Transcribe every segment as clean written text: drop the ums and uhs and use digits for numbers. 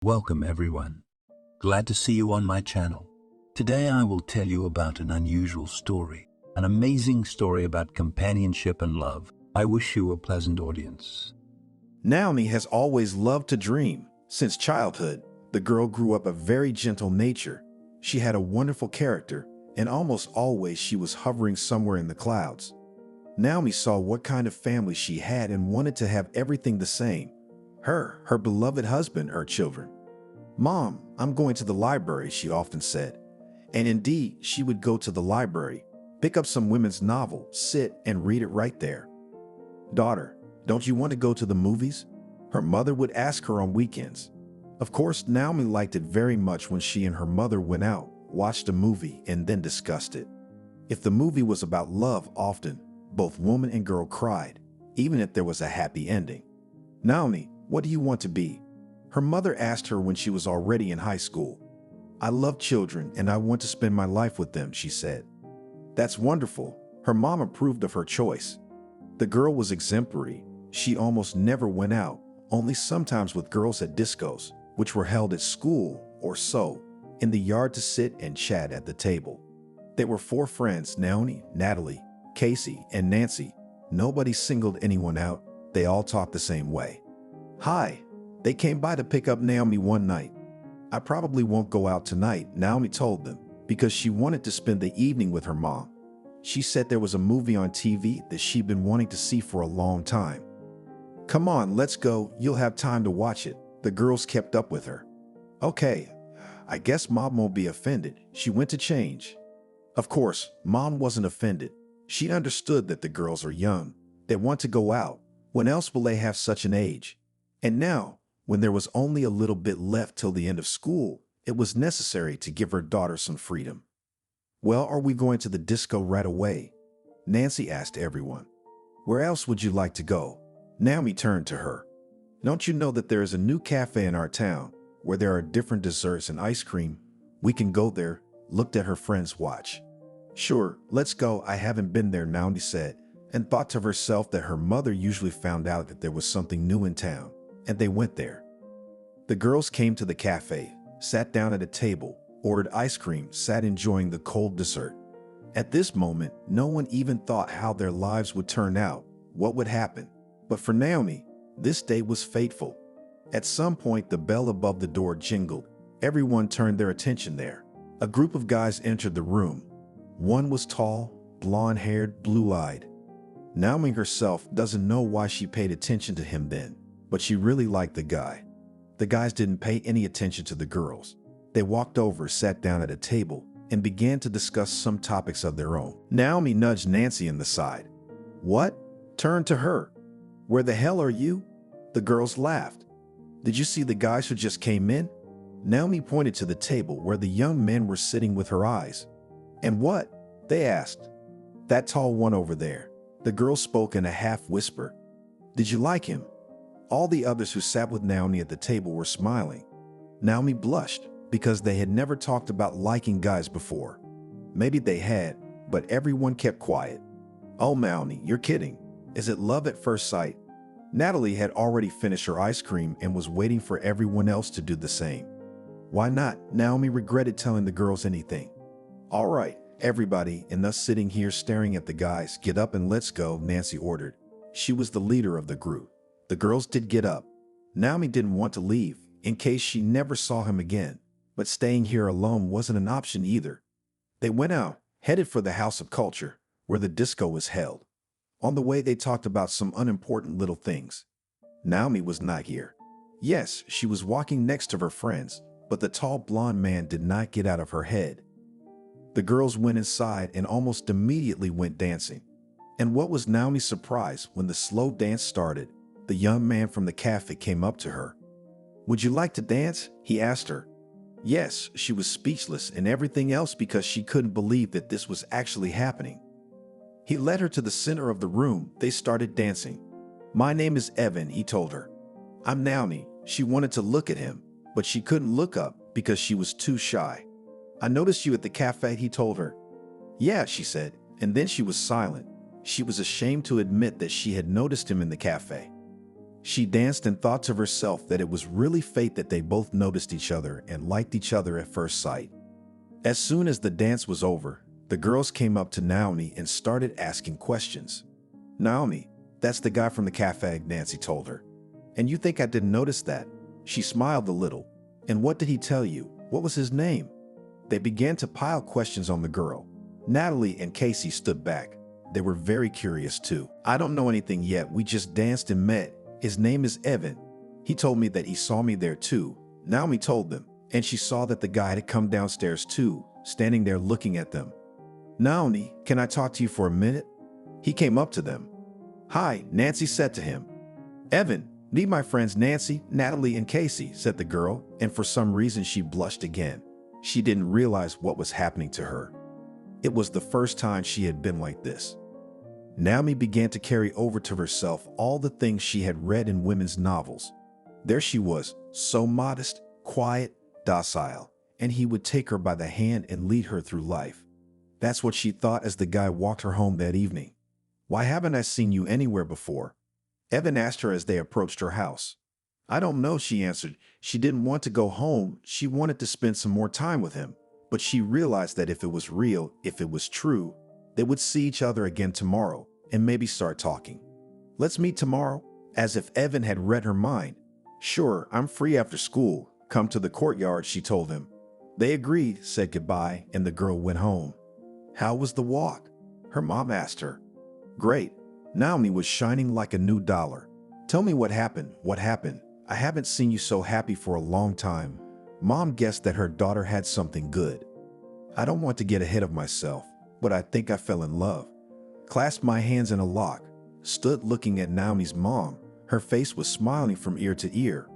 Welcome everyone. Glad to see you on my channel. Today I will tell you about an unusual story, an amazing story about companionship and love. I wish you a pleasant audience. Naomi has always loved to dream. Since childhood, the girl grew up a very gentle nature. She had a wonderful character, and almost always she was hovering somewhere in the clouds. Naomi saw what kind of family she had and wanted to have everything the same. Her beloved husband, her children. "Mom, I'm going to the library," she often said. And indeed, she would go to the library, pick up some women's novel, sit and read it right there. "Daughter, don't you want to go to the movies?" her mother would ask her on weekends. Of course, Naomi liked it very much when she and her mother went out, watched a movie, and then discussed it. If the movie was about love, often, both woman and girl cried, even if there was a happy ending. "Naomi, what do you want to be?" her mother asked her when she was already in high school. "I love children and I want to spend my life with them," she said. "That's wonderful." Her mom approved of her choice. The girl was exemplary. She almost never went out, only sometimes with girls at discos, which were held at school or so, in the yard to sit and chat at the table. There were 4 friends, Naomi, Natalie, Casey, and Nancy. Nobody singled anyone out. They all talked the same way. "Hi." They came by to pick up Naomi one night. "I probably won't go out tonight," Naomi told them, because she wanted to spend the evening with her mom. She said there was a movie on TV that she'd been wanting to see for a long time. "Come on, let's go. You'll have time to watch it." The girls kept up with her. "Okay, I guess Mom won't be offended." She went to change. Of course, Mom wasn't offended. She understood that the girls are young. They want to go out. When else will they have such an age? And now, when there was only a little bit left till the end of school, it was necessary to give her daughter some freedom. "Well, are we going to the disco right away?" Nancy asked everyone. "Where else would you like to go?" Naomi turned to her. "Don't you know that there is a new cafe in our town where there are different desserts and ice cream? We can go there," looked at her friend's watch. "Sure, let's go. I haven't been there," Naomi said, and thought to herself that her mother usually found out that there was something new in town, and they went there. The girls came to the cafe, sat down at a table, ordered ice cream, sat enjoying the cold dessert. At this moment, no one even thought how their lives would turn out, what would happen. But for Naomi, this day was fateful. At some point, the bell above the door jingled. Everyone turned their attention there. A group of guys entered the room. One was tall, blonde-haired, blue-eyed. Naomi herself doesn't know why she paid attention to him then, but she really liked the guy. The guys didn't pay any attention to the girls. They walked over, sat down at a table, and began to discuss some topics of their own. Naomi nudged Nancy in the side. "What?" Turned to her. "Where the hell are you?" The girls laughed. "Did you see the guys who just came in?" Naomi pointed to the table where the young men were sitting with her eyes. "And what?" they asked. "That tall one over there." The girl spoke in a half whisper. "Did you like him?" All the others who sat with Naomi at the table were smiling. Naomi blushed because they had never talked about liking guys before. Maybe they had, but everyone kept quiet. "Oh, Naomi, you're kidding. Is it love at first sight?" Natalie had already finished her ice cream and was waiting for everyone else to do the same. "Why not?" Naomi regretted telling the girls anything. "All right, everybody, and us sitting here staring at the guys, get up and let's go," Nancy ordered. She was the leader of the group. The girls did get up. Naomi didn't want to leave, in case she never saw him again, but staying here alone wasn't an option either. They went out, headed for the House of Culture, where the disco was held. On the way, they talked about some unimportant little things. Naomi was not here. Yes, she was walking next to her friends, but the tall blonde man did not get out of her head. The girls went inside and almost immediately went dancing. And what was Naomi's surprise when the slow dance started? The young man from the cafe came up to her. "Would you like to dance?" he asked her. Yes, she was speechless and everything else because she couldn't believe that this was actually happening. He led her to the center of the room. They started dancing. "My name is Evan," he told her. "I'm Naomi." She wanted to look at him, but she couldn't look up because she was too shy. "I noticed you at the cafe," he told her. "Yeah," she said, and then she was silent. She was ashamed to admit that she had noticed him in the cafe. She danced and thought to herself that it was really fate that they both noticed each other and liked each other at first sight. As soon as the dance was over, the girls came up to Naomi and started asking questions. "Naomi, that's the guy from the cafe," Nancy told her. "And you think I didn't notice that?" She smiled a little. "And what did he tell you? What was his name?" They began to pile questions on the girl. Natalie and Casey stood back. They were very curious too. "I don't know anything yet. We just danced and met. His name is Evan. He told me that he saw me there too." Naomi told them, and she saw that the guy had come downstairs too, standing there looking at them. "Naomi, can I talk to you for a minute?" He came up to them. "Hi," Nancy said to him. "Evan, meet my friends Nancy, Natalie, and Casey," said the girl, and for some reason she blushed again. She didn't realize what was happening to her. It was the first time she had been like this. Naomi began to carry over to herself all the things she had read in women's novels. There she was, so modest, quiet, docile, and he would take her by the hand and lead her through life. That's what she thought as the guy walked her home that evening. "Why haven't I seen you anywhere before?" Evan asked her as they approached her house. "I don't know," she answered. She didn't want to go home. She wanted to spend some more time with him. But she realized that if it was real, if it was true, they would see each other again tomorrow and maybe start talking. "Let's meet tomorrow," as if Evan had read her mind. "Sure, I'm free after school. Come to the courtyard," she told him. They agreed, said goodbye, and the girl went home. "How was the walk?" her mom asked her. "Great." Naomi was shining like a new dollar. "Tell me what happened. What happened? I haven't seen you so happy for a long time." Mom guessed that her daughter had something good. "I don't want to get ahead of myself, but I think I fell in love." Clasped my hands in a lock, stood looking at Naomi's mom. Her face was smiling from ear to ear.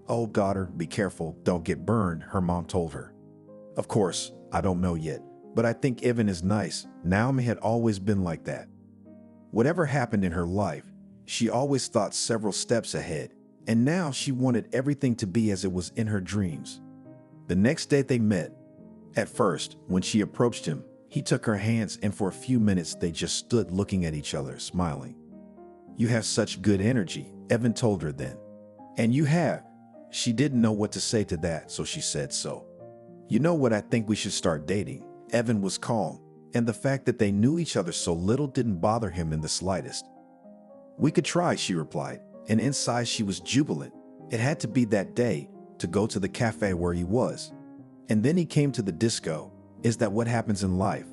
"Oh, daughter, be careful, don't get burned," her mom told her. "Of course, I don't know yet, but I think Evan is nice." Naomi had always been like that. Whatever happened in her life, she always thought several steps ahead, and now she wanted everything to be as it was in her dreams. The next day they met. At first, when she approached him, he took her hands and for a few minutes they just stood looking at each other, smiling. "You have such good energy," Evan told her then. "And you have." She didn't know what to say to that, so she said so. "You know what, I think we should start dating." Evan was calm, and the fact that they knew each other so little didn't bother him in the slightest. "We could try," she replied, and inside she was jubilant. It had to be that day, to go to the cafe where he was. And then he came to the disco. Is that what happens in life?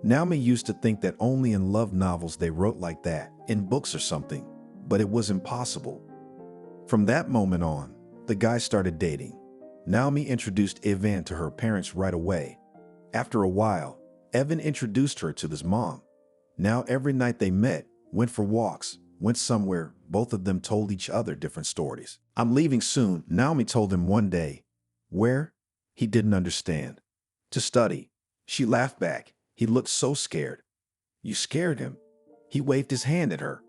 Naomi used to think that only in love novels they wrote like that, in books or something, but it was impossible. From that moment on, the guys started dating. Naomi introduced Evan to her parents right away. After a while, Evan introduced her to his mom. Now every night they met, went for walks, went somewhere, both of them told each other different stories. "I'm leaving soon," Naomi told him one day. "Where?" He didn't understand. "To study." She laughed back. He looked so scared. "You scared him?" He waved his hand at her.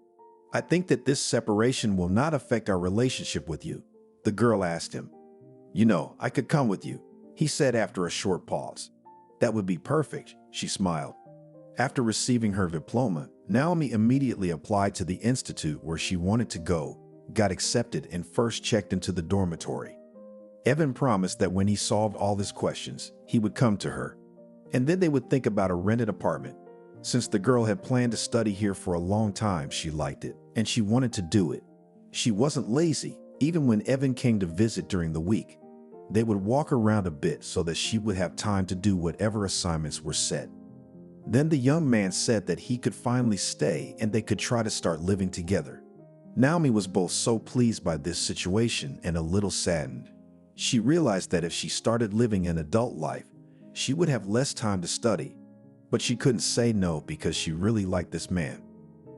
"I think that this separation will not affect our relationship with you," the girl asked him. "You know, I could come with you," he said after a short pause. "That would be perfect," she smiled. After receiving her diploma, Naomi immediately applied to the institute where she wanted to go, got accepted, and first checked into the dormitory. Evan promised that when he solved all his questions, he would come to her. And then they would think about a rented apartment. Since the girl had planned to study here for a long time, she liked it, and she wanted to do it. She wasn't lazy, even when Evan came to visit during the week. They would walk around a bit so that she would have time to do whatever assignments were set. Then the young man said that he could finally stay and they could try to start living together. Naomi was both so pleased by this situation and a little saddened. She realized that if she started living an adult life, she would have less time to study. But she couldn't say no because she really liked this man.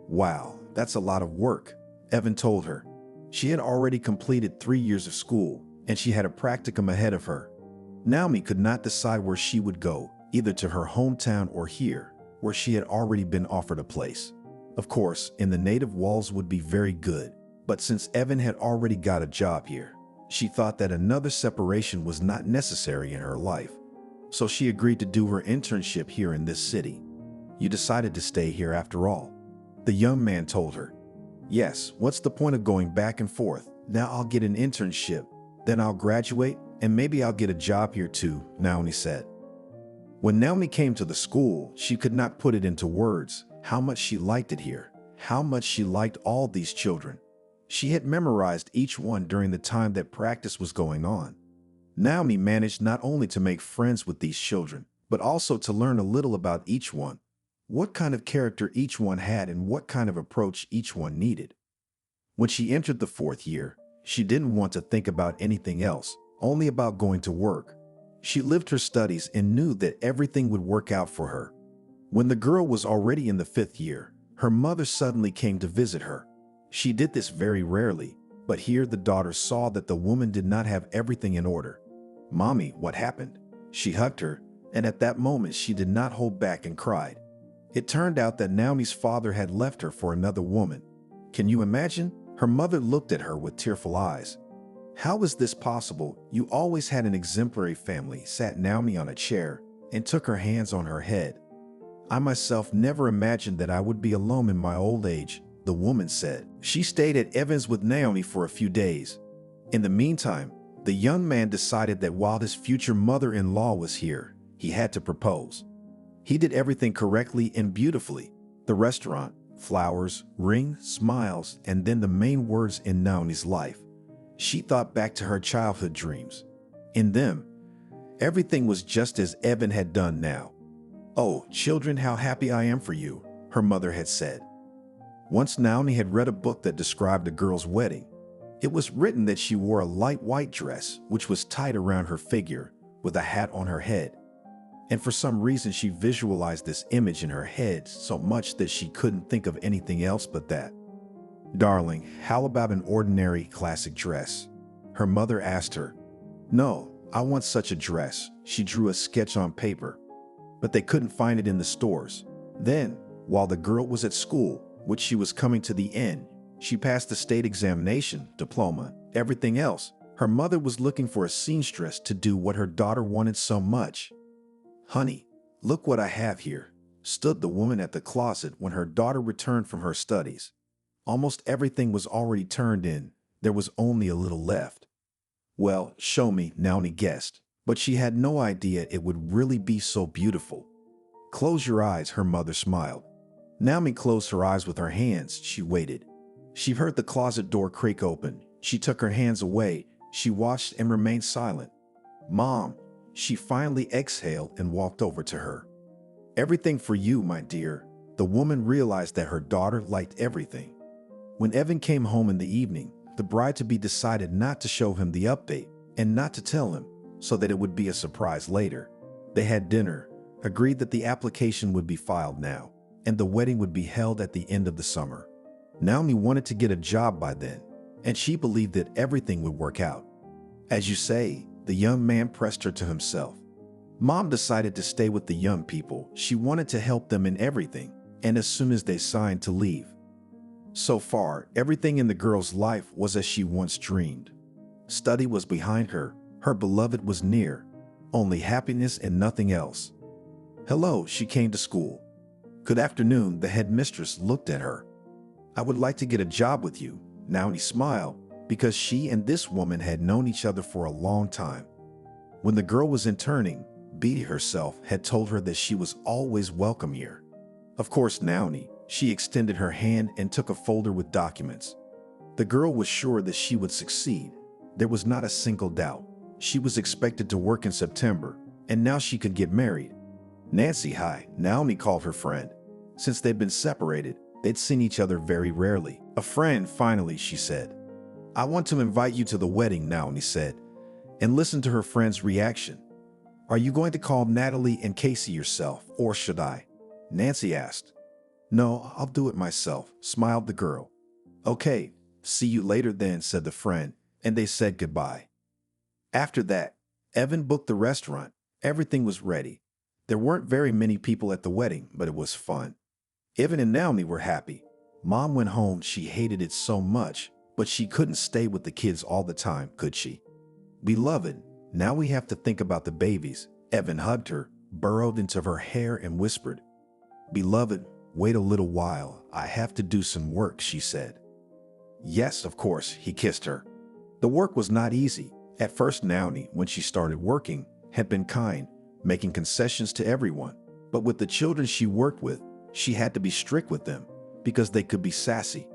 "Wow, that's a lot of work," Evan told her. She had already completed 3 years of school, and she had a practicum ahead of her. Naomi could not decide where she would go, either to her hometown or here, where she had already been offered a place. Of course, in the native walls would be very good, but since Evan had already got a job here, she thought that another separation was not necessary in her life. So she agreed to do her internship here in this city. "You decided to stay here after all," the young man told her. Yes, what's the point of going back and forth? Now I'll get an internship, then I'll graduate, and maybe I'll get a job here too, Naomi said. When Naomi came to the school, she could not put it into words how much she liked it here, how much she liked all these children. She had memorized each one during the time that practice was going on. Naomi managed not only to make friends with these children, but also to learn a little about each one, what kind of character each one had and what kind of approach each one needed. When she entered the 4th year, she didn't want to think about anything else, only about going to work. She lived her studies and knew that everything would work out for her. When the girl was already in the 5th year, her mother suddenly came to visit her. She did this very rarely, but here the daughter saw that the woman did not have everything in order. "Mommy, what happened?" She hugged her, and at that moment she did not hold back and cried. It turned out that Naomi's father had left her for another woman. Can you imagine? Her mother looked at her with tearful eyes. "How is this possible? You always had an exemplary family," sat Naomi on a chair and took her hands on her head. "I myself never imagined that I would be alone in my old age," the woman said. She stayed at Evans with Naomi for a few days. In the meantime, the young man decided that while his future mother-in-law was here, he had to propose. He did everything correctly and beautifully. The restaurant, flowers, ring, smiles, and then the main words in Naomi's life. She thought back to her childhood dreams. In them, everything was just as Evan had done now. "Oh, children, how happy I am for you," her mother had said. Once Naomi had read a book that described a girl's wedding. It was written that she wore a light white dress, which was tied around her figure, with a hat on her head. And for some reason, she visualized this image in her head so much that she couldn't think of anything else but that. "Darling, how about an ordinary classic dress?" her mother asked her. "No, I want such a dress." She drew a sketch on paper, but they couldn't find it in the stores. Then, while the girl was at school, which she was coming to the end, she passed the state examination, diploma, everything else. Her mother was looking for a seamstress to do what her daughter wanted so much. "Honey, look what I have here," stood the woman at the closet when her daughter returned from her studies. Almost everything was already turned in. There was only a little left. "Well, show me," Naomi guessed, but she had no idea it would really be so beautiful. "Close your eyes," her mother smiled. Naomi closed her eyes with her hands. She waited. She heard the closet door creak open. She took her hands away. She watched and remained silent. "Mom," she finally exhaled and walked over to her. "Everything for you, my dear." The woman realized that her daughter liked everything. When Evan came home in the evening, the bride-to-be decided not to show him the update and not to tell him, so that it would be a surprise later. They had dinner, agreed that the application would be filed now, and the wedding would be held at the end of the summer. Naomi wanted to get a job by then, and she believed that everything would work out. "As you say," the young man pressed her to himself. Mom decided to stay with the young people. She wanted to help them in everything, and as soon as they signed to leave. So far, everything in the girl's life was as she once dreamed. Study was behind her. Her beloved was near. Only happiness and nothing else. "Hello," she came to school. "Good afternoon," the headmistress looked at her. "I would like to get a job with you." Naomi smiled, because she and this woman had known each other for a long time. When the girl was interning, Beatty herself had told her that she was always welcome here. Of course, Naomi, she extended her hand and took a folder with documents. The girl was sure that she would succeed. There was not a single doubt. She was expected to work in September, and now she could get married. "Nancy, hi," Naomi called her friend. Since they'd been separated, they'd seen each other very rarely. "A friend, finally," she said. "I want to invite you to the wedding," Naomi said, and listened to her friend's reaction. "Are you going to call Natalie and Casey yourself, or should I?" Nancy asked. "No, I'll do it myself," smiled the girl. "Okay, see you later then," said the friend, and they said goodbye. After that, Evan booked the restaurant. Everything was ready. There weren't very many people at the wedding, but it was fun. Evan and Naomi were happy. Mom went home. She hated it so much, but she couldn't stay with the kids all the time, could she? "Beloved, now we have to think about the babies." Evan hugged her, burrowed into her hair, and whispered. "Beloved, wait a little while. I have to do some work," she said. Yes, of course, he kissed her. The work was not easy. At first, Naomi, when she started working, had been kind, making concessions to everyone. But with the children she worked with, she had to be strict with them because they could be sassy.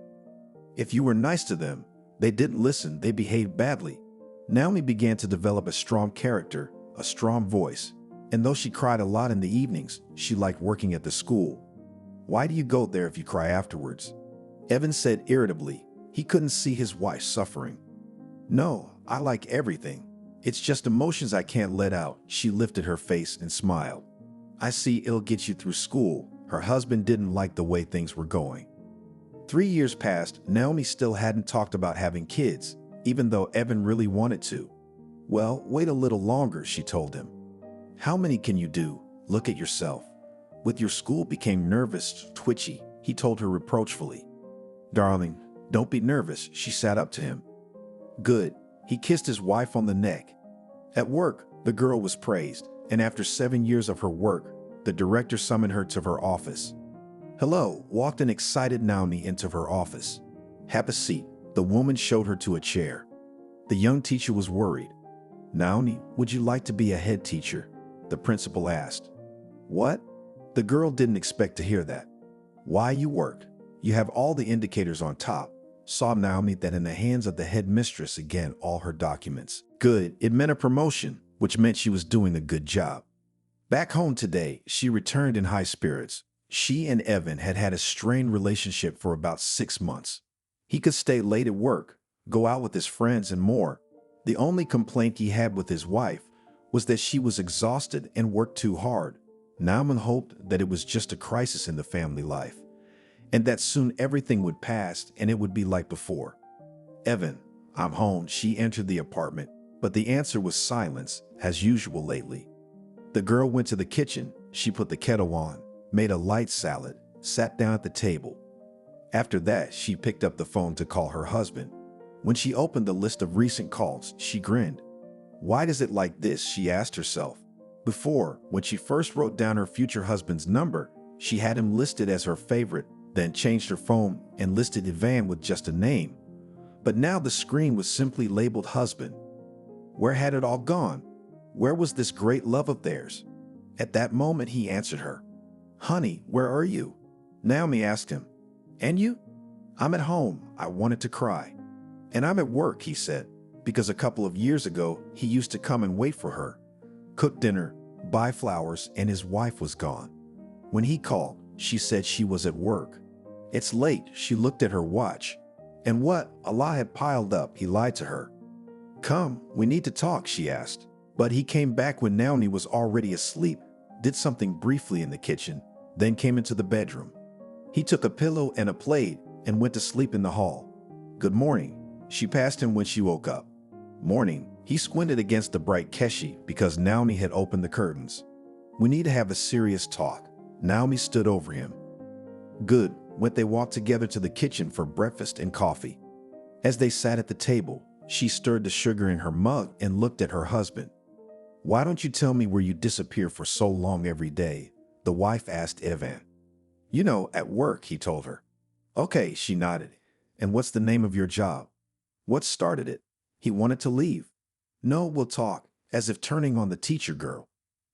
If you were nice to them, they didn't listen, they behaved badly. Naomi began to develop a strong character, a strong voice, and though she cried a lot in the evenings, she liked working at the school. Why do you go there if you cry afterwards? Evan said irritably. He couldn't see his wife suffering. No, I like everything. It's just emotions I can't let out. She lifted her face and smiled. I see it'll get you through school. Her husband didn't like the way things were going. 3 years passed, Naomi still hadn't talked about having kids, even though Evan really wanted to. Well, wait a little longer, she told him. How many can you do? Look at yourself. With your school became nervous, twitchy, he told her reproachfully. Darling, don't be nervous, she sat up to him. Good. He kissed his wife on the neck. At work, the girl was praised, and after 7 years of her work, the director summoned her to her office. Hello, walked an excited Naomi into her office. Have a seat. The woman showed her to a chair. The young teacher was worried. Naomi, would you like to be a head teacher? The principal asked. What? The girl didn't expect to hear that. Why you work? You have all the indicators on top. Saw Naomi that in the hands of the headmistress again all her documents. Good, it meant a promotion, which meant she was doing a good job. Back home today, she returned in high spirits. She and Evan had had a strained relationship for about 6 months. He could stay late at work, go out with his friends and more. The only complaint he had with his wife was that she was exhausted and worked too hard. Nauman hoped that it was just a crisis in the family life, and that soon everything would pass and it would be like before. Evan, I'm home. She entered the apartment, but the answer was silence, as usual lately. The girl went to the kitchen. She put the kettle on, made a light salad, sat down at the table. After that, she picked up the phone to call her husband. When she opened the list of recent calls, she grinned. Why does it like this? She asked herself. Before, when she first wrote down her future husband's number, she had him listed as her favorite, then changed her phone and listed Ivan with just a name. But now the screen was simply labeled husband. Where had it all gone? Where was this great love of theirs? At that moment, he answered her. Honey, where are you? Naomi asked him. And you? I'm at home. I wanted to cry. And I'm at work, he said, because a couple of years ago, he used to come and wait for her, cook dinner, buy flowers, and his wife was gone. When he called, she said she was at work. It's late. She looked at her watch. And what? Allah had piled up. He lied to her. Come, we need to talk, she asked. But he came back when Naomi was already asleep, did something briefly in the kitchen, then came into the bedroom. He took a pillow and a plate and went to sleep in the hall. Good morning. She passed him when she woke up. Morning. He squinted against the bright keshi because Naomi had opened the curtains. We need to have a serious talk. Naomi stood over him. Good. When they walked together to the kitchen for breakfast and coffee. As they sat at the table, she stirred the sugar in her mug and looked at her husband. Why don't you tell me where you disappear for so long every day? The wife asked Evan. You know, at work, he told her. Okay, she nodded. And what's the name of your job? What started it? He wanted to leave. No, we'll talk, as if turning on the teacher girl.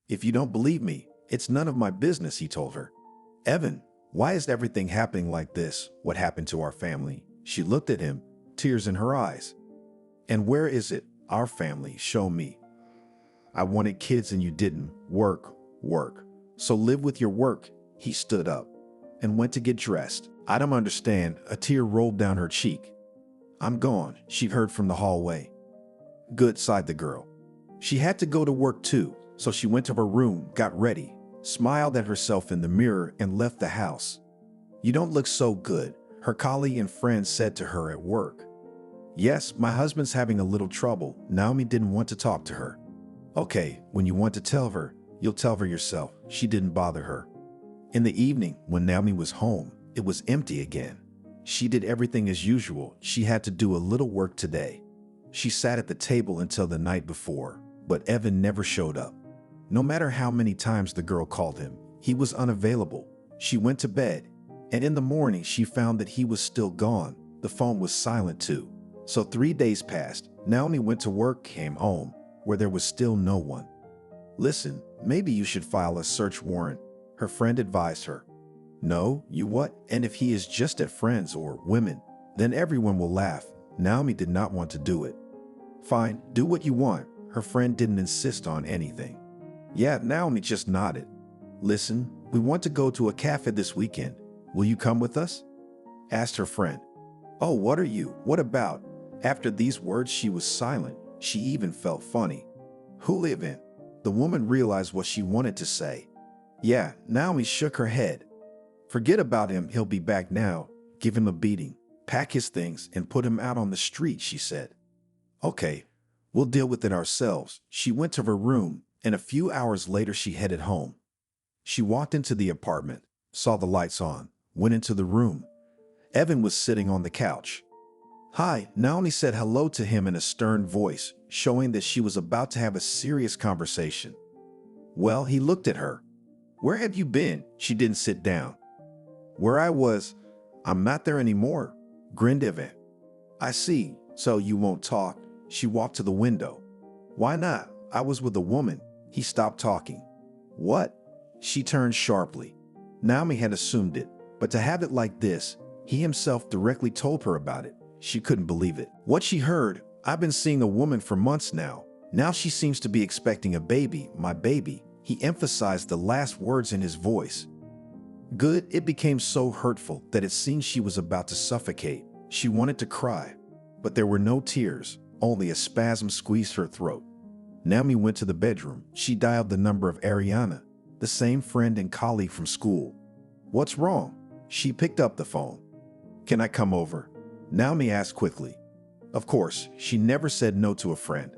If you don't believe me, it's none of my business, he told her. Evan, why is everything happening like this? What happened to our family? She looked at him, tears in her eyes. And where is it? Our family, show me. I wanted kids and you didn't. Work, work. So live with your work. He stood up and went to get dressed. I don't understand. A tear rolled down her cheek. I'm gone, she heard from the hallway. Good, sighed the girl. She had to go to work too, so she went to her room, got ready, smiled at herself in the mirror, and left the house. You don't look so good, her colleague and friend said to her at work. Yes, my husband's having a little trouble. Naomi didn't want to talk to her. Okay, when you want to tell her, you'll tell her yourself. She didn't bother her. In the evening, when Naomi was home, it was empty again. She did everything as usual. She had to do a little work today. She sat at the table until the night before, but Evan never showed up. No matter how many times the girl called him, he was unavailable. She went to bed, and in the morning she found that he was still gone. The phone was silent too. So 3 days passed. Naomi went to work, came home, where there was still no one. Listen, maybe you should file a search warrant, her friend advised her. No, you what? And if he is just at friends or women, then everyone will laugh. Naomi did not want to do it. Fine, do what you want. Her friend didn't insist on anything. Yeah, Naomi just nodded. Listen, we want to go to a cafe this weekend. Will you come with us? Asked her friend. Oh, what are you? What about? After these words, she was silent. She even felt funny. Who live in? The woman realized what she wanted to say. Yeah, Naomi shook her head. Forget about him, he'll be back now. Give him a beating. Pack his things and put him out on the street, she said. Okay, we'll deal with it ourselves. She went to her room, and a few hours later she headed home. She walked into the apartment, saw the lights on, went into the room. Evan was sitting on the couch. Hi, Naomi said hello to him in a stern voice, showing that she was about to have a serious conversation. Well, he looked at her. Where have you been? She didn't sit down. Where I was. I'm not there anymore, grinned Evan. I see, so you won't talk. She walked to the window. Why not? I was with a woman. He stopped talking. What? She turned sharply. Naomi had assumed it, but to have it like this, he himself directly told her about it. She couldn't believe it. What she heard, I've been seeing a woman for months now. Now she seems to be expecting a baby, my baby. He emphasized the last words in his voice. Good, it became so hurtful that it seemed she was about to suffocate. She wanted to cry, but there were no tears, only a spasm squeezed her throat. Naomi went to the bedroom. She dialed the number of Ariana, the same friend and colleague from school. What's wrong? She picked up the phone. Can I come over? Naomi asked quickly. Of course, she never said no to a friend.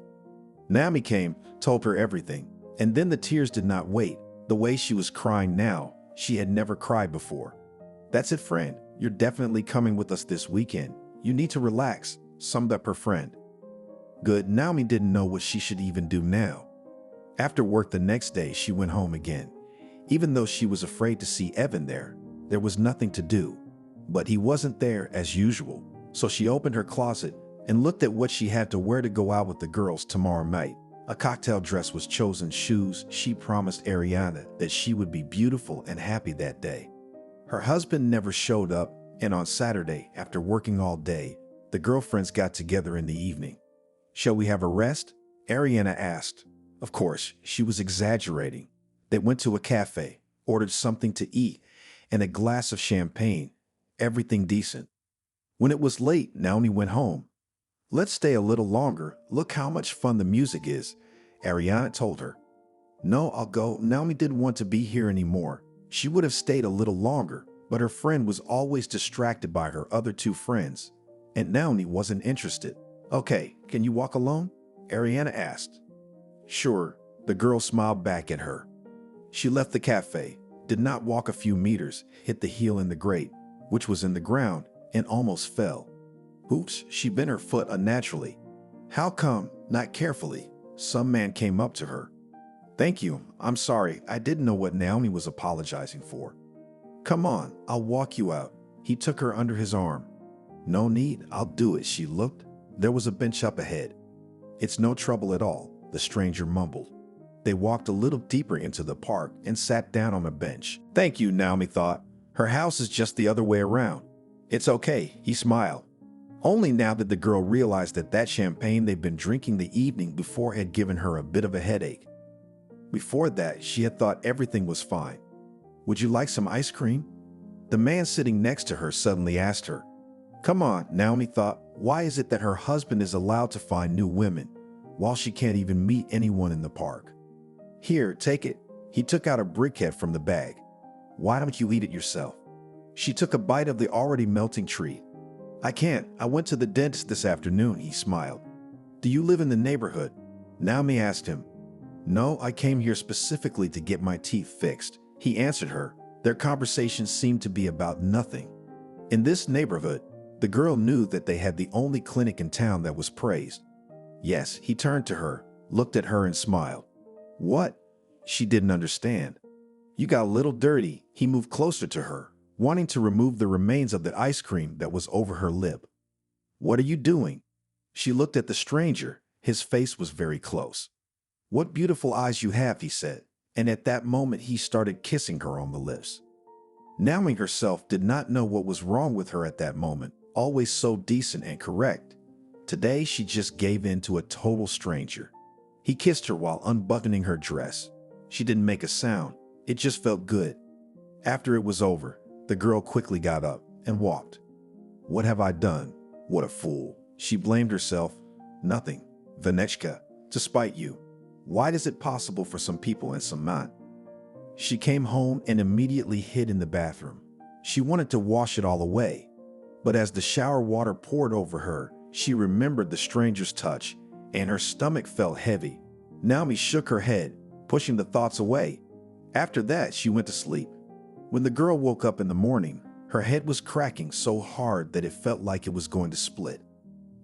Naomi came, told her everything, and then the tears did not wait. The way she was crying now, she had never cried before. That's it, friend. You're definitely coming with us this weekend. You need to relax, summed up her friend. Good, Naomi didn't know what she should even do now. After work the next day, she went home again. Even though she was afraid to see Evan there was nothing to do. But he wasn't there as usual, so she opened her closet and looked at what she had to wear to go out with the girls tomorrow night. A cocktail dress was chosen, shoes. She promised Ariana that she would be beautiful and happy that day. Her husband never showed up, and on Saturday, after working all day, the girlfriends got together in the evening. Shall we have a rest? Ariana asked. Of course, she was exaggerating. They went to a cafe, ordered something to eat, and a glass of champagne. Everything decent. When it was late, Naomi went home. Let's stay a little longer. Look how much fun the music is, Ariana told her. No, I'll go. Naomi didn't want to be here anymore. She would have stayed a little longer, but her friend was always distracted by her other two friends, and Naomi wasn't interested. Okay, can you walk alone? Ariana asked. Sure, the girl smiled back at her. She left the cafe, did not walk a few meters, hit the heel in the grate, which was in the ground, and almost fell. Oops, she bent her foot unnaturally. How come? Not carefully. Some man came up to her. Thank you. I'm sorry. I didn't know what Naomi was apologizing for. Come on, I'll walk you out. He took her under his arm. No need, I'll do it. She looked. There was a bench up ahead. It's no trouble at all, the stranger mumbled. They walked a little deeper into the park and sat down on a bench. Thank you, Naomi thought. Her house is just the other way around. It's okay, he smiled. Only now did the girl realize that champagne they'd been drinking the evening before had given her a bit of a headache. Before that, she had thought everything was fine. Would you like some ice cream? The man sitting next to her suddenly asked her. Come on, Naomi thought, why is it that her husband is allowed to find new women, while she can't even meet anyone in the park? Here, take it. He took out a briquette from the bag. Why don't you eat it yourself? She took a bite of the already melting treat. I can't. I went to the dentist this afternoon, he smiled. Do you live in the neighborhood? Naomi asked him. No, I came here specifically to get my teeth fixed, he answered her. Their conversation seemed to be about nothing. In this neighborhood, the girl knew that they had the only clinic in town that was praised. Yes, he turned to her, looked at her and smiled. What? She didn't understand. You got a little dirty. He moved closer to her, wanting to remove the remains of the ice cream that was over her lip. What are you doing? She looked at the stranger. His face was very close. What beautiful eyes you have, he said. And at that moment, he started kissing her on the lips. Naomi herself did not know what was wrong with her at that moment, always so decent and correct. Today, she just gave in to a total stranger. He kissed her while unbuttoning her dress. She didn't make a sound. It just felt good. After it was over, the girl quickly got up and walked. What have I done? What a fool. She blamed herself. Nothing, Vanechka, to spite you. Why is it possible for some people and some not? She came home and immediately hid in the bathroom. She wanted to wash it all away. But as the shower water poured over her, she remembered the stranger's touch, and her stomach felt heavy. Naomi shook her head, pushing the thoughts away. After that, she went to sleep. When the girl woke up in the morning, her head was cracking so hard that it felt like it was going to split.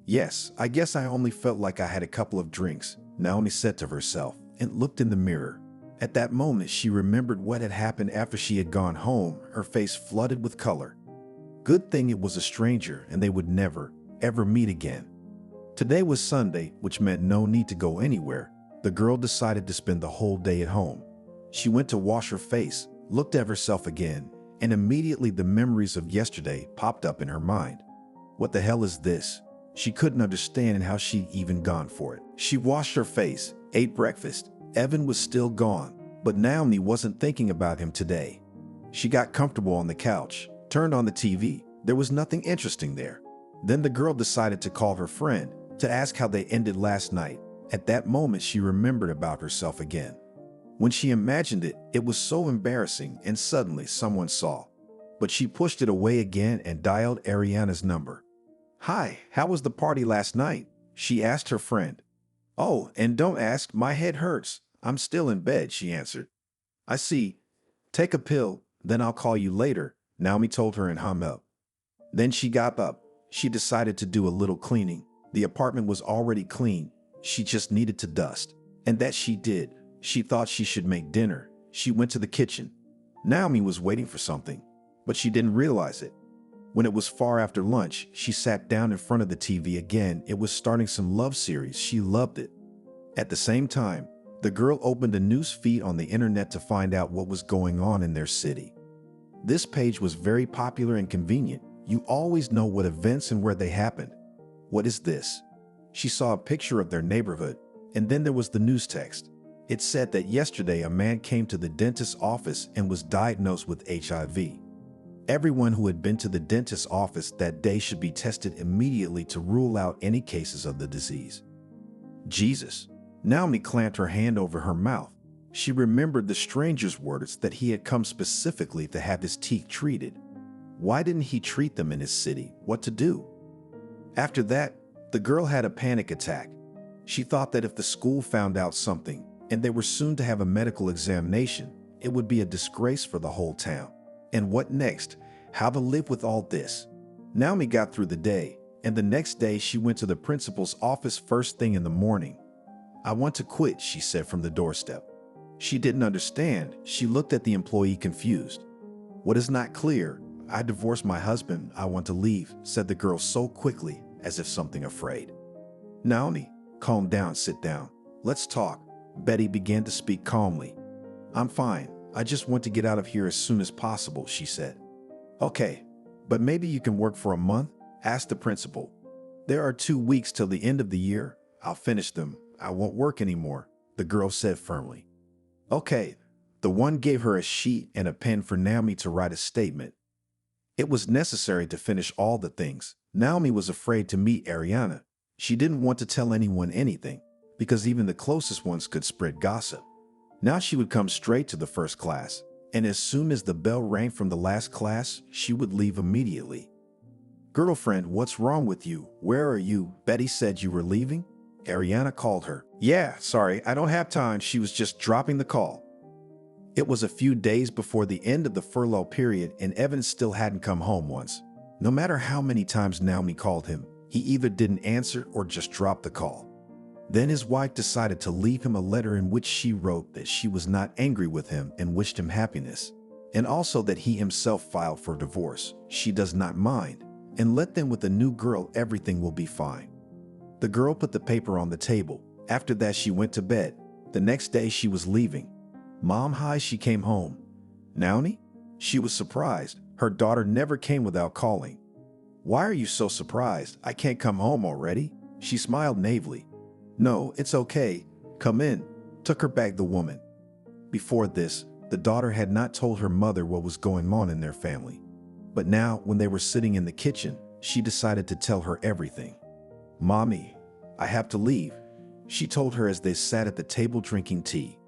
Yes, I guess I only felt like I had a couple of drinks, Naomi said to herself, and looked in the mirror. At that moment, she remembered what had happened after she had gone home, her face flooded with color. Good thing it was a stranger and they would never, ever meet again. Today was Sunday, which meant no need to go anywhere. The girl decided to spend the whole day at home. She went to wash her face, looked at herself again, and immediately the memories of yesterday popped up in her mind. What the hell is this? She couldn't understand how she'd even gone for it. She washed her face, ate breakfast. Evan was still gone, but Naomi wasn't thinking about him today. She got comfortable on the couch, turned on the TV. There was nothing interesting there. Then the girl decided to call her friend to ask how they ended last night. At that moment, she remembered about herself again. When she imagined it, it was so embarrassing, and suddenly someone saw. But she pushed it away again and dialed Ariana's number. "Hi, how was the party last night?" she asked her friend. "Oh, and don't ask, my head hurts. I'm still in bed," she answered. "I see. Take a pill, then I'll call you later," Naomi told her and hung up. Then she got up. She decided to do a little cleaning. The apartment was already clean. She just needed to dust. And that she did. She thought she should make dinner. She went to the kitchen. Naomi was waiting for something, but she didn't realize it. When it was far after lunch, she sat down in front of the TV again. It was starting some love series. She loved it. At the same time, the girl opened a news feed on the internet to find out what was going on in their city. This page was very popular and convenient. You always know what events and where they happened. What is this? She saw a picture of their neighborhood, and then there was the news text. It said that yesterday a man came to the dentist's office and was diagnosed with HIV. Everyone who had been to the dentist's office that day should be tested immediately to rule out any cases of the disease. Jesus. Naomi clamped her hand over her mouth. She remembered the stranger's words that he had come specifically to have his teeth treated. Why didn't he treat them in his city? What to do? After that, the girl had a panic attack. She thought that if the school found out something, and they were soon to have a medical examination, it would be a disgrace for the whole town. And what next? How to live with all this? Naomi got through the day, and the next day she went to the principal's office first thing in the morning. "I want to quit," she said from the doorstep. She didn't understand. She looked at the employee confused. "What is not clear? I divorced my husband. I want to leave," said the girl so quickly, as if something afraid. "Naomi, calm down, sit down. Let's talk." Betty began to speak calmly. "I'm fine. I just want to get out of here as soon as possible," she said. "Okay, but maybe you can work for a month?" asked the principal. "There are 2 weeks till the end of the year. I'll finish them. I won't work anymore," the girl said firmly. "Okay." The one gave her a sheet and a pen for Naomi to write a statement. It was necessary to finish all the things. Naomi was afraid to meet Ariana. She didn't want to tell anyone anything, because even the closest ones could spread gossip. Now she would come straight to the first class, and as soon as the bell rang from the last class, she would leave immediately. "Girlfriend, what's wrong with you? Where are you? Betty said you were leaving?" Ariana called her. "Yeah, sorry, I don't have time." She was just dropping the call. It was a few days before the end of the furlough period, and Evan still hadn't come home once. No matter how many times Naomi called him, he either didn't answer or just dropped the call. Then his wife decided to leave him a letter in which she wrote that she was not angry with him and wished him happiness, and also that he himself filed for divorce. She does not mind. and let them with a new girl, everything will be fine. The girl put the paper on the table. After that, she went to bed. The next day, she was leaving. Mom, hi, she came home. Nouni? She was surprised. Her daughter never came without calling. Why are you so surprised? I can't come home already? She smiled naively. No, it's okay. Come in. Took her back the woman. Before this, the daughter had not told her mother what was going on in their family. But now, when they were sitting in the kitchen, she decided to tell her everything. Mommy, I have to leave, she told her as they sat at the table drinking tea.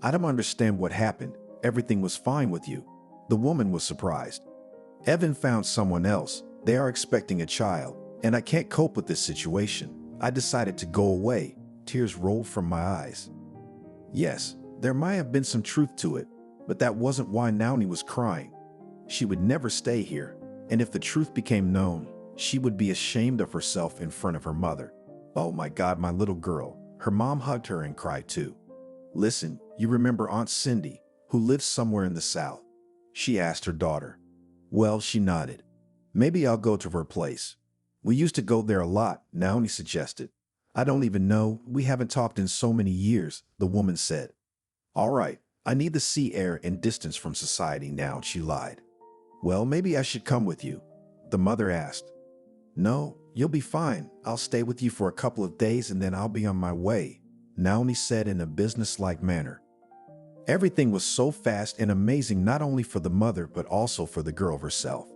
I don't understand what happened. Everything was fine with you. The woman was surprised. Evan found someone else. They are expecting a child, and I can't cope with this situation. I decided to go away. Tears rolled from my eyes. Yes, there might have been some truth to it, but that wasn't why Nouni was crying. She would never stay here, and if the truth became known, she would be ashamed of herself in front of her mother. Oh my God, my little girl. Her mom hugged her and cried too. Listen, you remember Aunt Cindy, who lives somewhere in the South? She asked her daughter. Well, she nodded. Maybe I'll go to her place. We used to go there a lot, Nouni suggested. I don't even know. We haven't talked in so many years, the woman said. All right, I need the sea air and distance from society now, she lied. Well, maybe I should come with you, the mother asked. No, you'll be fine. I'll stay with you for a couple of days and then I'll be on my way, Nouni said in a businesslike manner. Everything was so fast and amazing, not only for the mother but also for the girl herself.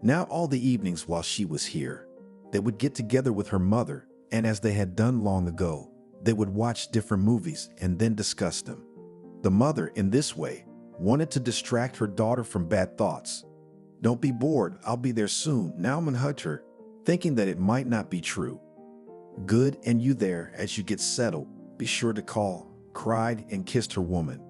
Now all the evenings while she was here, they would get together with her mother, and as they had done long ago, they would watch different movies and then discuss them. The mother, in this way, wanted to distract her daughter from bad thoughts. Don't be bored, I'll be there soon, Nauman hugged her, thinking that it might not be true. Good, and you there, as you get settled, be sure to call, cried and kissed her woman.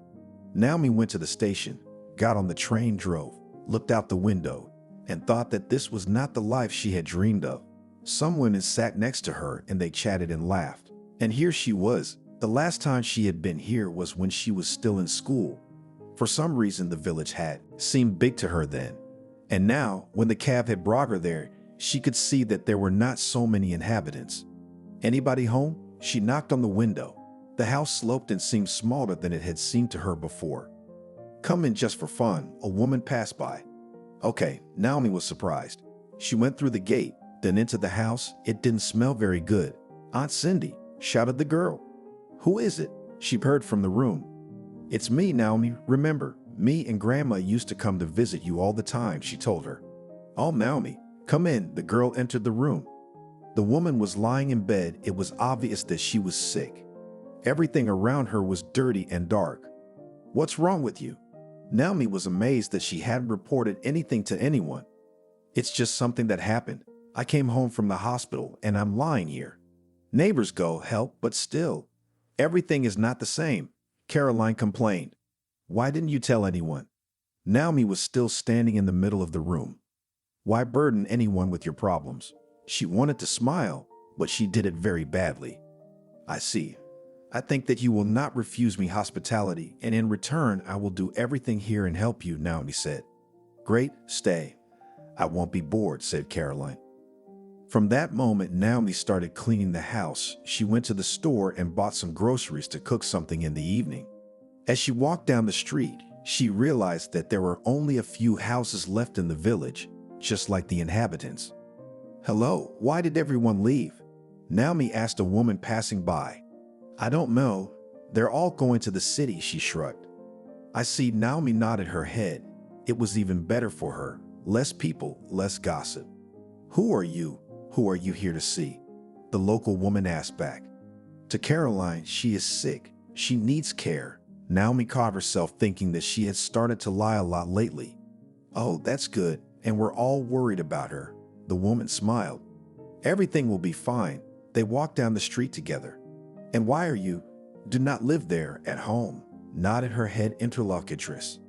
Naomi went to the station, got on the train, drove, looked out the window, and thought that this was not the life she had dreamed of. Some women sat next to her and they chatted and laughed. And here she was. The last time she had been here was when she was still in school. For some reason, the village had seemed big to her then. And now, when the cab had brought her there, she could see that there were not so many inhabitants. Anybody home? She knocked on the window. The house sloped and seemed smaller than it had seemed to her before. Come in just for fun, a woman passed by. Okay, Naomi was surprised. She went through the gate, then into the house. It didn't smell very good. Aunt Cindy, shouted the girl. Who is it? She heard from the room. It's me, Naomi. Remember, me and Grandma used to come to visit you all the time, she told her. Oh, Naomi, come in. The girl entered the room. The woman was lying in bed. It was obvious that she was sick. Everything around her was dirty and dark. What's wrong with you? Naomi was amazed that she hadn't reported anything to anyone. It's just something that happened. I came home from the hospital and I'm lying here. Neighbors go help, but still, everything is not the same, Caroline complained. Why didn't you tell anyone? Naomi was still standing in the middle of the room. Why burden anyone with your problems? She wanted to smile, but she did it very badly. I see. I think that you will not refuse me hospitality, and in return, I will do everything here and help you, Naomi said. Great, stay. I won't be bored, said Caroline. From that moment, Naomi started cleaning the house. She went to the store and bought some groceries to cook something in the evening. As she walked down the street, she realized that there were only a few houses left in the village, just like the inhabitants. Hello, why did everyone leave? Naomi asked a woman passing by. I don't know. They're all going to the city, she shrugged. I see. Naomi nodded her head. It was even better for her. Less people, less gossip. Who are you? Who are you here to see? The local woman asked back. To Caroline, she is sick. She needs care. Naomi caught herself thinking that she had started to lie a lot lately. Oh, that's good. And we're all worried about her. The woman smiled. Everything will be fine. They walked down the street together. And why are you? Do not live there, at home, nodded her head interlocutress.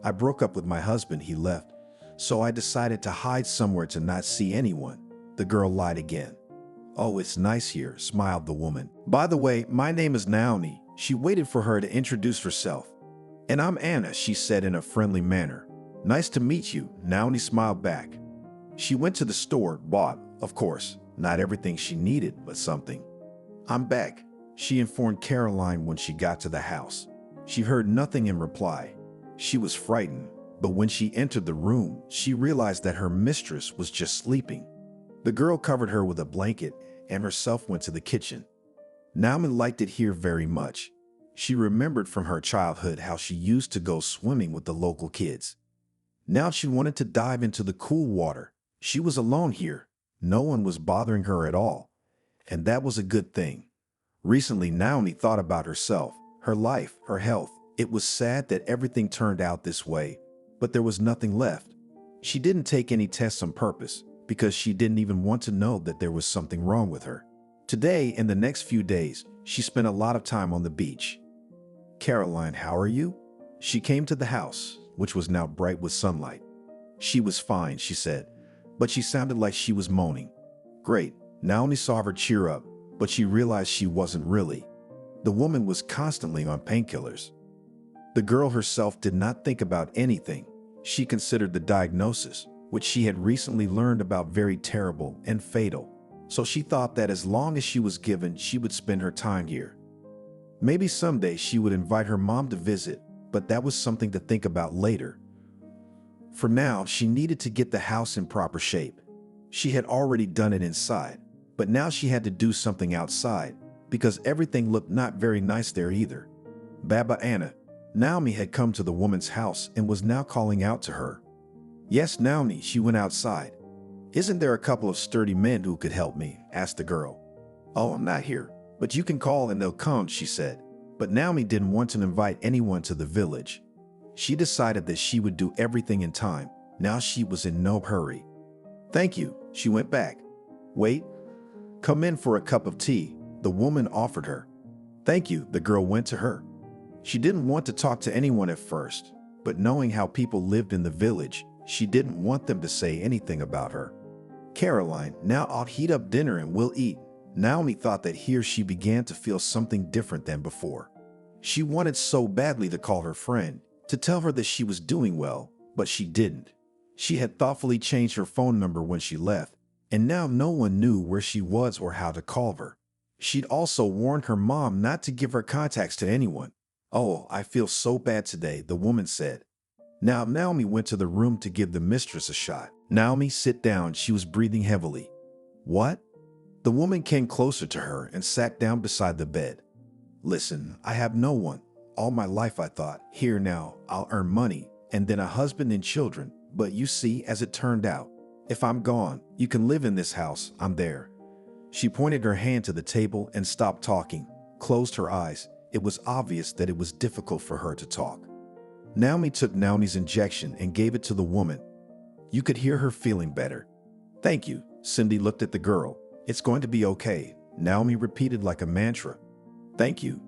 I broke up with my husband, he left, so I decided to hide somewhere to not see anyone. The girl lied again. Oh, it's nice here, smiled the woman. By the way, my name is Naomi. She waited for her to introduce herself. And I'm Anna, she said in a friendly manner. Nice to meet you, Naomi smiled back. She went to the store, bought, of course, not everything she needed, but something. "I'm back," she informed Caroline when she got to the house. She heard nothing in reply. She was frightened, but when she entered the room, she realized that her mistress was just sleeping. The girl covered her with a blanket and herself went to the kitchen. Naomi liked it here very much. She remembered from her childhood how she used to go swimming with the local kids. Now she wanted to dive into the cool water. She was alone here. No one was bothering her at all. And that was a good thing. Recently, Naomi thought about herself, her life, her health. It was sad that everything turned out this way, but there was nothing left. She didn't take any tests on purpose because she didn't even want to know that there was something wrong with her. Today and the next few days, she spent a lot of time on the beach. "Caroline, how are you?" She came to the house, which was now bright with sunlight. She was fine, she said, but she sounded like she was moaning. Great. Naomi saw her cheer up, but she realized she wasn't really. The woman was constantly on painkillers. The girl herself did not think about anything. She considered the diagnosis, which she had recently learned about, very terrible and fatal. So she thought that as long as she was given, she would spend her time here. Maybe someday she would invite her mom to visit, but that was something to think about later. For now, she needed to get the house in proper shape. She had already done it inside, but now she had to do something outside, because everything looked not very nice there either. Baba Anna. Naomi had come to the woman's house and was now calling out to her. "Yes, Naomi," she went outside. "Isn't there a couple of sturdy men who could help me?" asked the girl. "Oh, I'm not here, but you can call and they'll come," she said. But Naomi didn't want to invite anyone to the village. She decided that she would do everything in time. Now she was in no hurry. "Thank you," she went back. "Wait. Come in for a cup of tea," the woman offered her. "Thank you," the girl went to her. She didn't want to talk to anyone at first, but knowing how people lived in the village, she didn't want them to say anything about her. "Caroline, now I'll heat up dinner and we'll eat." Naomi thought that here she began to feel something different than before. She wanted so badly to call her friend, to tell her that she was doing well, but she didn't. She had thoughtfully changed her phone number when she left, and now no one knew where she was or how to call her. She'd also warned her mom not to give her contacts to anyone. "Oh, I feel so bad today," the woman said. Now Naomi went to the room to give the mistress a shot. "Naomi, sit down." She was breathing heavily. "What?" The woman came closer to her and sat down beside the bed. "Listen, I have no one. All my life I thought, here now, I'll earn money, and then a husband and children. But you see, as it turned out, if I'm gone, you can live in this house. I'm there." She pointed her hand to the table and stopped talking, closed her eyes. It was obvious that it was difficult for her to talk. Naomi took Naomi's injection and gave it to the woman. You could hear her feeling better. "Thank you." Cindy looked at the girl. "It's going to be okay," Naomi repeated like a mantra. "Thank you.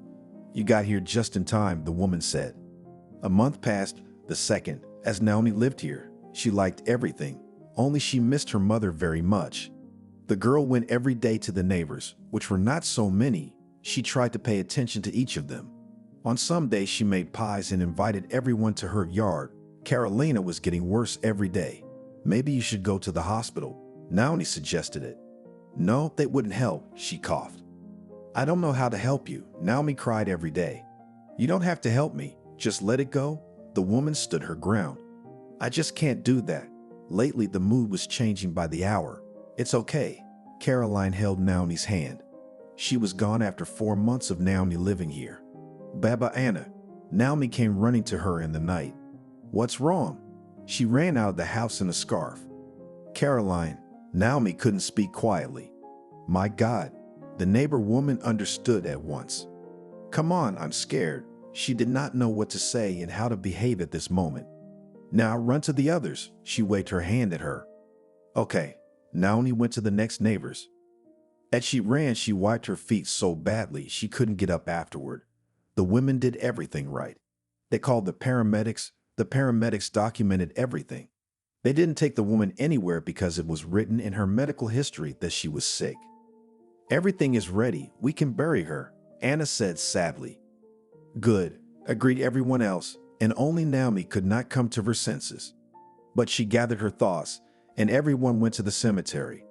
You got here just in time," the woman said. A month passed, the second. As Naomi lived here, she liked everything, only she missed her mother very much. The girl went every day to the neighbors, which were not so many. She tried to pay attention to each of them. On some days she made pies and invited everyone to her yard. Carolina was getting worse every day. "Maybe you should go to the hospital," Naomi suggested it. "No, that wouldn't help," she coughed. "I don't know how to help you," Naomi cried every day. "You don't have to help me, just let it go." The woman stood her ground. "I just can't do that." Lately the mood was changing by the hour. "It's okay." Caroline held Naomi's hand. She was gone after 4 months of Naomi living here. "Baba Anna." Naomi came running to her in the night. "What's wrong?" She ran out of the house in a scarf. "Caroline." Naomi couldn't speak quietly. "My God." The neighbor woman understood at once. "Come on, I'm scared." She did not know what to say and how to behave at this moment. "Now run to the others." She waved her hand at her. "Okay." Naomi went to the next neighbors. As she ran, she wiped her feet so badly she couldn't get up afterward. The women did everything right. They called the paramedics. The paramedics documented everything. They didn't take the woman anywhere because it was written in her medical history that she was sick. "Everything is ready. We can bury her," Anna said sadly. "Good," agreed everyone else, and only Naomi could not come to her senses. But she gathered her thoughts and everyone went to the cemetery.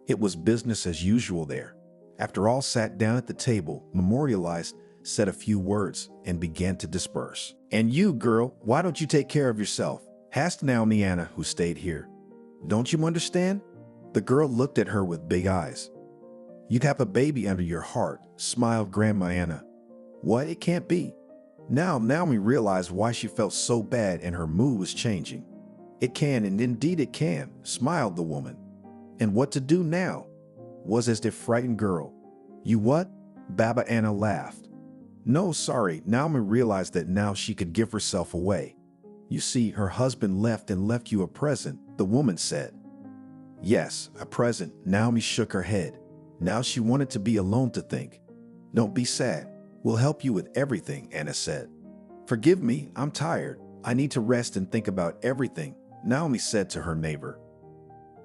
It was business as usual there. After all sat down at the table, memorialized, said a few words, and began to disperse. "And you, girl, why don't you take care of yourself?" asked Naomi Anna, who stayed here. "Don't you understand?" The girl looked at her with big eyes. "You have a baby under your heart," smiled Grandma Anna. "What? It can't be." Now Naomi realized why she felt so bad and her mood was changing. "It can, and indeed it can," smiled the woman. "And what to do now?" was as the frightened girl. "You what?" Baba Anna laughed. "No, sorry." Naomi realized that now she could give herself away. "You see, her husband left and left you a present," the woman said. "Yes, a present." Naomi shook her head. Now she wanted to be alone to think. "Don't be sad. We'll help you with everything," Anna said. "Forgive me, I'm tired. I need to rest and think about everything," Naomi said to her neighbor.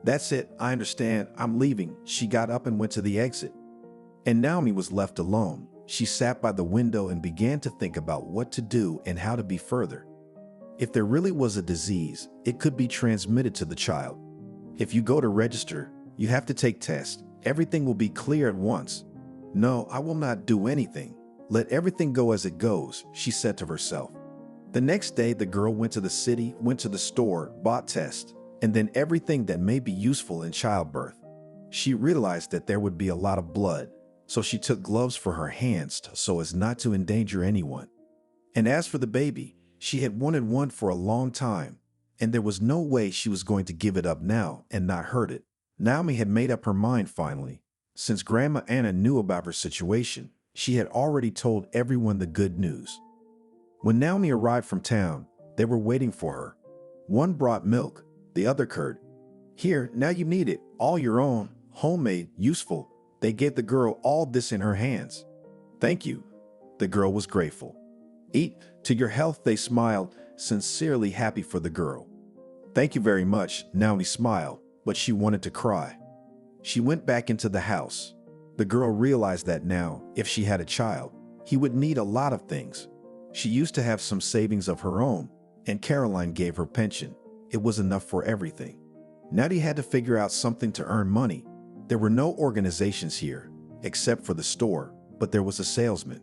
"That's it, I understand. I'm leaving." She got up and went to the exit. And Naomi was left alone. She sat by the window and began to think about what to do and how to be further. If there really was a disease, it could be transmitted to the child. If you go to register, you have to take tests. Everything will be clear at once. "No, I will not do anything. Let everything go as it goes," she said to herself. The next day, the girl went to the city, went to the store, bought tests, and then everything that may be useful in childbirth. She realized that there would be a lot of blood, so she took gloves for her hands so as not to endanger anyone. And as for the baby, she had wanted one for a long time, and there was no way she was going to give it up now and not hurt it. Naomi had made up her mind finally. Since Grandma Anna knew about her situation, she had already told everyone the good news. When Naomi arrived from town, they were waiting for her. One brought milk, the other curd. "Here, now you need it, all your own, homemade, useful." They gave the girl all this in her hands. "Thank you." The girl was grateful. "Eat to your health," they smiled, sincerely happy for the girl. "Thank you very much," Naomi smiled, but she wanted to cry. She went back into the house. The girl realized that now, if she had a child, he would need a lot of things. She used to have some savings of her own, and Caroline gave her pension. It was enough for everything. Now he had to figure out something to earn money. There were no organizations here, except for the store, but there was a salesman.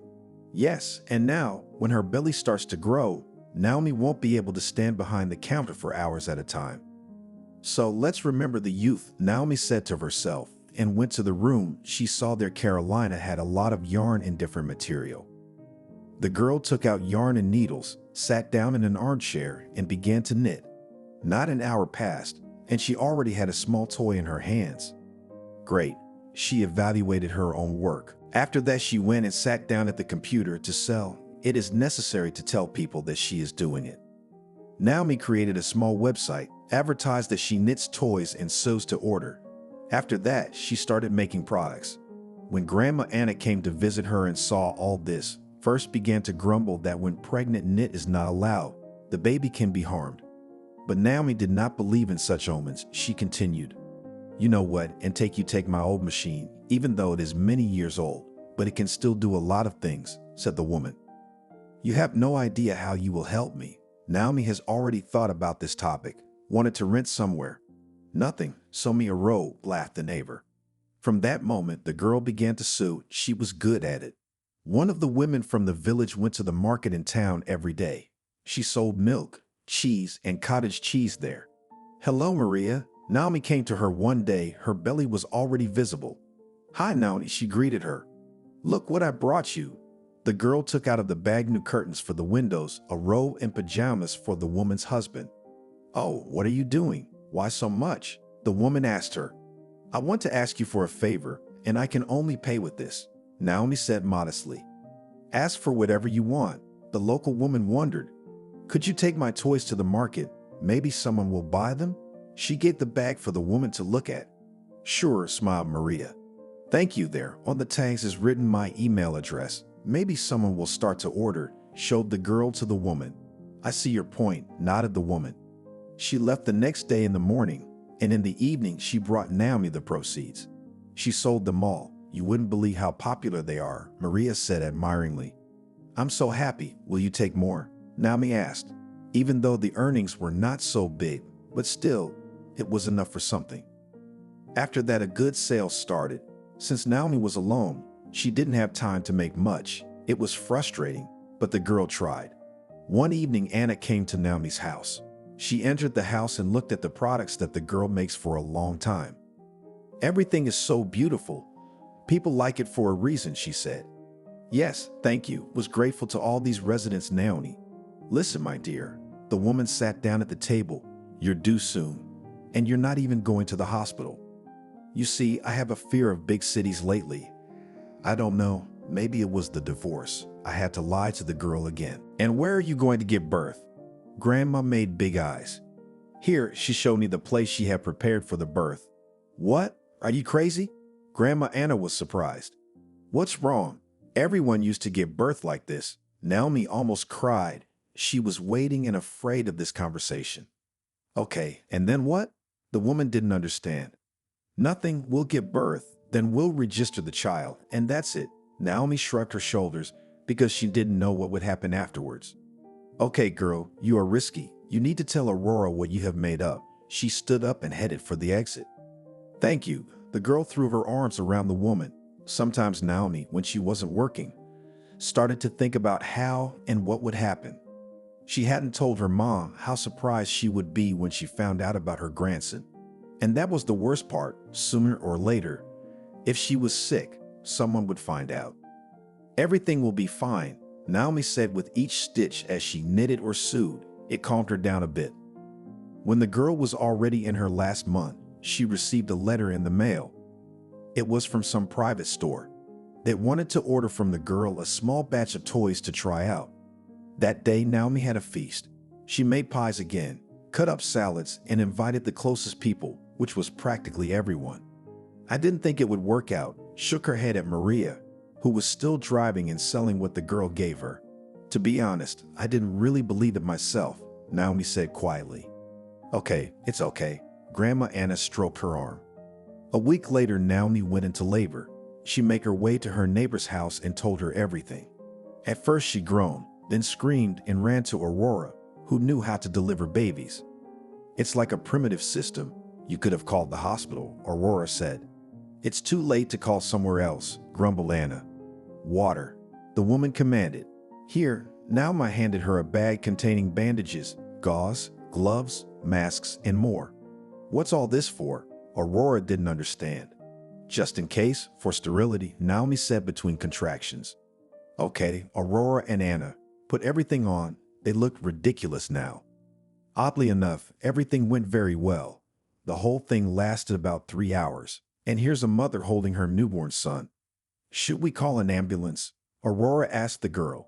Yes, and now, when her belly starts to grow, Naomi won't be able to stand behind the counter for hours at a time. "So let's remember the youth," Naomi said to herself, and went to the room. She saw there Carolina had a lot of yarn and different material. The girl took out yarn and needles, sat down in an armchair, and began to knit. Not an hour passed, and she already had a small toy in her hands. Great. She evaluated her own work. After that, she went and sat down at the computer to sell. It is necessary to tell people that she is doing it. Naomi created a small website, advertised that she knits toys and sews to order. After that, she started making products. When Grandma Anna came to visit her and saw all this, first began to grumble that when pregnant knit is not allowed, the baby can be harmed. But Naomi did not believe in such omens. She continued, "You know what, and take my old machine, even though it is many years old, but it can still do a lot of things," said the woman. "You have no idea how you will help me." Naomi has already thought about this topic, wanted to rent somewhere. "Nothing, sew me a robe," laughed the neighbor. From that moment, the girl began to sew. She was good at it. One of the women from the village went to the market in town every day. She sold milk, cheese, and cottage cheese there. "Hello, Maria." Naomi came to her one day. Her belly was already visible. "Hi, Naomi," she greeted her. "Look what I brought you." The girl took out of the bag new curtains for the windows, a robe and pajamas for the woman's husband. "Oh, what are you doing? Why so much?" the woman asked her. "I want to ask you for a favor, and I can only pay with this," Naomi said modestly. "Ask for whatever you want." The local woman wondered, "Could you take my toys to the market? Maybe someone will buy them?" She gave the bag for the woman to look at. "Sure," smiled Maria. "Thank you. There on the tags is written my email address. Maybe someone will start to order," showed the girl to the woman. "I see your point," nodded the woman. She left the next day in the morning, and in the evening she brought Naomi the proceeds. She sold them all. "You wouldn't believe how popular they are," Maria said admiringly. "I'm so happy. Will you take more?" Naomi asked. Even though the earnings were not so big, but still, it was enough for something. After that, a good sale started. Since Naomi was alone, she didn't have time to make much. It was frustrating, but the girl tried. One evening, Anna came to Naomi's house. She entered the house and looked at the products that the girl makes for a long time. "Everything is so beautiful. People like it for a reason," she said. "Yes, thank you," was grateful to all these residents. Naomi, "Listen, my dear." The woman sat down at the table. "You're due soon, and you're not even going to the hospital. You see, I have a fear of big cities lately. I don't know, maybe it was the divorce. I had to lie to the girl again. And where are you going to give birth?" Grandma made big eyes. Here, she showed me the place she had prepared for the birth. "What? Are you crazy?" Grandma Anna was surprised. "What's wrong? Everyone used to give birth like this." Naomi almost cried. She was waiting and afraid of this conversation. "Okay, and then what?" The woman didn't understand. "Nothing, we'll give birth, then we'll register the child, and that's it." Naomi shrugged her shoulders because she didn't know what would happen afterwards. "Okay, girl, you are risky. You need to tell Aurora what you have made up." She stood up and headed for the exit. "Thank you." The girl threw her arms around the woman. Sometimes Naomi, when she wasn't working, started to think about how and what would happen. She hadn't told her mom how surprised she would be when she found out about her grandson. And that was the worst part. Sooner or later, if she was sick, someone would find out. "Everything will be fine," Naomi said with each stitch as she knitted or sewed. It calmed her down a bit. When the girl was already in her last month, she received a letter in the mail. It was from some private store. They wanted to order from the girl a small batch of toys to try out. That day, Naomi had a feast. She made pies again, cut up salads, and invited the closest people, which was practically everyone. "I didn't think it would work out," shook her head at Maria, who was still driving and selling what the girl gave her. "To be honest, I didn't really believe it myself," Naomi said quietly. "Okay, it's okay." Grandma Anna stroked her arm. A week later, Naomi went into labor. She made her way to her neighbor's house and told her everything. At first she groaned, then screamed and ran to Aurora, who knew how to deliver babies. "It's like a primitive system. You could have called the hospital," Aurora said. "It's too late to call somewhere else," grumbled Anna. "Water," the woman commanded. "Here." Naomi handed her a bag containing bandages, gauze, gloves, masks, and more. "What's all this for?" Aurora didn't understand. "Just in case, for sterility," Naomi said between contractions. "Okay." Aurora and Anna put everything on. They looked ridiculous now. Oddly enough, everything went very well. The whole thing lasted about 3 hours. And here's a mother holding her newborn son. "Should we call an ambulance?" Aurora asked the girl.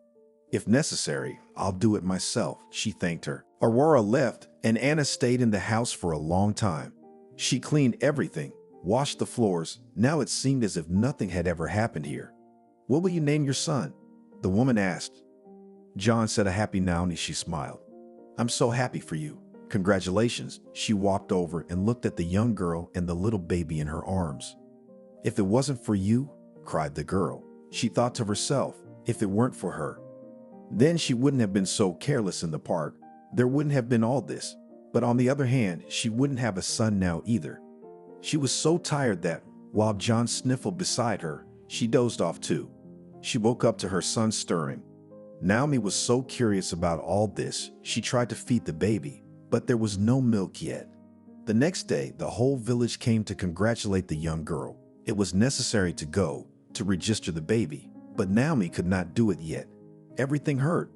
"If necessary, I'll do it myself," she thanked her. Aurora left, and Anna stayed in the house for a long time. She cleaned everything, washed the floors. Now it seemed as if nothing had ever happened here. "What will you name your son?" the woman asked. "John," said a happy Naomi. She smiled. "I'm so happy for you. Congratulations." She walked over and looked at the young girl and the little baby in her arms. "If it wasn't for you," cried the girl. She thought to herself, if it weren't for her, then she wouldn't have been so careless in the park. There wouldn't have been all this. But on the other hand, she wouldn't have a son now either. She was so tired that, while John sniffled beside her, she dozed off too. She woke up to her son stirring. Naomi was so curious about all this, she tried to feed the baby, but there was no milk yet. The next day, the whole village came to congratulate the young girl. It was necessary to go to register the baby, but Naomi could not do it yet. Everything hurt.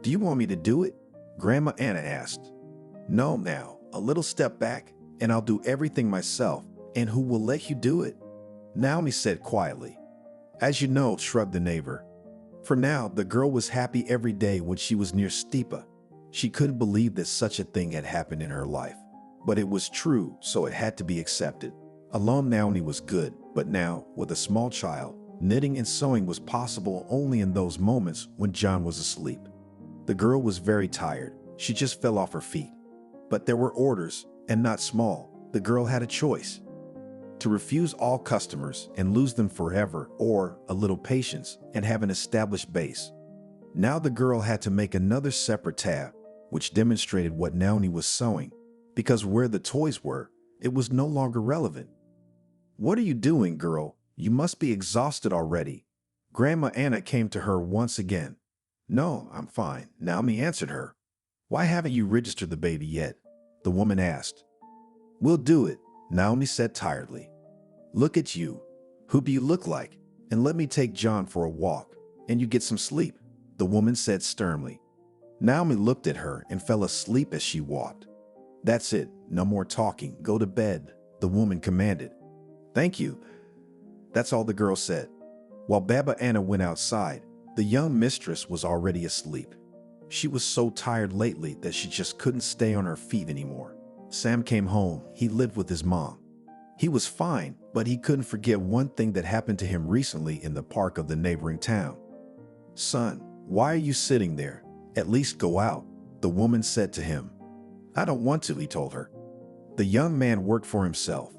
"Do you want me to do it?" Grandma Anna asked. "No, now, a little step back, and I'll do everything myself." "And who will let you do it?" Naomi said quietly. "As you know," shrugged the neighbor. For now, the girl was happy every day when she was near Stepa. She couldn't believe that such a thing had happened in her life. But it was true, so it had to be accepted. Alone, Naomi was good, but now, with a small child, knitting and sewing was possible only in those moments when John was asleep. The girl was very tired. She just fell off her feet. But there were orders, and not small. The girl had a choice: to refuse all customers and lose them forever, or a little patience and have an established base. Now the girl had to make another separate tab, which demonstrated what Naomi was sewing. because where the toys were, it was no longer relevant. "What are you doing, girl? You must be exhausted already." Grandma Anna came to her once again. "No, I'm fine," Naomi answered her. "Why haven't you registered the baby yet?" the woman asked. "We'll do it," Naomi said tiredly. "Look at you. Who do you look like? And let me take John for a walk, and you get some sleep," the woman said sternly. Naomi looked at her and fell asleep as she walked. "That's it. No more talking. Go to bed," the woman commanded. "Thank you." That's all the girl said. While Baba Anna went outside, the young mistress was already asleep. She was so tired lately that she just couldn't stay on her feet anymore. Sam came home. He lived with his mom. He was fine, but he couldn't forget one thing that happened to him recently in the park of the neighboring town. "Son, why are you sitting there? At least go out," the woman said to him. "I don't want to," he told her. The young man worked for himself.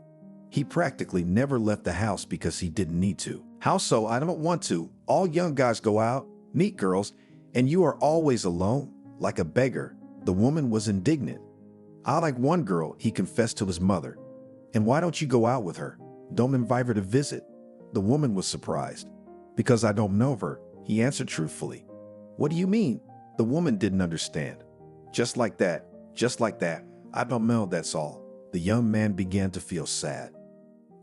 He practically never left the house because he didn't need to. "How so? I don't want to. All young guys go out, meet girls, and you are always alone, like a beggar." The woman was indignant. "I like one girl," he confessed to his mother. "And why don't you go out with her? Don't invite her to visit?" The woman was surprised. "Because I don't know her," he answered truthfully. "What do you mean?" The woman didn't understand. Just like that. "I don't know, that's all." The young man began to feel sad.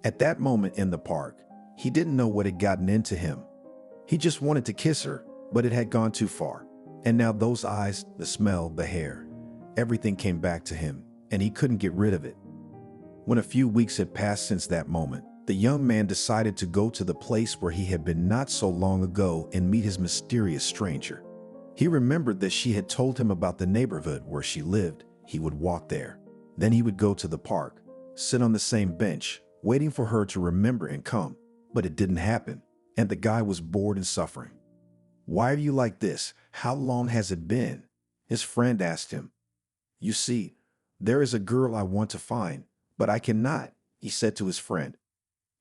At that moment in the park, he didn't know what had gotten into him. He just wanted to kiss her, but it had gone too far. And now those eyes, the smell, the hair, everything came back to him, and he couldn't get rid of it. When a few weeks had passed since that moment, the young man decided to go to the place where he had been not so long ago and meet his mysterious stranger. He remembered that she had told him about the neighborhood where she lived. He would walk there. Then he would go to the park, sit on the same bench, waiting for her to remember and come. But it didn't happen, and the guy was bored and suffering. "Why are you like this? How long has it been?" his friend asked him. "You see, there is a girl I want to find, but I cannot," he said to his friend.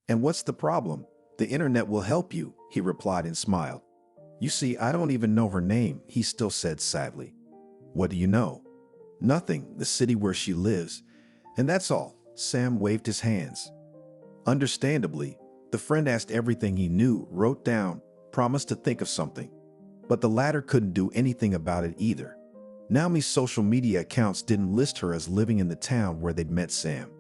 "And what's the problem? The internet will help you," he replied and smiled. "You see, I don't even know her name," he still said sadly. "What do you know?" "Nothing, the city where she lives. And that's all." Sam waved his hands. Understandably, the friend asked everything he knew, wrote down, promised to think of something. But the latter couldn't do anything about it either. Naomi's social media accounts didn't list her as living in the town where they'd met Sam.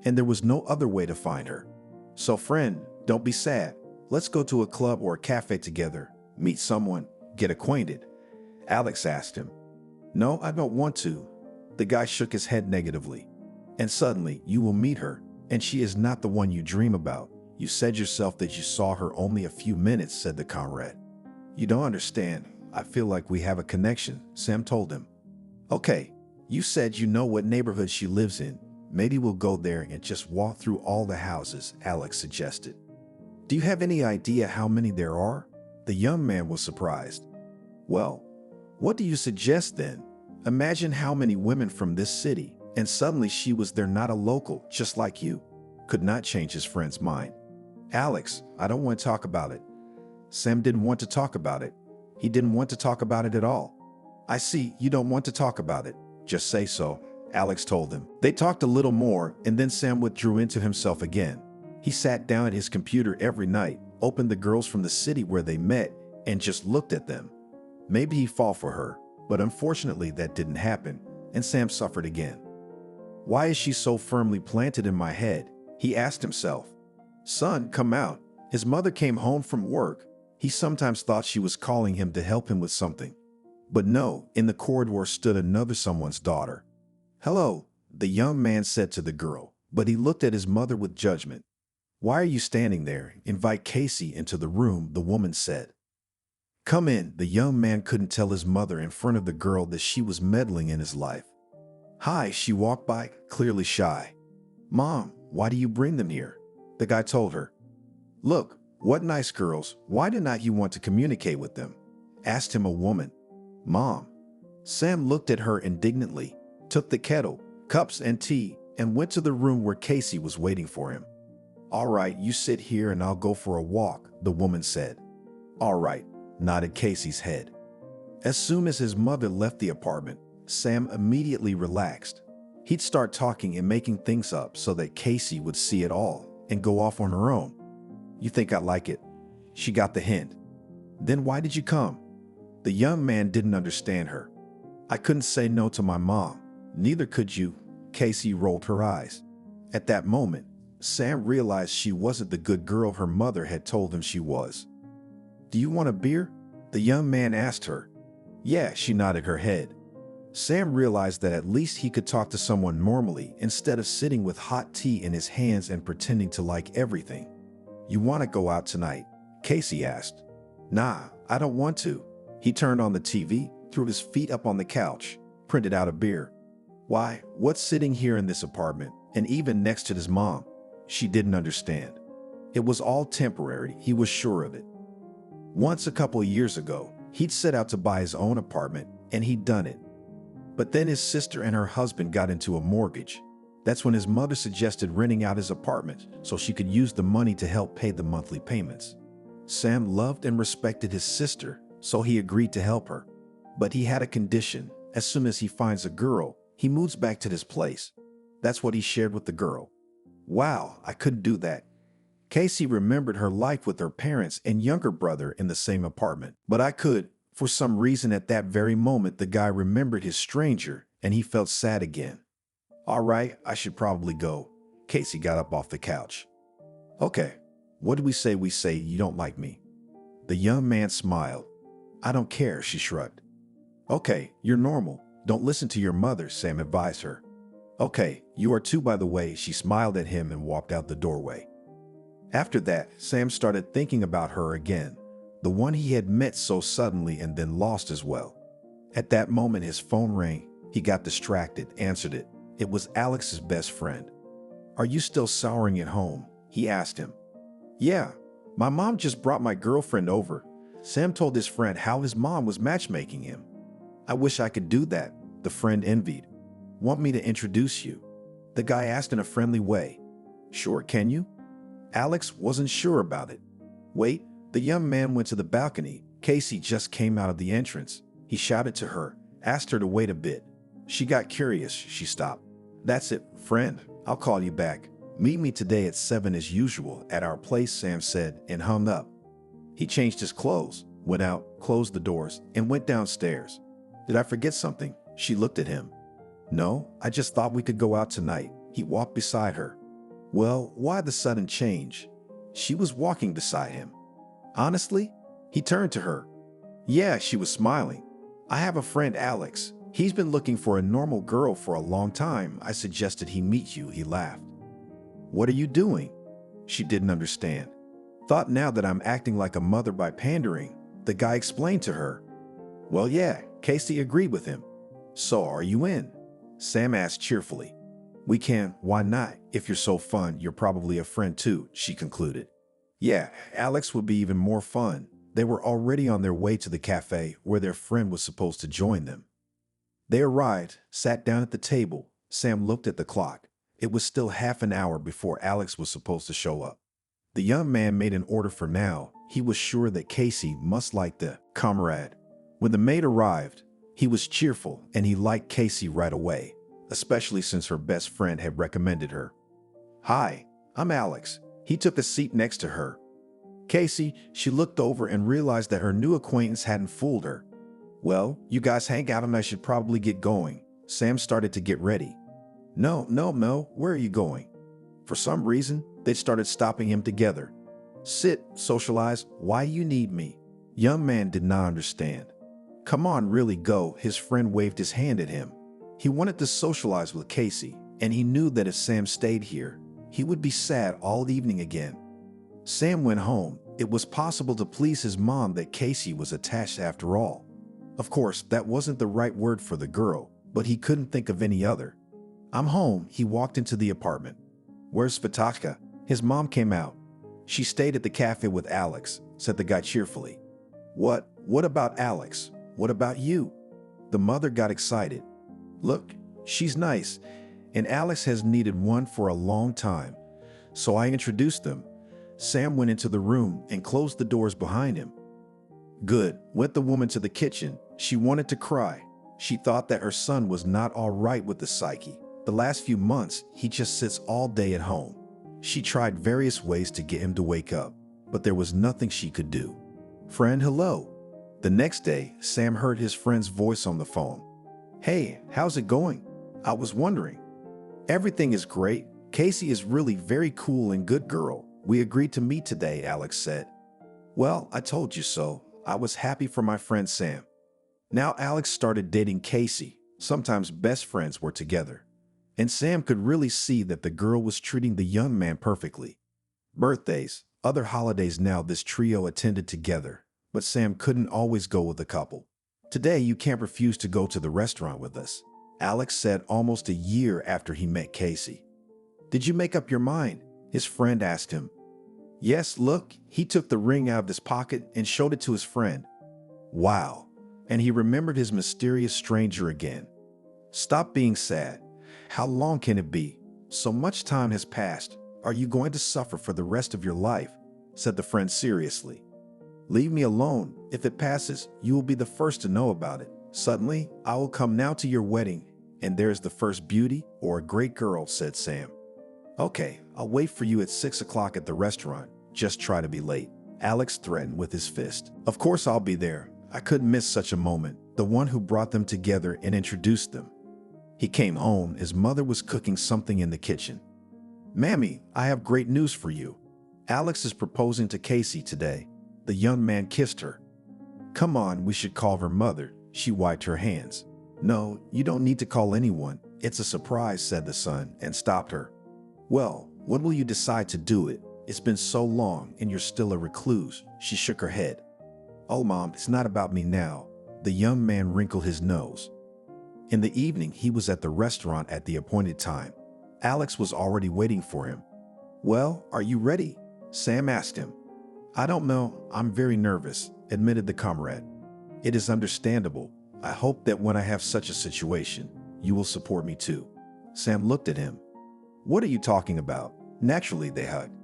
And there was no other way to find her. "So friend, don't be sad. Let's go to a club or a cafe together, meet someone, get acquainted," Alex asked him. "No, I don't want to." The guy shook his head negatively. "And suddenly, you will meet her, and she is not the one you dream about. You said yourself that you saw her only a few minutes," said the comrade. "You don't understand. I feel like we have a connection," Sam told him. "Okay, you said you know what neighborhood she lives in. Maybe we'll go there and just walk through all the houses," Alex suggested. "Do you have any idea how many there are?" The young man was surprised. "Well, what do you suggest then? Imagine how many women from this city, and suddenly she was there, not a local, just like you." Could not change his friend's mind. "Alex, I don't want to talk about it." Sam didn't want to talk about it. He didn't want to talk about it at all. "I see, you don't want to talk about it. Just say so," Alex told him. They talked a little more, and then Sam withdrew into himself again. He sat down at his computer every night, opened the girls from the city where they met, and just looked at them. Maybe he'd fall for her, but unfortunately that didn't happen, and Sam suffered again. "Why is she so firmly planted in my head?" he asked himself. "Son, come out." His mother came home from work. He sometimes thought she was calling him to help him with something. But no, in the corridor stood another someone's daughter. "Hello," the young man said to the girl, but he looked at his mother with judgment. "Why are you standing there? Invite Casey into the room," the woman said. "Come in." The young man couldn't tell his mother in front of the girl that she was meddling in his life. "Hi," she walked by, clearly shy. "Mom, why do you bring them here?" the guy told her. "Look, what nice girls. Why do not you want to communicate with them?" asked him a woman. "Mom." Sam looked at her indignantly, took the kettle, cups, and tea, and went to the room where Casey was waiting for him. "All right, you sit here and I'll go for a walk," the woman said. "All right," nodded Casey's head. As soon as his mother left the apartment, Sam immediately relaxed. He'd start talking and making things up so that Casey would see it all and go off on her own. You think I like it? She got the hint. Then why did you come? The young man didn't understand her. I couldn't say no to my mom. Neither could you. Casey rolled her eyes. At that moment, Sam realized she wasn't the good girl her mother had told him she was. Do you want a beer? The young man asked her. Yeah, she nodded her head. Sam realized that at least he could talk to someone normally instead of sitting with hot tea in his hands and pretending to like everything. You want to go out tonight? Casey asked. Nah, I don't want to. He turned on the TV, threw his feet up on the couch, printed out a beer. Why, what's sitting here in this apartment, and even next to his mom? She didn't understand. It was all temporary, he was sure of it. Once a couple of years ago, he'd set out to buy his own apartment, and he'd done it. But then his sister and her husband got into a mortgage. That's when his mother suggested renting out his apartment so she could use the money to help pay the monthly payments. Sam loved and respected his sister, so he agreed to help her. But he had a condition. As soon as he finds a girl, he moves back to this place. That's what he shared with the girl. Wow, I couldn't do that. Casey remembered her life with her parents and younger brother in the same apartment. But I could. For some reason at that very moment, the guy remembered his stranger and he felt sad again. All right, I should probably go. Casey got up off the couch. Okay, what do we say you don't like me? The young man smiled. I don't care, she shrugged. Okay, you're normal. Don't listen to your mother, Sam advised her. Okay, you are too, by the way. She smiled at him and walked out the doorway. After that, Sam started thinking about her again, the one he had met so suddenly and then lost as well. At that moment, his phone rang. He got distracted, answered it. It was Alex's best friend. Are you still souring at home? He asked him. Yeah, my mom just brought my girlfriend over. Sam told his friend how his mom was matchmaking him. I wish I could do that, the friend envied. Want me to introduce you? The guy asked in a friendly way. Sure, can you? Alex wasn't sure about it. Wait, the young man went to the balcony. Casey just came out of the entrance. He shouted to her, asked her to wait a bit. She got curious. She stopped. That's it, friend. I'll call you back. Meet me today at 7 as usual at our place, Sam said, and hung up. He changed his clothes, went out, closed the doors, and went downstairs. Did I forget something? She looked at him. No, I just thought we could go out tonight. He walked beside her. Well, why the sudden change? She was walking beside him. Honestly? He turned to her. Yeah, she was smiling. I have a friend, Alex. He's been looking for a normal girl for a long time. I suggested he meet you, he laughed. What are you doing? She didn't understand. Thought now that I'm acting like a mother by pandering, the guy explained to her. Well, yeah, Casey agreed with him. So are you in? Sam asked cheerfully. We can, why not? If you're so fun, you're probably a friend too, she concluded. Yeah, Alex would be even more fun. They were already on their way to the cafe where their friend was supposed to join them. They arrived, sat down at the table. Sam looked at the clock. It was still half an hour before Alex was supposed to show up. The young man made an order for now. He was sure that Casey must like the comrade. When the maid arrived, he was cheerful and he liked Casey right away, especially since her best friend had recommended her. Hi, I'm Alex. He took a seat next to her. Casey, she looked over and realized that her new acquaintance hadn't fooled her. Well, you guys hang out and I should probably get going. Sam started to get ready. No, where are you going? For some reason, they started stopping him together. Sit, socialize, why you need me? Young man did not understand. Come on, really go. His friend waved his hand at him. He wanted to socialize with Casey, and he knew that if Sam stayed here, he would be sad all evening again. Sam went home. It was possible to please his mom that Casey was attached after all. Of course, that wasn't the right word for the girl, but he couldn't think of any other. I'm home. He walked into the apartment. Where's Spatashka? His mom came out. She stayed at the cafe with Alex, said the guy cheerfully. What about Alex? What about you? The mother got excited. Look, she's nice, and Alex has needed one for a long time. So I introduced them. Sam went into the room and closed the doors behind him. Good, went the woman to the kitchen. She wanted to cry. She thought that her son was not all right with the psyche, The last few months, he just sits all day at home. She tried various ways to get him to wake up, but there was nothing she could do. Friend, hello. The next day, Sam heard his friend's voice on the phone. Hey, how's it going? I was wondering. Everything is great. Casey is really very cool and good girl. We agreed to meet today, Alex said. Well, I told you so. I was happy for my friend Sam. Now Alex started dating Casey. Sometimes best friends were together. And Sam could really see that the girl was treating the young man perfectly. Birthdays, other holidays now this trio attended together, but Sam couldn't always go with the couple. Today you can't refuse to go to the restaurant with us, Alex said almost a year after he met Casey. Did you make up your mind? His friend asked him. Yes, look, he took the ring out of his pocket and showed it to his friend. Wow, and he remembered his mysterious stranger again. Stop being sad. How long can it be? So much time has passed. Are you going to suffer for the rest of your life? Said the friend seriously. Leave me alone. If it passes, you will be the first to know about it. Suddenly, I will come now to your wedding, and there's the first beauty or a great girl, said Sam. Okay, I'll wait for you at 6 o'clock at the restaurant. Just try to be late, Alex threatened with his fist. Of course I'll be there. I couldn't miss such a moment, the one who brought them together and introduced them. He came home. His mother was cooking something in the kitchen. Mammy, I have great news for you. Alex is proposing to Casey today. The young man kissed her. Come on, we should call her mother. She wiped her hands. No, you don't need to call anyone. It's a surprise, said the son, and stopped her. Well, when will you decide to do it? It's been so long and you're still a recluse. She shook her head. Oh, Mom, it's not about me now. The young man wrinkled his nose. In the evening, he was at the restaurant at the appointed time. Alex was already waiting for him. Well, are you ready? Sam asked him. I don't know. I'm very nervous, admitted the comrade. It is understandable. I hope that when I have such a situation, you will support me too. Sam looked at him. What are you talking about? Naturally, they hugged.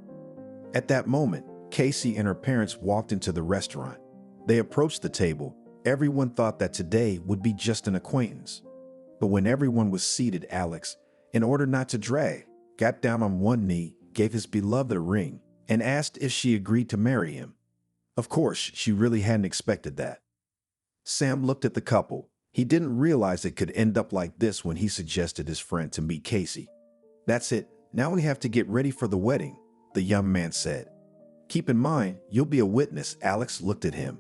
At that moment, Casey and her parents walked into the restaurant. They approached the table. Everyone thought that today would be just an acquaintance. But when everyone was seated, Alex, in order not to drag, got down on one knee, gave his beloved a ring, and asked if she agreed to marry him. Of course, she really hadn't expected that. Sam looked at the couple. He didn't realize it could end up like this when he suggested his friend to meet Casey. That's it. Now we have to get ready for the wedding, the young man said. Keep in mind, you'll be a witness. Alex looked at him.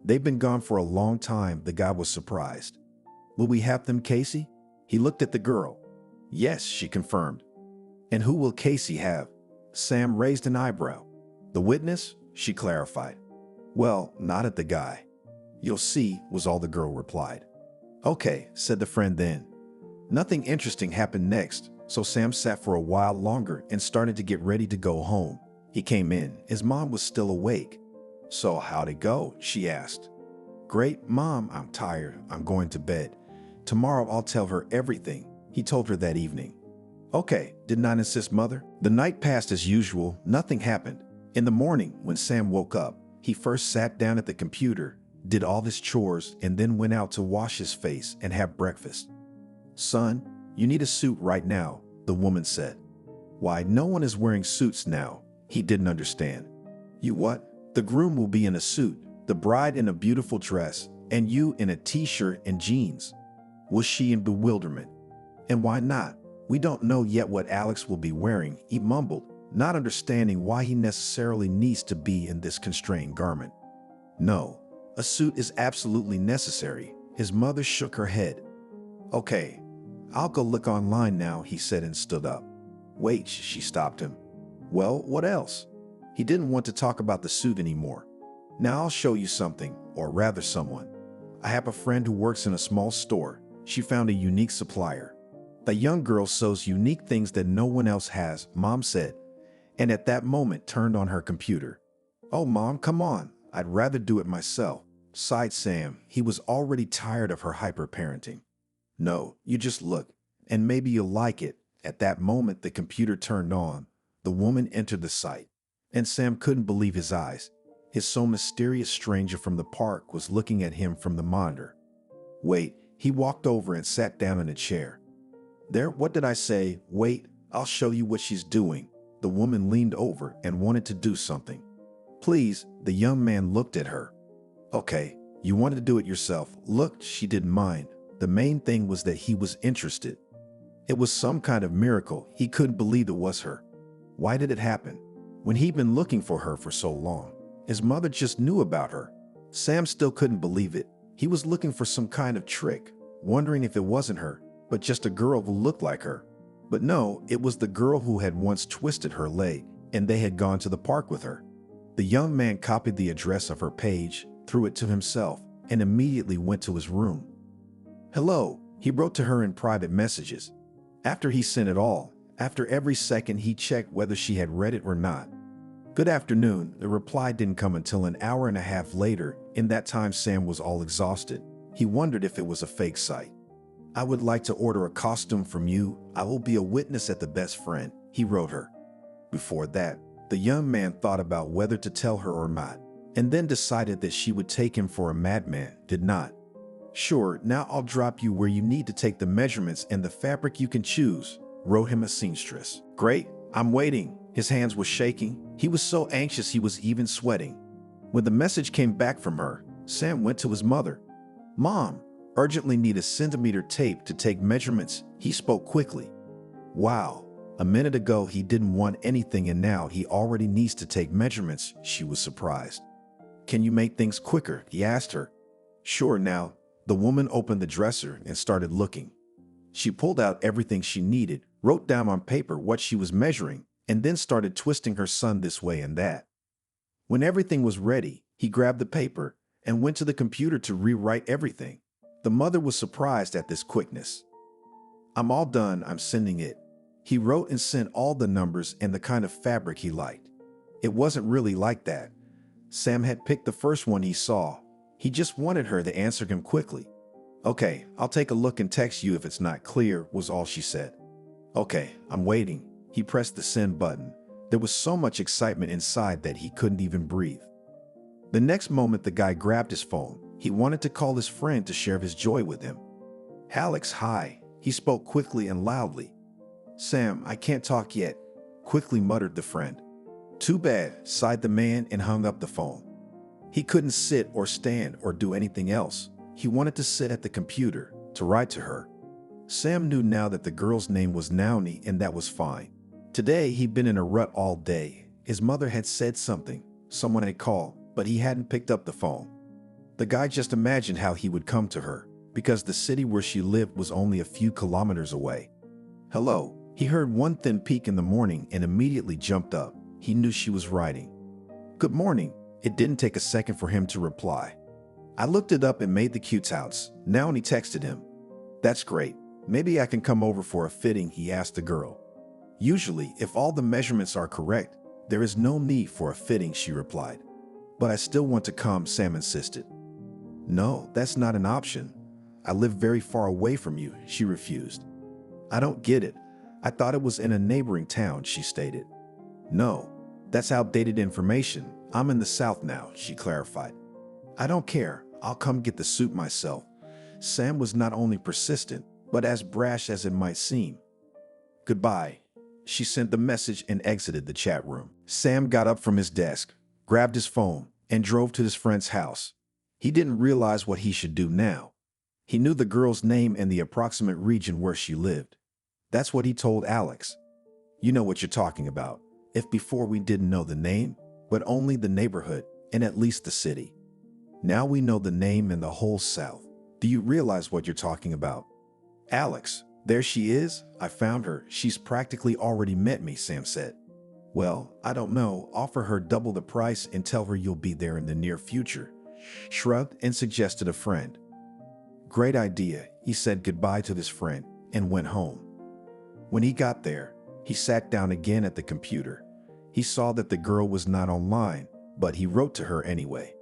They've been gone for a long time. The guy was surprised. Will we have them, Casey? He looked at the girl. Yes, she confirmed. And who will Casey have? Sam raised an eyebrow. The witness? She clarified. Well, not at the guy. You'll see, was all the girl replied. Okay, said the friend then. Nothing interesting happened next, so Sam sat for a while longer and started to get ready to go home. He came in. His mom was still awake. So how'd it go? She asked. Great, Mom. I'm tired. I'm going to bed. Tomorrow I'll tell her everything, he told her that evening. Okay, did not insist, Mother. The night passed as usual. Nothing happened. In the morning, when Sam woke up, he first sat down at the computer, did all his chores, and then went out to wash his face and have breakfast. Son, you need a suit right now, the woman said. Why, no one is wearing suits now. He didn't understand. You what? The groom will be in a suit, the bride in a beautiful dress, and you in a t-shirt and jeans. Was she in bewilderment? And why not? We don't know yet what Alex will be wearing, he mumbled, not understanding why he necessarily needs to be in this constrained garment. No, a suit is absolutely necessary. His mother shook her head. Okay, I'll go look online now, he said and stood up. Wait, she stopped him. Well, what else? He didn't want to talk about the suit anymore. Now I'll show you something, or rather someone. I have a friend who works in a small store. She found a unique supplier. The young girl sews unique things that no one else has, Mom said, and at that moment turned on her computer. Oh, Mom, come on. I'd rather do it myself, sighed Sam. He was already tired of her hyper-parenting. No, you just look, and maybe you'll like it. At that moment, the computer turned on. The woman entered the site, and Sam couldn't believe his eyes. His so mysterious stranger from the park was looking at him from the monitor. Wait, he walked over and sat down in a chair. There, what did I say? Wait, I'll show you what she's doing. The woman leaned over and wanted to do something. Please, the young man looked at her. Okay, you wanted to do it yourself. Look, she didn't mind. The main thing was that he was interested. It was some kind of miracle. He couldn't believe it was her. Why did it happen? When he'd been looking for her for so long, his mother just knew about her. Sam still couldn't believe it. He was looking for some kind of trick, wondering if it wasn't her, but just a girl who looked like her. But no, it was the girl who had once twisted her leg, and they had gone to the park with her. The young man copied the address of her page, threw it to himself, and immediately went to his room. Hello, he wrote to her in private messages. After he sent it all, after every second he checked whether she had read it or not. Good afternoon. The reply didn't come until an hour and a half later. In that time, Sam was all exhausted. He wondered if it was a fake site. I would like to order a costume from you. I will be a witness at the best friend, he wrote her. Before that, the young man thought about whether to tell her or not, and then decided that she would take him for a madman, did not. Sure, now I'll drop you where you need to take the measurements and the fabric you can choose, wrote him a seamstress. Great, I'm waiting. His hands were shaking. He was so anxious he was even sweating. When the message came back from her, Sam went to his mother. Mom, urgently need a centimeter tape to take measurements. He spoke quickly. Wow, a minute ago he didn't want anything and now he already needs to take measurements. She was surprised. Can you make things quicker? He asked her. Sure now. The woman opened the dresser and started looking. She pulled out everything she needed, wrote down on paper what she was measuring, and then started twisting her son this way and that. When everything was ready, he grabbed the paper and went to the computer to rewrite everything. The mother was surprised at this quickness. I'm all done, I'm sending it. He wrote and sent all the numbers and the kind of fabric he liked. It wasn't really like that. Sam had picked the first one he saw. He just wanted her to answer him quickly. Okay, I'll take a look and text you if it's not clear, was all she said. Okay, I'm waiting. He pressed the send button. There was so much excitement inside that he couldn't even breathe. The next moment, the guy grabbed his phone. He wanted to call his friend to share his joy with him. Alex, hi. He spoke quickly and loudly. Sam, I can't talk yet, quickly muttered the friend. Too bad, sighed the man and hung up the phone. He couldn't sit or stand or do anything else. He wanted to sit at the computer, to write to her. Sam knew now that the girl's name was Naomi, and that was fine. Today, he'd been in a rut all day. His mother had said something. Someone had called, but he hadn't picked up the phone. The guy just imagined how he would come to her, because the city where she lived was only a few kilometers away. Hello. He heard one thin peak in the morning and immediately jumped up. He knew she was writing. Good morning. It didn't take a second for him to reply. I looked it up and made the cutouts. Naomi texted him. That's great. Maybe I can come over for a fitting, he asked the girl. Usually, if all the measurements are correct, there is no need for a fitting, she replied. But I still want to come, Sam insisted. No, that's not an option. I live very far away from you, she refused. I don't get it. I thought it was in a neighboring town, she stated. No, that's outdated information. I'm in the South now, she clarified. I don't care. I'll come get the suit myself. Sam was not only persistent, but as brash as it might seem. Goodbye. She sent the message and exited the chat room. Sam got up from his desk, grabbed his phone, and drove to his friend's house. He didn't realize what he should do now. He knew the girl's name and the approximate region where she lived. That's what he told Alex. You know what you're talking about. If before we didn't know the name, but only the neighborhood and at least the city. Now we know the name and the whole South. Do you realize what you're talking about? Alex, there she is. I found her. She's practically already met me, Sam said. Well, I don't know. Offer her double the price and tell her you'll be there in the near future. Shrugged and suggested a friend. Great idea. He said goodbye to his friend and went home. When he got there, he sat down again at the computer. He saw that the girl was not online, but he wrote to her anyway.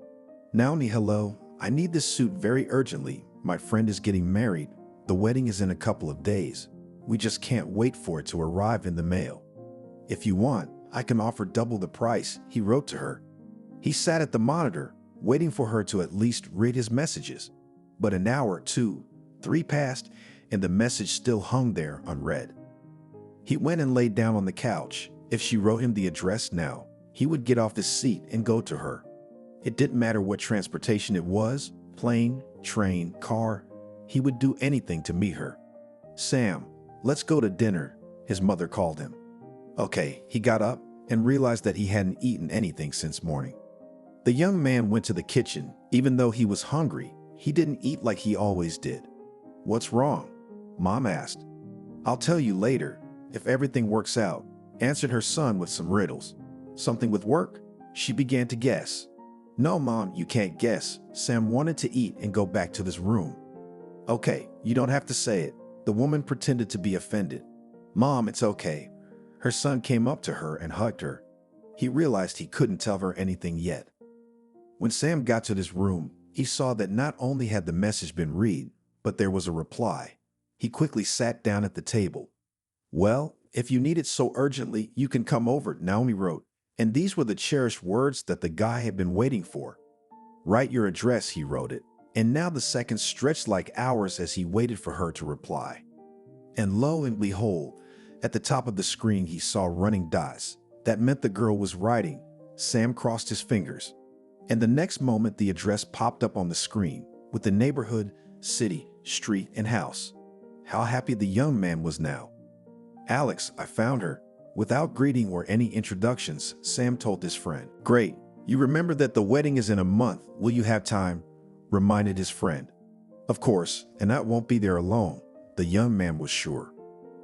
Naomi, hello. I need this suit very urgently. My friend is getting married. The wedding is in a couple of days. We just can't wait for it to arrive in the mail. If you want, I can offer double the price, he wrote to her. He sat at the monitor, waiting for her to at least read his messages. But an hour, 2, 3 passed, and the message still hung there unread. He went and laid down on the couch. If she wrote him the address now, he would get off his seat and go to her. It didn't matter what transportation it was, plane, train, car. He would do anything to meet her. "Sam, let's go to dinner," his mother called him. Okay, he got up and realized that he hadn't eaten anything since morning. The young man went to the kitchen. Even though he was hungry, he didn't eat like he always did. "What's wrong?" Mom asked. "I'll tell you later, if everything works out," answered her son with some riddles. "Something with work?" She began to guess. "No, Mom, you can't guess." Sam wanted to eat and go back to his room. "Okay, you don't have to say it." The woman pretended to be offended. "Mom, it's okay." Her son came up to her and hugged her. He realized he couldn't tell her anything yet. When Sam got to his room, he saw that not only had the message been read, but there was a reply. He quickly sat down at the table. "Well, if you need it so urgently, you can come over," Naomi wrote. And these were the cherished words that the guy had been waiting for. "Write your address," he wrote it. And now the seconds stretched like hours as he waited for her to reply. And lo and behold, at the top of the screen he saw running dots. That meant the girl was writing. Sam crossed his fingers. And the next moment the address popped up on the screen with the neighborhood, city, street, and house. How happy the young man was now. "Alex, I found her." Without greeting or any introductions, Sam told his friend. "Great. You remember that the wedding is in a month. Will you have time?" reminded his friend. "Of course, and I won't be there alone." The young man was sure.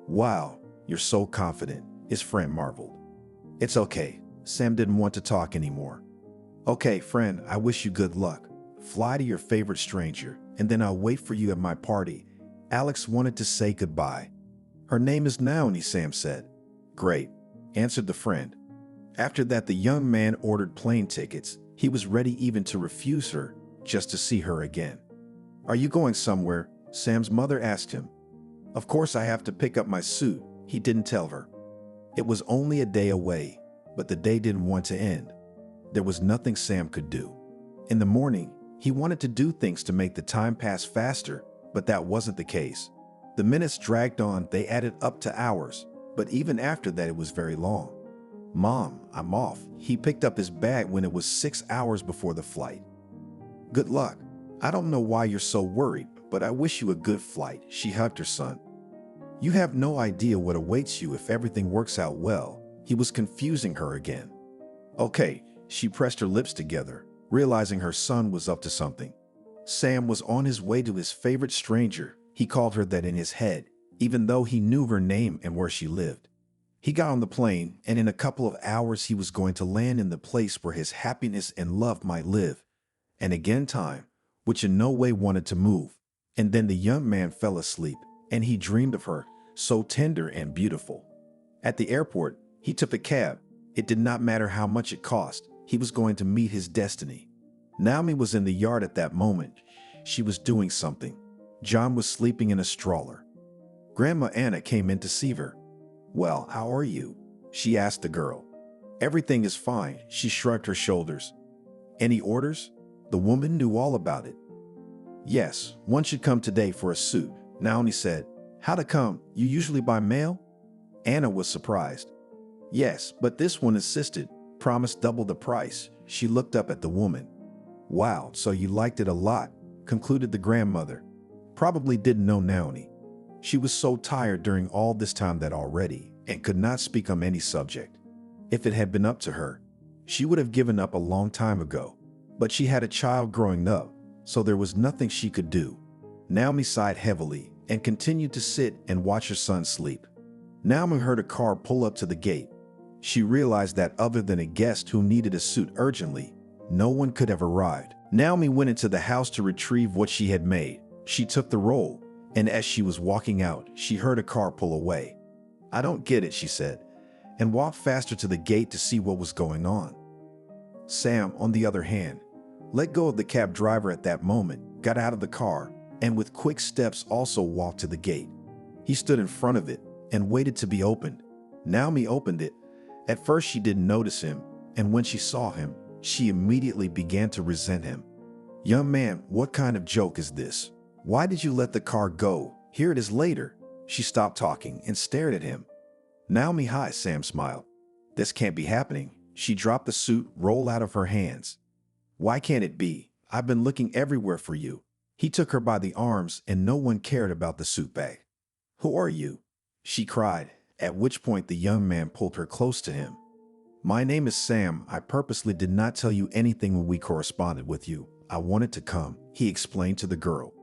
"Wow, you're so confident," his friend marveled. "It's okay." Sam didn't want to talk anymore. "Okay, friend, I wish you good luck. Fly to your favorite stranger, and then I'll wait for you at my party." Alex wanted to say goodbye. "Her name is Naomi," Sam said. "Great," answered the friend. After that, the young man ordered plane tickets. He was ready even to refuse her, just to see her again. "Are you going somewhere?" Sam's mother asked him. "Of course I have to pick up my suit," he didn't tell her. It was only a day away, but the day didn't want to end. There was nothing Sam could do. In the morning, he wanted to do things to make the time pass faster, but that wasn't the case. The minutes dragged on, they added up to hours, but even after that it was very long. "Mom, I'm off." He picked up his bag when it was 6 hours before the flight. "Good luck. I don't know why you're so worried, but I wish you a good flight," she hugged her son. "You have no idea what awaits you if everything works out well." He was confusing her again. "Okay," she pressed her lips together, realizing her son was up to something. Sam was on his way to his favorite stranger. He called her that in his head, even though he knew her name and where she lived. He got on the plane, and in a couple of hours he was going to land in the place where his happiness and love might live. And again time, which in no way wanted to move. And then the young man fell asleep, and he dreamed of her, so tender and beautiful. At the airport, he took a cab. It did not matter how much it cost. He was going to meet his destiny. Naomi was in the yard at that moment. She was doing something. John was sleeping in a stroller. Grandma Anna came in to see her. "Well, how are you?" she asked the girl. "Everything is fine," she shrugged her shoulders. "Any orders?" The woman knew all about it. "Yes, one should come today for a suit," Naomi said. "How to come? You usually by mail?" Anna was surprised. "Yes, but this one insisted, promised double the price." She looked up at the woman. "Wow, so you liked it a lot," concluded the grandmother. Probably didn't know Naomi. She was so tired during all this time that already, and could not speak on any subject. If it had been up to her, she would have given up a long time ago. But she had a child growing up, so there was nothing she could do. Naomi sighed heavily and continued to sit and watch her son sleep. Naomi heard a car pull up to the gate. She realized that other than a guest who needed a suit urgently, no one could have arrived. Naomi went into the house to retrieve what she had made. She took the roll, and as she was walking out, she heard a car pull away. "I don't get it," she said, and walked faster to the gate to see what was going on. Sam, on the other hand, let go of the cab driver at that moment, got out of the car, and with quick steps also walked to the gate. He stood in front of it and waited to be opened. Naomi opened it. At first she didn't notice him, and when she saw him, she immediately began to resent him. "Young man, what kind of joke is this? Why did you let the car go?" Here it is later. She stopped talking and stared at him. Naomi, hi, Sam smiled. This can't be happening. She dropped the suit roll out of her hands. Why can't it be? I've been looking everywhere for you. He took her by the arms and no one cared about the suit bag. Who are you? She cried, at which point the young man pulled her close to him. My name is Sam. I purposely did not tell you anything when we corresponded with you. I wanted to come, he explained to the girl.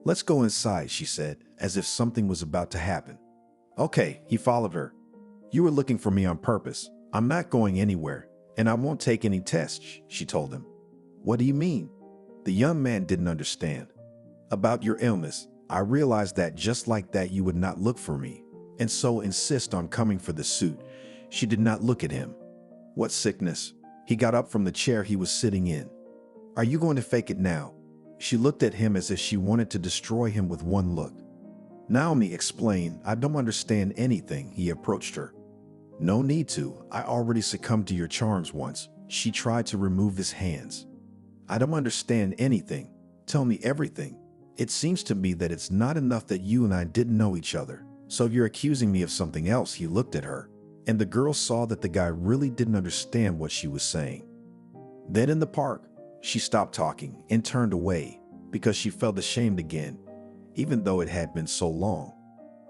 Let's go inside, she said, as if something was about to happen. Okay, he followed her. You were looking for me on purpose. I'm not going anywhere, and I won't take any tests, she told him. What do you mean? The young man didn't understand. About your illness, I realized that just like that you would not look for me, and so insist on coming for the suit. She did not look at him. What sickness? He got up from the chair he was sitting in. Are you going to fake it now? She looked at him as if she wanted to destroy him with one look. Naomi explained, I don't understand anything. He approached her. No need to. I already succumbed to your charms once. She tried to remove his hands. I don't understand anything. Tell me everything. It seems to me that it's not enough that you and I didn't know each other. So you're accusing me of something else. He looked at her, and the girl saw that the guy really didn't understand what she was saying. Then in the park, she stopped talking and turned away because she felt ashamed again, even though it had been so long.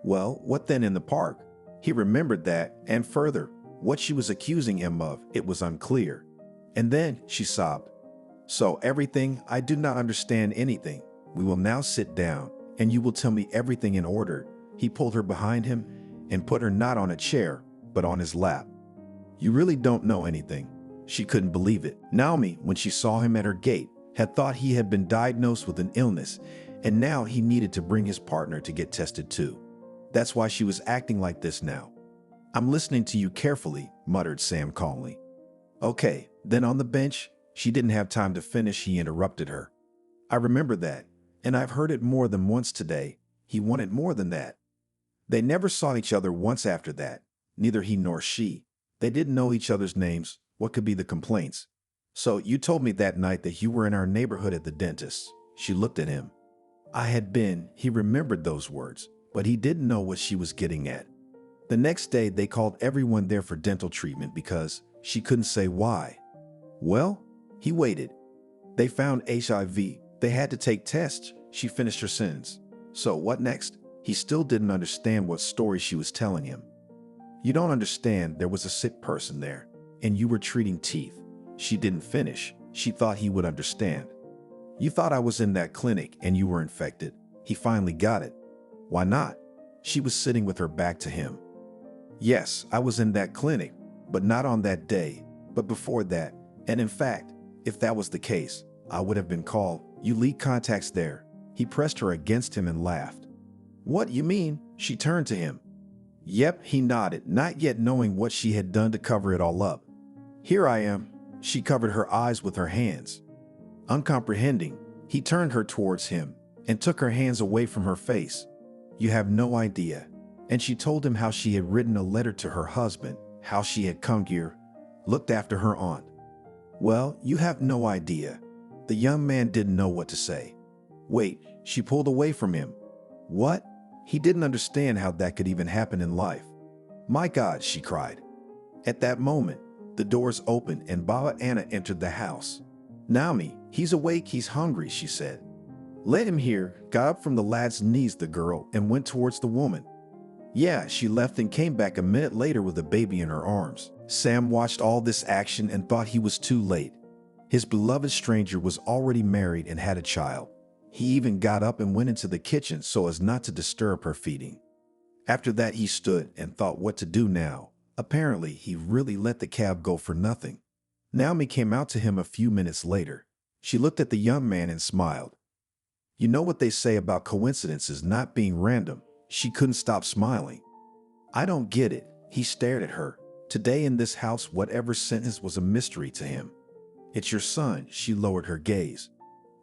Well, what then in the park? He remembered that, and further, what she was accusing him of, it was unclear. And then she sobbed. So everything, I do not understand anything. We will now sit down, and you will tell me everything in order. He pulled her behind him and put her not on a chair, but on his lap. You really don't know anything. She couldn't believe it. Naomi, when she saw him at her gate, had thought he had been diagnosed with an illness, and now he needed to bring his partner to get tested too. That's why she was acting like this now. I'm listening to you carefully, muttered Sam calmly. Okay, then on the bench, she didn't have time to finish. He interrupted her. I remember that, and I've heard it more than once today. He wanted more than that. They never saw each other once after that, neither he nor she. They didn't know each other's names. What could be the complaints? So you told me that night that you were in our neighborhood at the dentist. She looked at him. I had been. He remembered those words, but he didn't know what she was getting at. The next day, they called everyone there for dental treatment because she couldn't say why. Well, he waited. They found HIV. They had to take tests. She finished her sentence. So what next? He still didn't understand what story she was telling him. You don't understand. There was a sick person there, and you were treating teeth. She didn't finish. She thought he would understand. You thought I was in that clinic and you were infected. He finally got it. Why not? She was sitting with her back to him. Yes, I was in that clinic, but not on that day, but before that. And in fact, if that was the case, I would have been called. You leak contacts there. He pressed her against him and laughed. What you mean? She turned to him. Yep, he nodded, not yet knowing what she had done to cover it all up. Here I am. She covered her eyes with her hands. Uncomprehending, he turned her towards him and took her hands away from her face. You have no idea. And she told him how she had written a letter to her husband, how she had come here, looked after her aunt. Well, you have no idea. The young man didn't know what to say. Wait, she pulled away from him. What? He didn't understand how that could even happen in life. My God, she cried. At that moment, the doors opened and Baba Anna entered the house. Naomi, he's awake, he's hungry, she said. Let him hear. Got up from the lad's knees, the girl, and went towards the woman. Yeah, she left and came back a minute later with a baby in her arms. Sam watched all this action and thought he was too late. His beloved stranger was already married and had a child. He even got up and went into the kitchen so as not to disturb her feeding. After that, he stood and thought what to do now. Apparently, he really let the cab go for nothing. Naomi came out to him a few minutes later. She looked at the young man and smiled. You know what they say about coincidences not being random. She couldn't stop smiling. I don't get it. He stared at her. Today in this house, whatever sentence was a mystery to him. It's your son. She lowered her gaze.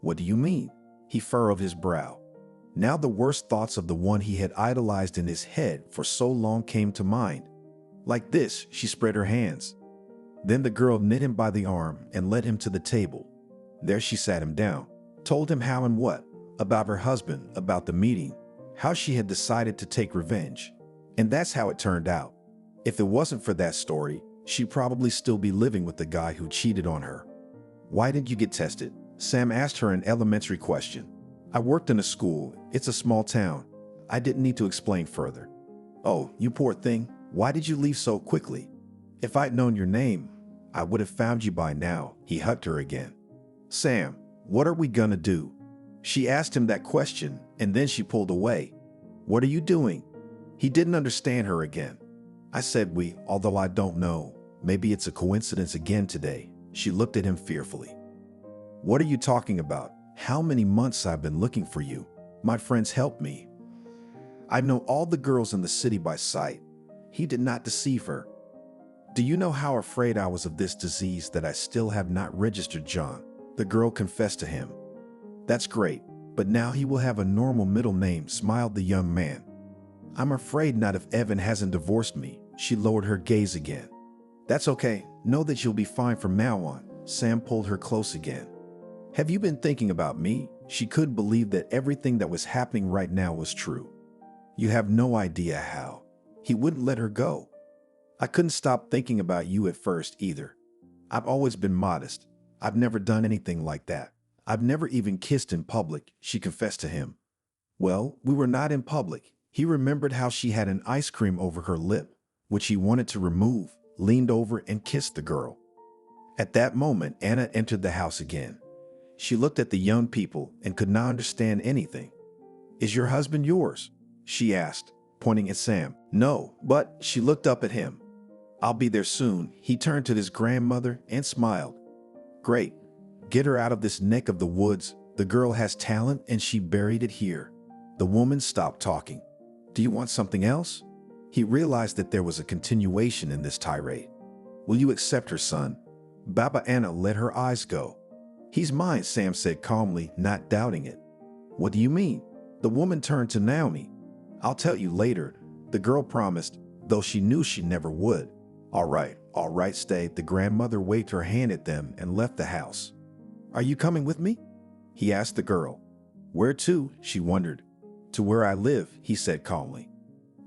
What do you mean? He furrowed his brow. Now the worst thoughts of the one he had idolized in his head for so long came to mind. Like this, she spread her hands. Then the girl knit him by the arm and led him to the table. There she sat him down, told him how and what, about her husband, about the meeting, how she had decided to take revenge. And that's how it turned out. If it wasn't for that story, she'd probably still be living with the guy who cheated on her. Why didn't you get tested? Sam asked her an elementary question. I worked in a school. It's a small town. I didn't need to explain further. Oh, you poor thing. Why did you leave so quickly? If I'd known your name, I would have found you by now. He hugged her again. Sam, what are we gonna do? She asked him that question, and then she pulled away. What are you doing? He didn't understand her again. I said we, although I don't know. Maybe it's a coincidence again today. She looked at him fearfully. What are you talking about? How many months I've been looking for you? My friends helped me. I know all the girls in the city by sight. He did not deceive her. Do you know how afraid I was of this disease that I still have not registered John? The girl confessed to him. That's great, but now he will have a normal middle name, smiled the young man. I'm afraid not if Evan hasn't divorced me. She lowered her gaze again. That's okay. Know that you'll be fine from now on. Sam pulled her close again. Have you been thinking about me? She couldn't believe that everything that was happening right now was true. You have no idea how. He wouldn't let her go. I couldn't stop thinking about you at first either. I've always been modest. I've never done anything like that. I've never even kissed in public, she confessed to him. Well, we were not in public. He remembered how she had an ice cream over her lip, which he wanted to remove, leaned over and kissed the girl. At that moment, Anna entered the house again. She looked at the young people and could not understand anything. Is your husband yours? She asked, pointing at Sam. No, but she looked up at him. I'll be there soon. He turned to his grandmother and smiled. Great. Get her out of this neck of the woods. The girl has talent and she buried it here. The woman stopped talking. Do you want something else? He realized that there was a continuation in this tirade. Will you accept her, son? Baba Anna let her eyes go. He's mine, Sam said calmly, not doubting it. What do you mean? The woman turned to Naomi. I'll tell you later, the girl promised, though she knew she never would. All right, stay. The grandmother waved her hand at them and left the house. Are you coming with me? He asked the girl. Where to? She wondered. To where I live, he said calmly.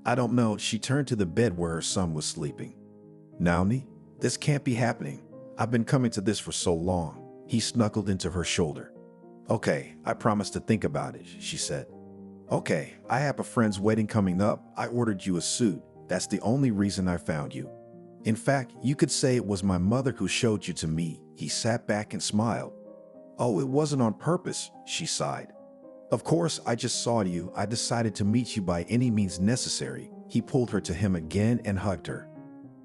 I don't know. She turned to the bed where her son was sleeping. Naomi, this can't be happening. I've been coming to this for so long. He snuggled into her shoulder. Okay, I promise to think about it, she said. Okay, I have a friend's wedding coming up. I ordered you a suit. That's the only reason I found you. In fact, you could say it was my mother who showed you to me. He sat back and smiled. Oh, it wasn't on purpose, she sighed. Of course, I just saw you. I decided to meet you by any means necessary. He pulled her to him again and hugged her.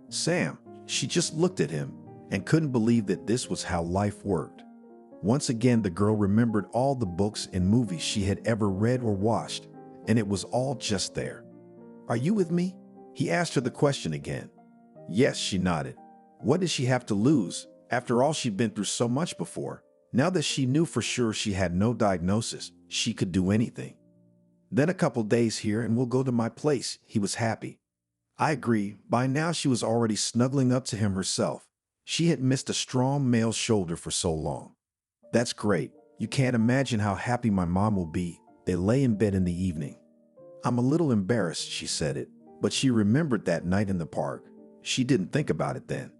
Sam, she just looked at him and couldn't believe that this was how life worked. Once again, the girl remembered all the books and movies she had ever read or watched, and it was all just there. Are you with me? He asked her the question again. Yes, she nodded. What did she have to lose? After all, she'd been through so much before. Now that she knew for sure she had no diagnosis, she could do anything. Then a couple days here and we'll go to my place. He was happy. I agree. By now she was already snuggling up to him herself. She had missed a strong male shoulder for so long. That's great. You can't imagine how happy my mom will be. They lay in bed in the evening. I'm a little embarrassed, she said it, but she remembered that night in the park. She didn't think about it then.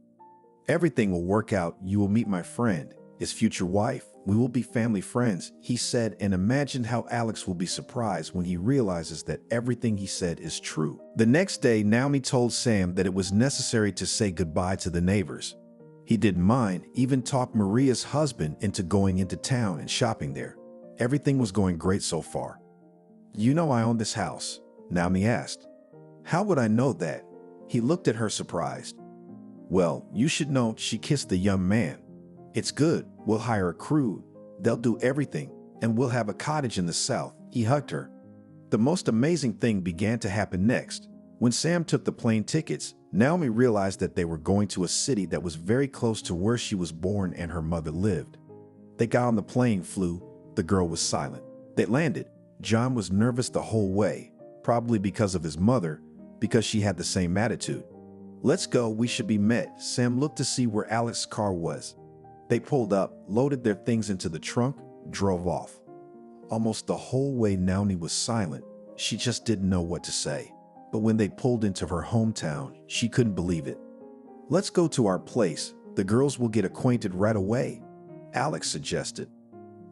Everything will work out. You will meet my friend, his future wife. We will be family friends, he said, and imagined how Alex will be surprised when he realizes that everything he said is true. The next day, Naomi told Sam that it was necessary to say goodbye to the neighbors. He didn't mind, even talked Maria's husband into going into town and shopping there. Everything was going great so far. You know I own this house, Naomi asked. How would I know that? He looked at her surprised. Well, you should know, she kissed the young man. It's good. We'll hire a crew. They'll do everything, and we'll have a cottage in the south. He hugged her. The most amazing thing began to happen next. When Sam took the plane tickets, Naomi realized that they were going to a city that was very close to where she was born and her mother lived. They got on the plane, flew. The girl was silent. They landed. John was nervous the whole way, probably because of his mother, because she had the same attitude. Let's go, we should be met. Sam looked to see where Alex's car was. They pulled up, loaded their things into the trunk, drove off. Almost the whole way Naomi was silent. She just didn't know what to say. But when they pulled into her hometown, she couldn't believe it. "Let's go to our place. The girls will get acquainted right away," Alex suggested.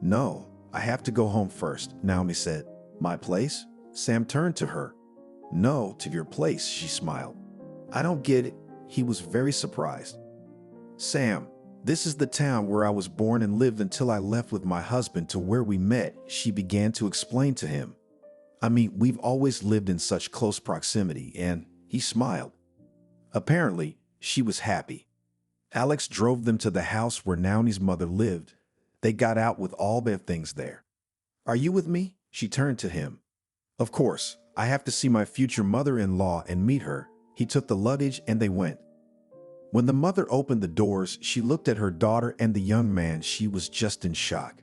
"No, I have to go home first," Naomi said. "My place?" Sam turned to her. "No, to your place," she smiled. "I don't get it." He was very surprised. "Sam, this is the town where I was born and lived until I left with my husband to where we met," she began to explain to him. "I mean, we've always lived in such close proximity," and he smiled. Apparently, she was happy. Alex drove them to the house where Naomi's mother lived. They got out with all their things there. "Are you with me?" She turned to him. "Of course, I have to see my future mother-in-law and meet her." He took the luggage and they went. When the mother opened the doors, she looked at her daughter and the young man. She was just in shock.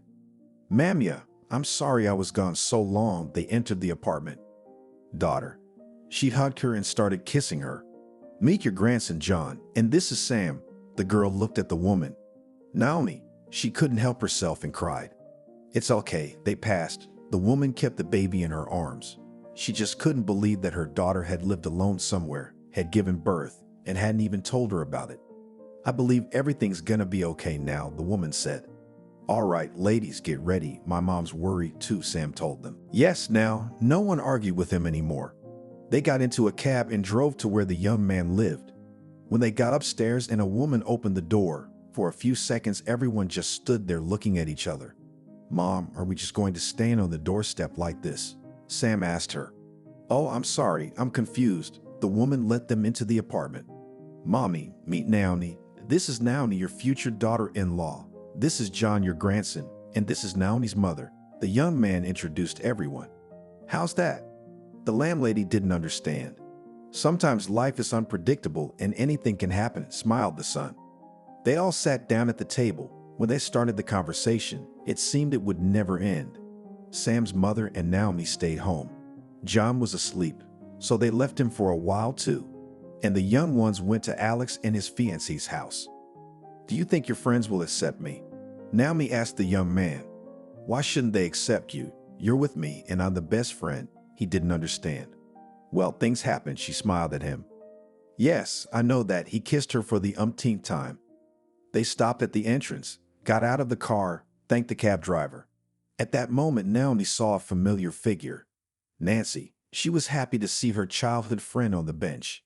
"Mamia, I'm sorry I was gone so long." They entered the apartment. "Daughter." She hugged her and started kissing her. "Meet your grandson, John, and this is Sam." The girl looked at the woman. "Naomi." She couldn't help herself and cried. "It's okay." They passed. The woman kept the baby in her arms. She just couldn't believe that her daughter had lived alone somewhere, had given birth, and hadn't even told her about it. "I believe everything's gonna be okay now," the woman said. "All right, ladies, get ready. My mom's worried too," Sam told them. Yes, now, no one argued with him anymore. They got into a cab and drove to where the young man lived. When they got upstairs and a woman opened the door, for a few seconds everyone just stood there looking at each other. "Mom, are we just going to stand on the doorstep like this?" Sam asked her. "Oh, I'm sorry, I'm confused." The woman let them into the apartment. "Mommy, meet Naomi. This is Naomi, your future daughter-in-law. This is John, your grandson, and this is Naomi's mother." The young man introduced everyone. "How's that?" The landlady didn't understand. "Sometimes life is unpredictable and anything can happen," smiled the son. They all sat down at the table. When they started the conversation, it seemed it would never end. Sam's mother and Naomi stayed home. John was asleep, so they left him for a while too. And the young ones went to Alex and his fiancee's house. "Do you think your friends will accept me?" Naomi asked the young man. "Why shouldn't they accept you? You're with me and I'm the best friend." He didn't understand. "Well, things happen," she smiled at him. "Yes, I know that." He kissed her for the umpteenth time. They stopped at the entrance, got out of the car, thanked the cab driver. At that moment, Naomi saw a familiar figure. Nancy. She was happy to see her childhood friend on the bench.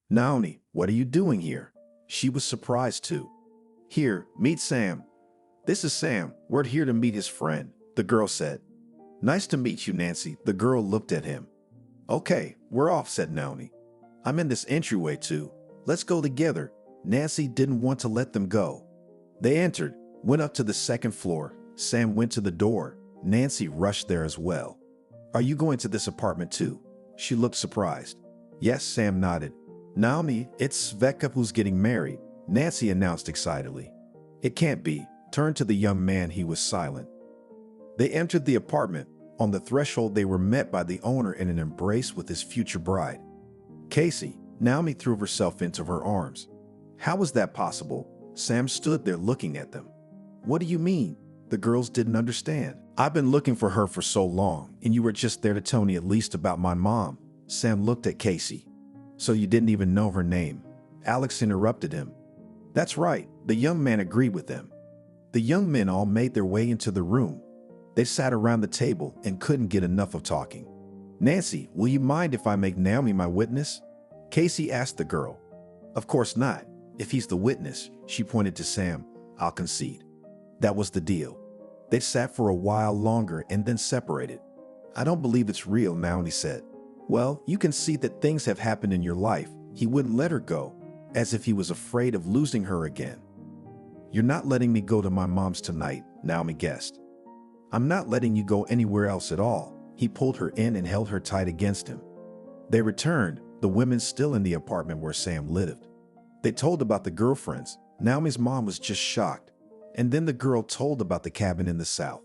"Naomi, what are you doing here?" She was surprised too. "Here, meet Sam." "This is Sam. We're here to meet his friend," the girl said. "Nice to meet you, Nancy." The girl looked at him. "Okay, we're off," said Naomi. "I'm in this entryway too. Let's go together." Nancy didn't want to let them go. They entered, went up to the second floor. Sam went to the door. Nancy rushed there as well. "Are you going to this apartment too?" She looked surprised. Yes, Sam nodded. "Naomi, it's Sveka who's getting married," Nancy announced excitedly. "It can't be." Turned to the young man. He was silent. They entered the apartment. On the threshold, they were met by the owner in an embrace with his future bride. "Casey." Naomi threw herself into her arms. "How was that possible?" Sam stood there looking at them. "What do you mean?" The girls didn't understand. "I've been looking for her for so long, and you were just there to tell me at least about my mom." Sam looked at Casey. "So you didn't even know her name?" Alex interrupted him. "That's right." The young man agreed with them. The young men all made their way into the room. They sat around the table and couldn't get enough of talking. "Nancy, will you mind if I make Naomi my witness?" Casey asked the girl. "Of course not. If he's the witness," she pointed to Sam, "I'll concede." That was the deal. They sat for a while longer and then separated. "I don't believe it's real," Naomi said. "Well, you can see that things have happened in your life." He wouldn't let her go, as if he was afraid of losing her again. "You're not letting me go to my mom's tonight," Naomi guessed. "I'm not letting you go anywhere else at all." He pulled her in and held her tight against him. They returned, the women still in the apartment where Sam lived. They told about the girlfriends. Naomi's mom was just shocked. And then the girl told about the cabin in the south.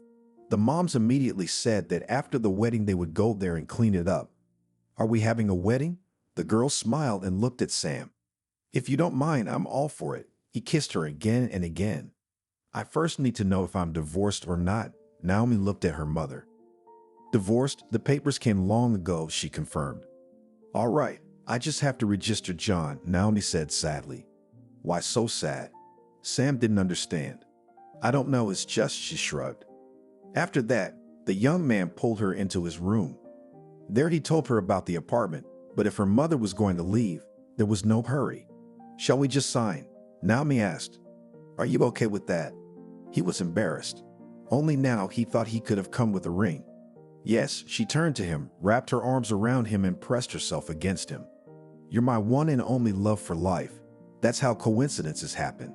The moms immediately said that after the wedding they would go there and clean it up. "Are we having a wedding?" The girl smiled and looked at Sam. "If you don't mind, I'm all for it." He kissed her again and again. "I first need to know if I'm divorced or not." Naomi looked at her mother. Divorced, the papers came long ago, she confirmed. All right, I just have to register John, Naomi said sadly. Why so sad? Sam didn't understand. I don't know, it's just, she shrugged. After that, the young man pulled her into his room. There he told her about the apartment, but if her mother was going to leave, there was no hurry. Shall we just sign? Naomi asked. Are you okay with that? He was embarrassed. Only now he thought he could have come with a ring. Yes, she turned to him, wrapped her arms around him and pressed herself against him. You're my one and only love for life. That's how coincidences happen.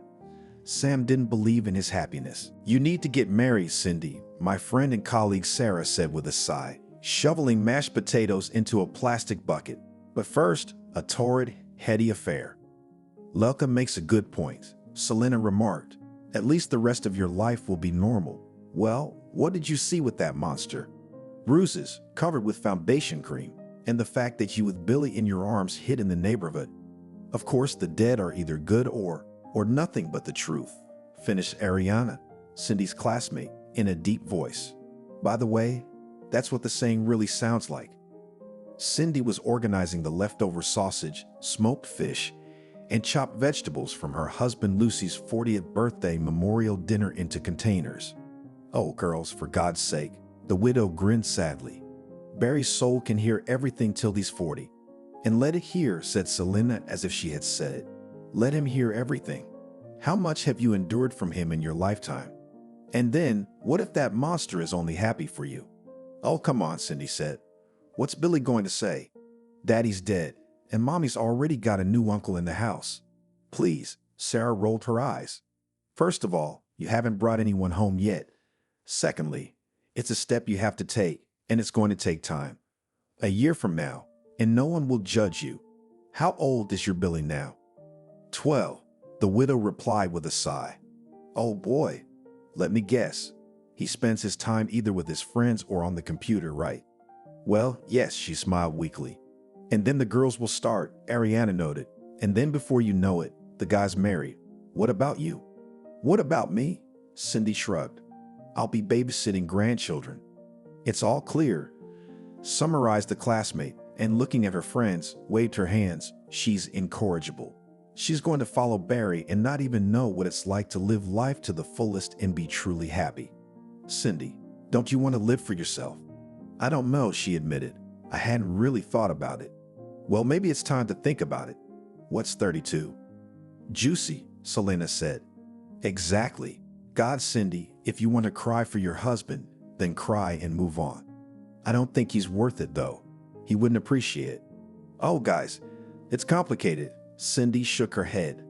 Sam didn't believe in his happiness. You need to get married, Cindy, my friend and colleague Sarah said with a sigh, shoveling mashed potatoes into a plastic bucket. But first, a torrid, heady affair. Lelka makes a good point, Selena remarked. At least the rest of your life will be normal. Well, what did you see with that monster? Bruises, covered with foundation cream, and the fact that you with Billy in your arms hid in the neighborhood. Of course, the dead are either good or nothing but the truth, finished Ariana, Cindy's classmate, in a deep voice. By the way, that's what the saying really sounds like. Cindy was organizing the leftover sausage, smoked fish, and chopped vegetables from her husband Lucy's 40th birthday memorial dinner into containers. Oh, girls, for God's sake, the widow grinned sadly. Barry's soul can hear everything till he's 40. And let it hear, said Selena as if she had said it. Let him hear everything. How much have you endured from him in your lifetime? And then, what if that monster is only happy for you? Oh, come on, Cindy said. What's Billy going to say? Daddy's dead, and Mommy's already got a new uncle in the house. Please, Sarah rolled her eyes. First of all, you haven't brought anyone home yet. Secondly, it's a step you have to take, and it's going to take time. A year from now, and no one will judge you. How old is your Billy now? 12, the widow replied with a sigh. Oh boy, let me guess. He spends his time either with his friends or on the computer, right? Well, yes, she smiled weakly. And then the girls will start, Ariana noted. And then before you know it, the guy's married. What about you? What about me? Cindy shrugged. I'll be babysitting grandchildren. It's all clear, summarized the classmate, and looking at her friends, waved her hands. She's incorrigible. She's going to follow Barry and not even know what it's like to live life to the fullest and be truly happy. Cindy, don't you want to live for yourself? I don't know, she admitted. I hadn't really thought about it. Well, maybe it's time to think about it. What's 32? Juicy, Selena said. Exactly. God, Cindy, if you want to cry for your husband, then cry and move on. I don't think he's worth it, though. He wouldn't appreciate it. Oh, guys, it's complicated. Cindy shook her head.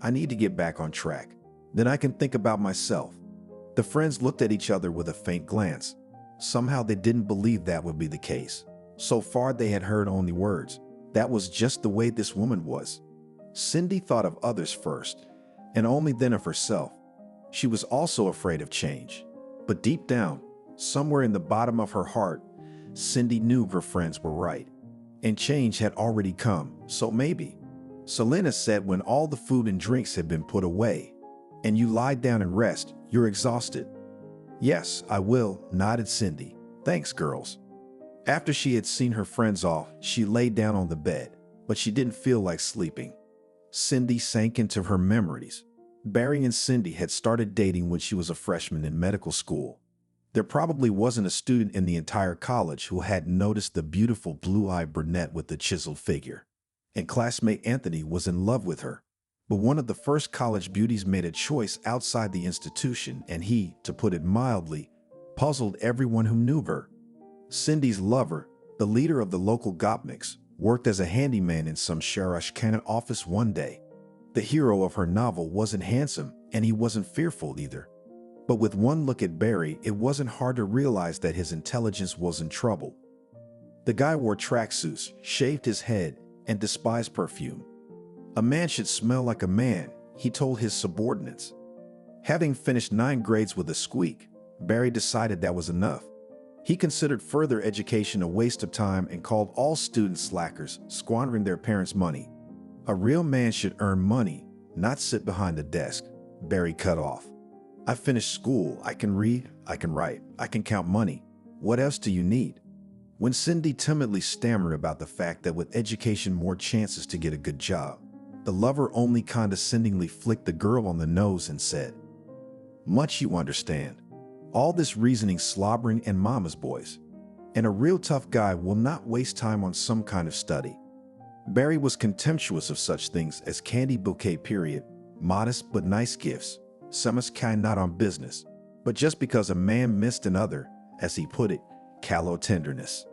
I need to get back on track. Then I can think about myself. The friends looked at each other with a faint glance. Somehow they didn't believe that would be the case. So far they had heard only words. That was just the way this woman was. Cindy thought of others first, and only then of herself. She was also afraid of change. But deep down, somewhere in the bottom of her heart, Cindy knew her friends were right. And change had already come, so maybe. Selena said when all the food and drinks had been put away, and you lie down and rest, you're exhausted. Yes, I will, nodded Cindy. Thanks, girls. After she had seen her friends off, she lay down on the bed, but she didn't feel like sleeping. Cindy sank into her memories. Barry and Cindy had started dating when she was a freshman in medical school. There probably wasn't a student in the entire college who hadn't noticed the beautiful blue-eyed brunette with the chiseled figure. And classmate Anthony was in love with her. But one of the first college beauties made a choice outside the institution, and he, to put it mildly, puzzled everyone who knew her. Cindy's lover, the leader of the local Gopniks, worked as a handyman in some Sharashkana office one day. The hero of her novel wasn't handsome, and he wasn't fearful either. But with one look at Barry, it wasn't hard to realize that his intelligence was in trouble. The guy wore tracksuits, shaved his head, and despised perfume. A man should smell like a man, he told his subordinates. Having finished 9 grades with a squeak, Barry decided that was enough. He considered further education a waste of time and called all students slackers, squandering their parents' money. A real man should earn money, not sit behind a desk, Barry cut off. I finished school, I can read, I can write, I can count money. What else do you need? When Cindy timidly stammered about the fact that with education more chances to get a good job, the lover only condescendingly flicked the girl on the nose and said, "Much you understand. All this reasoning, slobbering, and mama's boys. And a real tough guy will not waste time on some kind of study." Barry was contemptuous of such things as candy bouquet period, modest but nice gifts, some as kind not on business, but just because a man missed another, as he put it, callow tenderness.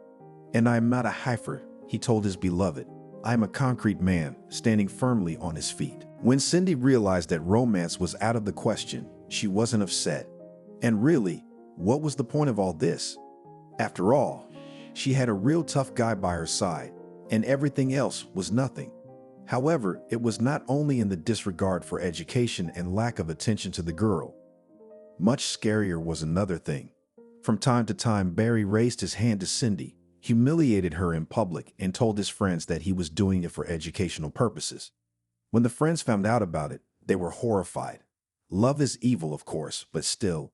"And I am not a heifer," he told his beloved. "I am a concrete man, standing firmly on his feet." When Cindy realized that romance was out of the question, she wasn't upset. And really, what was the point of all this? After all, she had a real tough guy by her side, and everything else was nothing. However, it was not only in the disregard for education and lack of attention to the girl. Much scarier was another thing. From time to time, Barry raised his hand to Cindy, humiliated her in public, and told his friends that he was doing it for educational purposes. When the friends found out about it, they were horrified. Love is evil, of course, but still.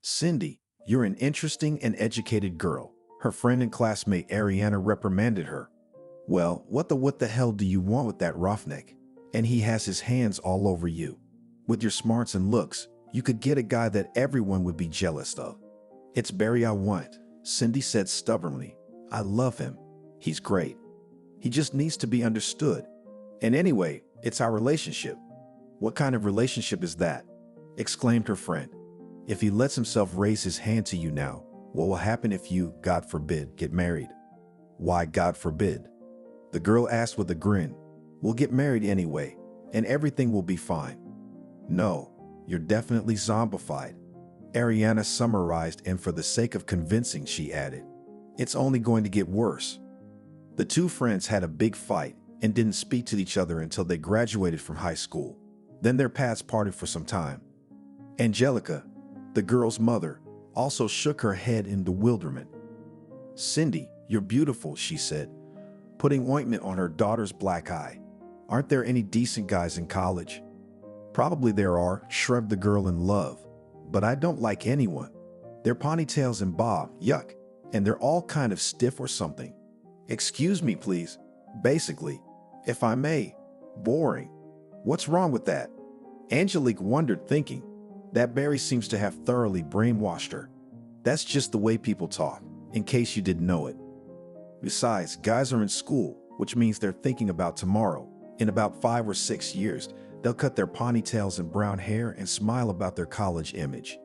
"Cindy, you're an interesting and educated girl," her friend and classmate Ariana reprimanded her. "Well, what the hell do you want with that roughneck? And he has his hands all over you. With your smarts and looks, you could get a guy that everyone would be jealous of." "It's Barry I want," Cindy said stubbornly. "I love him. He's great. He just needs to be understood. And anyway, it's our relationship." "What kind of relationship is that?" exclaimed her friend. "If he lets himself raise his hand to you now, what will happen if you, God forbid, get married?" "Why, God forbid?" the girl asked with a grin. "We'll get married anyway, and everything will be fine." "No, you're definitely zombified," Ariana summarized, and for the sake of convincing, she added, "It's only going to get worse." The two friends had a big fight and didn't speak to each other until they graduated from high school. Then their paths parted for some time. Angelica, the girl's mother, also shook her head in bewilderment. "Cindy, you're beautiful," she said, putting ointment on her daughter's black eye. "Aren't there any decent guys in college?" "Probably there are," shrugged the girl in love, "but I don't like anyone. Their ponytails and bob, yuck, and they're all kind of stiff or something. Excuse me, please. Basically, if I may, boring. What's wrong with that?" Angelique wondered, thinking, that Barry seems to have thoroughly brainwashed her. That's just the way people talk, in case you didn't know it. Besides, guys are in school, which means they're thinking about tomorrow. In about 5 or 6 years, they'll cut their ponytails and brown hair and smile about their college image.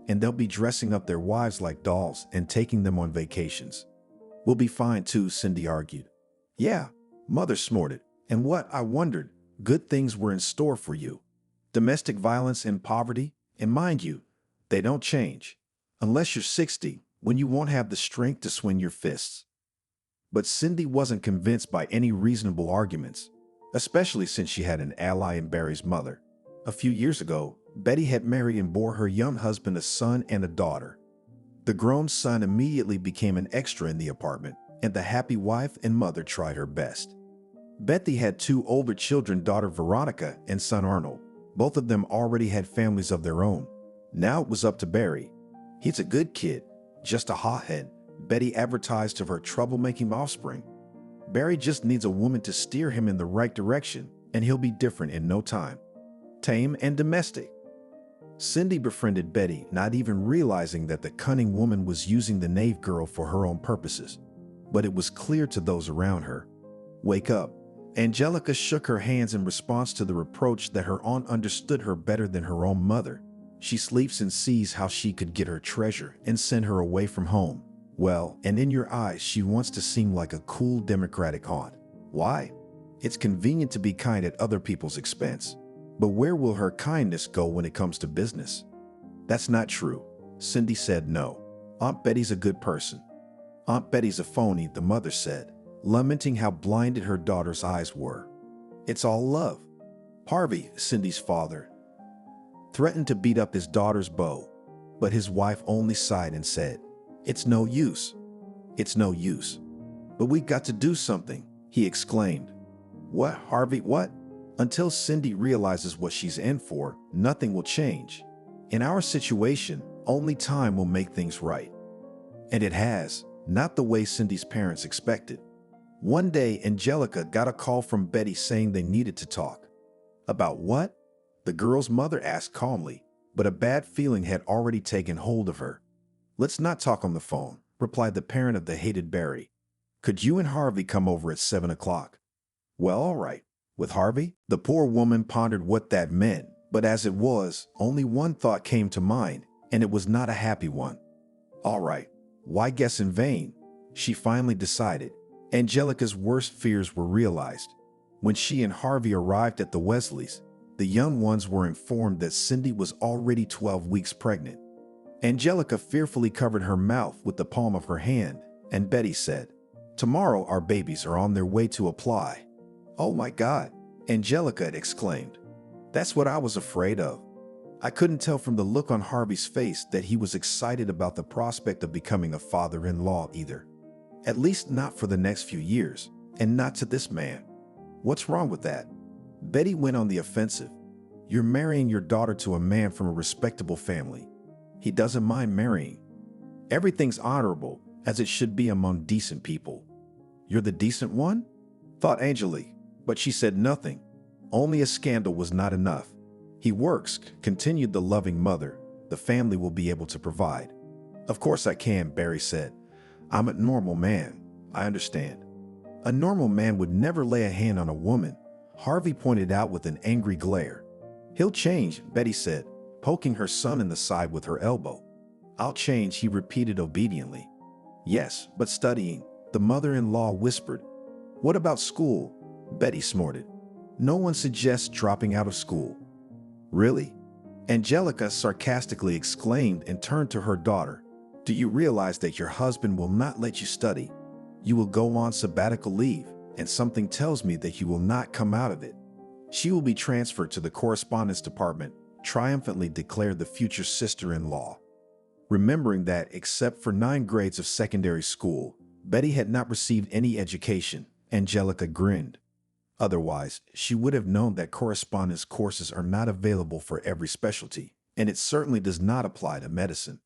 And they'll be dressing up their wives like dolls and taking them on vacations. "We'll be fine too," Cindy argued. "Yeah," Mother snorted. "And what, I wondered, good things were in store for you. Domestic violence and poverty, and mind you, they don't change. Unless you're 60, when you won't have the strength to swing your fists." But Cindy wasn't convinced by any reasonable arguments, especially since she had an ally in Barry's mother. A few years ago, Betty had married and bore her young husband a son and a daughter. The grown son immediately became an extra in the apartment, and the happy wife and mother tried her best. Betty had 2 older children, daughter Veronica and son Arnold. Both of them already had families of their own. Now it was up to Barry. "He's a good kid, just a hothead," Betty advertised of her troublemaking offspring. "Barry just needs a woman to steer him in the right direction, and he'll be different in no time. Tame and domestic." Cindy befriended Betty, not even realizing that the cunning woman was using the knave girl for her own purposes. But it was clear to those around her. "Wake up." Angelica shook her hands in response to the reproach that her aunt understood her better than her own mother. "She sleeps and sees how she could get her treasure and send her away from home. Well, and in your eyes, she wants to seem like a cool, democratic aunt. Why? It's convenient to be kind at other people's expense. But where will her kindness go when it comes to business?" "That's not true," Cindy said. "No. Aunt Betty's a good person." "Aunt Betty's a phony," the mother said, lamenting how blinded her daughter's eyes were. "It's all love." Harvey, Cindy's father, threatened to beat up his daughter's beau, but his wife only sighed and said, "It's no use. It's no use." "But we got to do something," he exclaimed. "What, Harvey, what?" "Until Cindy realizes what she's in for, nothing will change. In our situation, only time will make things right." And it has, not the way Cindy's parents expected. One day, Angelica got a call from Betty saying they needed to talk. About what? The girl's mother asked calmly, but a bad feeling had already taken hold of her. Let's not talk on the phone, replied the parent of the hated Barry. Could you and Harvey come over at 7 o'clock? Well, all right. With Harvey? The poor woman pondered what that meant, but as it was, only one thought came to mind, and it was not a happy one. All right. Why guess in vain? She finally decided. Angelica's worst fears were realized. When she and Harvey arrived at the Wesleys, the young ones were informed that Cindy was already 12 weeks pregnant. Angelica fearfully covered her mouth with the palm of her hand, and Betty said, "Tomorrow our babies are on their way to apply." "Oh my God," Angelica had exclaimed. "That's what I was afraid of." I couldn't tell from the look on Harvey's face that he was excited about the prospect of becoming a father-in-law either. At least not for the next few years, and not to this man. What's wrong with that? Betty went on the offensive. You're marrying your daughter to a man from a respectable family. He doesn't mind marrying. Everything's honorable, as it should be among decent people. You're the decent one? Thought Angelique, but she said nothing. Only a scandal was not enough. He works, continued the loving mother. The family will be able to provide. Of course I can, Barry said. I'm a normal man. I understand. A normal man would never lay a hand on a woman, Harvey pointed out with an angry glare. He'll change, Betty said, poking her son in the side with her elbow. I'll change, he repeated obediently. Yes, but studying, the mother-in-law whispered. What about school? Betty snorted. No one suggests dropping out of school. Really? Angelica sarcastically exclaimed and turned to her daughter. Do you realize that your husband will not let you study? You will go on sabbatical leave, and something tells me that you will not come out of it. She will be transferred to the correspondence department, triumphantly declared the future sister-in-law. Remembering that, except for 9 grades of secondary school, Betty had not received any education, Angelica grinned. Otherwise, she would have known that correspondence courses are not available for every specialty, and it certainly does not apply to medicine.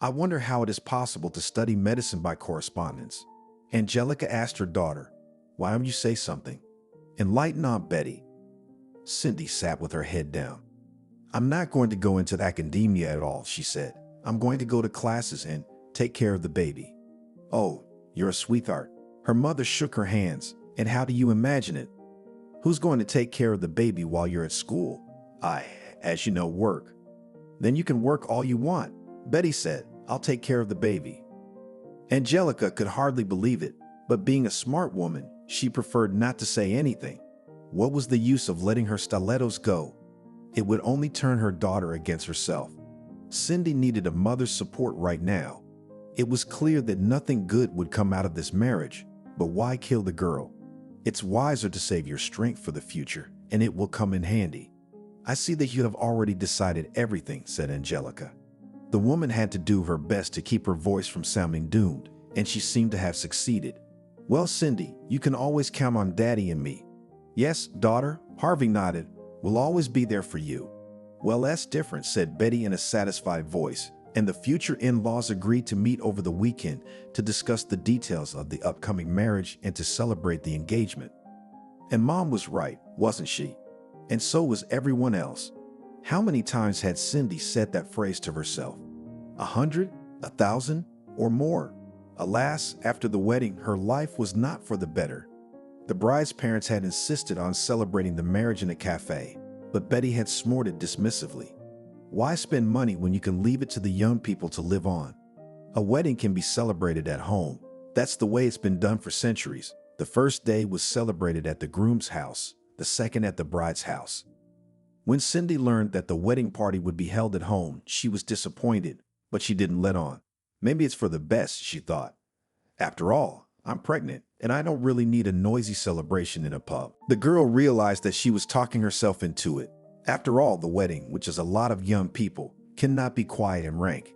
I wonder how it is possible to study medicine by correspondence. Angelica asked her daughter, why don't you say something? Enlighten Aunt Betty. Cindy sat with her head down. I'm not going to go into academia at all, she said. I'm going to go to classes and take care of the baby. Oh, you're a sweetheart. Her mother shook her hands. And how do you imagine it? Who's going to take care of the baby while you're at school? I, as you know, work. Then you can work all you want. Betty said, I'll take care of the baby. Angelica could hardly believe it, but being a smart woman, she preferred not to say anything. What was the use of letting her stilettos go? It would only turn her daughter against herself. Cindy needed a mother's support right now. It was clear that nothing good would come out of this marriage, but why kill the girl? It's wiser to save your strength for the future, and it will come in handy. I see that you have already decided everything, said Angelica. The woman had to do her best to keep her voice from sounding doomed, and she seemed to have succeeded. Well, Cindy, you can always count on Daddy and me. Yes, daughter, Harvey nodded. We'll always be there for you. Well, that's different, said Betty in a satisfied voice, and the future in-laws agreed to meet over the weekend to discuss the details of the upcoming marriage and to celebrate the engagement. And Mom was right, wasn't she? And so was everyone else. How many times had Cindy said that phrase to herself? 100, 1,000, or more? Alas, after the wedding, her life was not for the better. The bride's parents had insisted on celebrating the marriage in a cafe, but Betty had snorted dismissively. Why spend money when you can leave it to the young people to live on? A wedding can be celebrated at home. That's the way it's been done for centuries. The first day was celebrated at the groom's house, the second at the bride's house. When Cindy learned that the wedding party would be held at home, she was disappointed, but she didn't let on. Maybe it's for the best, she thought. After all, I'm pregnant, and I don't really need a noisy celebration in a pub. The girl realized that she was talking herself into it. After all, the wedding, which is a lot of young people, cannot be quiet and rank.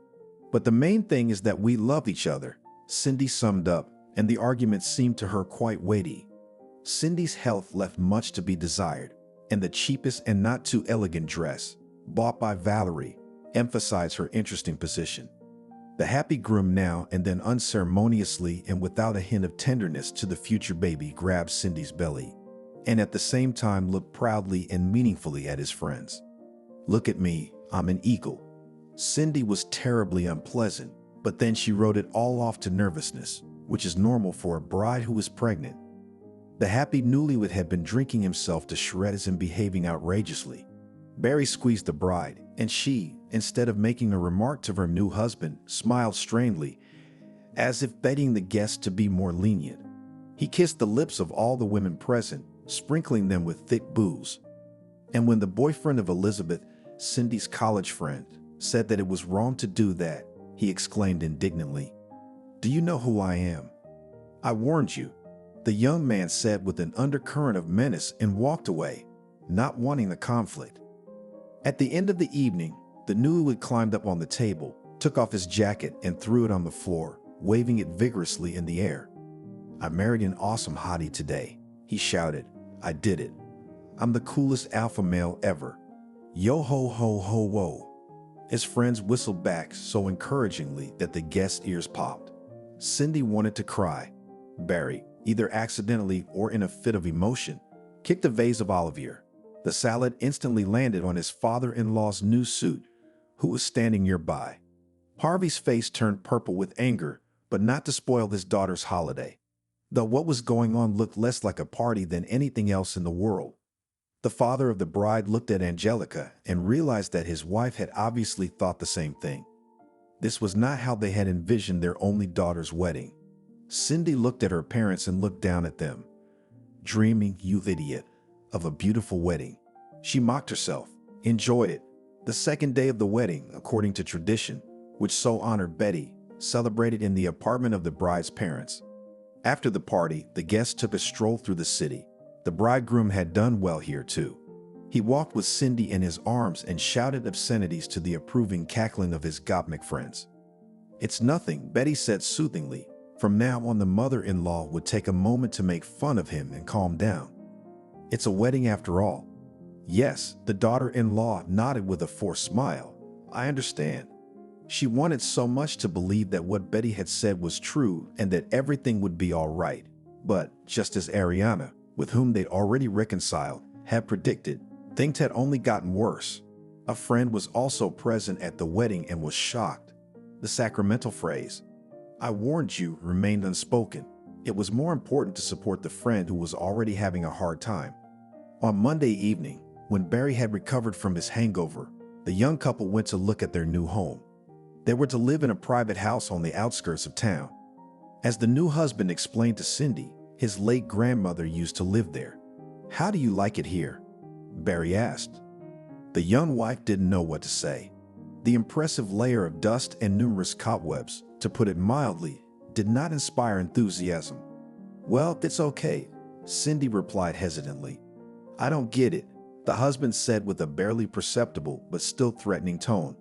But the main thing is that we love each other, Cindy summed up, and the argument seemed to her quite weighty. Cindy's health left much to be desired, and the cheapest and not too elegant dress, bought by Valerie, emphasized her interesting position. The happy groom now and then unceremoniously and without a hint of tenderness to the future baby grabbed Cindy's belly, and at the same time looked proudly and meaningfully at his friends. "Look at me, I'm an eagle." Cindy was terribly unpleasant, but then she wrote it all off to nervousness, which is normal for a bride who is pregnant. The happy newlywed had been drinking himself to shreds and behaving outrageously. Barry squeezed the bride, and she, instead of making a remark to her new husband, smiled strangely, as if begging the guests to be more lenient. He kissed the lips of all the women present, sprinkling them with thick booze. And when the boyfriend of Elizabeth, Cindy's college friend, said that it was wrong to do that, he exclaimed indignantly, "Do you know who I am?" "I warned you," the young man said with an undercurrent of menace, and walked away, not wanting the conflict. At the end of the evening, the newlywed climbed up on the table, took off his jacket, and threw it on the floor, waving it vigorously in the air. "I married an awesome hottie today," he shouted. "I did it. I'm the coolest alpha male ever. Yo ho ho ho whoa." His friends whistled back so encouragingly that the guests' ears popped. Cindy wanted to cry. Barry, either accidentally or in a fit of emotion, kicked a vase of Olivier. The salad instantly landed on his father-in-law's new suit, who was standing nearby. Harvey's face turned purple with anger, but not to spoil his daughter's holiday. Though what was going on looked less like a party than anything else in the world. The father of the bride looked at Angelica and realized that his wife had obviously thought the same thing. This was not how they had envisioned their only daughter's wedding. Cindy looked at her parents and looked down at them. "Dreaming, you idiot, of a beautiful wedding." She mocked herself. "Enjoy it." The second day of the wedding, according to tradition, which so honored Betty, celebrated in the apartment of the bride's parents. After the party, the guests took a stroll through the city. The bridegroom had done well here too. He walked with Cindy in his arms and shouted obscenities to the approving cackling of his gopnik friends. "It's nothing," Betty said soothingly. From now on, the mother-in-law would take a moment to make fun of him and calm down. "It's a wedding after all." "Yes," the daughter-in-law nodded with a forced smile. "I understand." She wanted so much to believe that what Betty had said was true and that everything would be all right. But just as Ariana, with whom they'd already reconciled, had predicted, things had only gotten worse. A friend was also present at the wedding and was shocked. The sacramental phrase, "I warned you," remained unspoken. It was more important to support the friend who was already having a hard time. On Monday evening, when Barry had recovered from his hangover, the young couple went to look at their new home. They were to live in a private house on the outskirts of town. As the new husband explained to Cindy, his late grandmother used to live there. "How do you like it here?" Barry asked. The young wife didn't know what to say. The impressive layer of dust and numerous cobwebs, to put it mildly, did not inspire enthusiasm. "Well, it's okay," Cindy replied hesitantly. "I don't get it," the husband said with a barely perceptible but still threatening tone.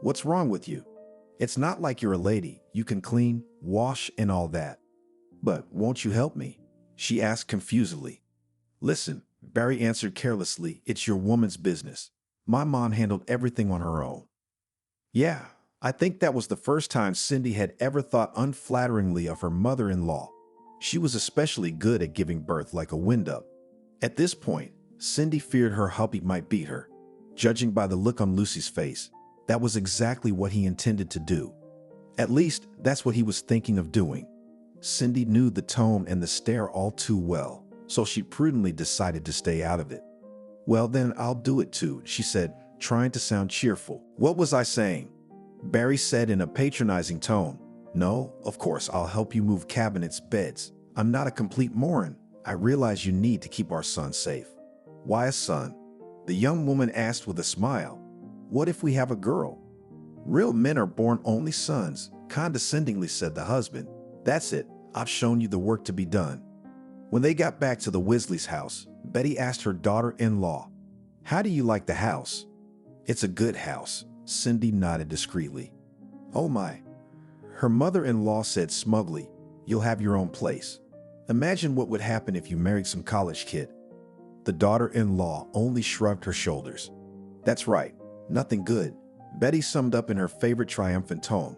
"What's wrong with you? It's not like you're a lady. You can clean, wash, and all that." "But won't you help me?" she asked confusedly. "Listen," Barry answered carelessly, "it's your woman's business. My mom handled everything on her own." Yeah, I think that was the first time Cindy had ever thought unflatteringly of her mother-in-law. She was especially good at giving birth like a wind-up. At this point, Cindy feared her hubby might beat her. Judging by the look on Lucy's face, that was exactly what he intended to do. At least, that's what he was thinking of doing. Cindy knew the tone and the stare all too well, so she prudently decided to stay out of it. "Well then, I'll do it too," she said, trying to sound cheerful. "What was I saying?" Barry said in a patronizing tone. "No, of course I'll help you move cabinets, beds. I'm not a complete moron. I realize you need to keep our son safe." "Why a son?" the young woman asked with a smile. "What if we have a girl?" "Real men are born only sons," condescendingly said the husband. "That's it. I've shown you the work to be done." When they got back to the Weasley's house, Betty asked her daughter-in-law, "How do you like the house?" "It's a good house," Cindy nodded discreetly. "Oh my," her mother-in-law said smugly, "you'll have your own place. Imagine what would happen if you married some college kid." The daughter-in-law only shrugged her shoulders. "That's right, nothing good," Betty summed up in her favorite triumphant tone.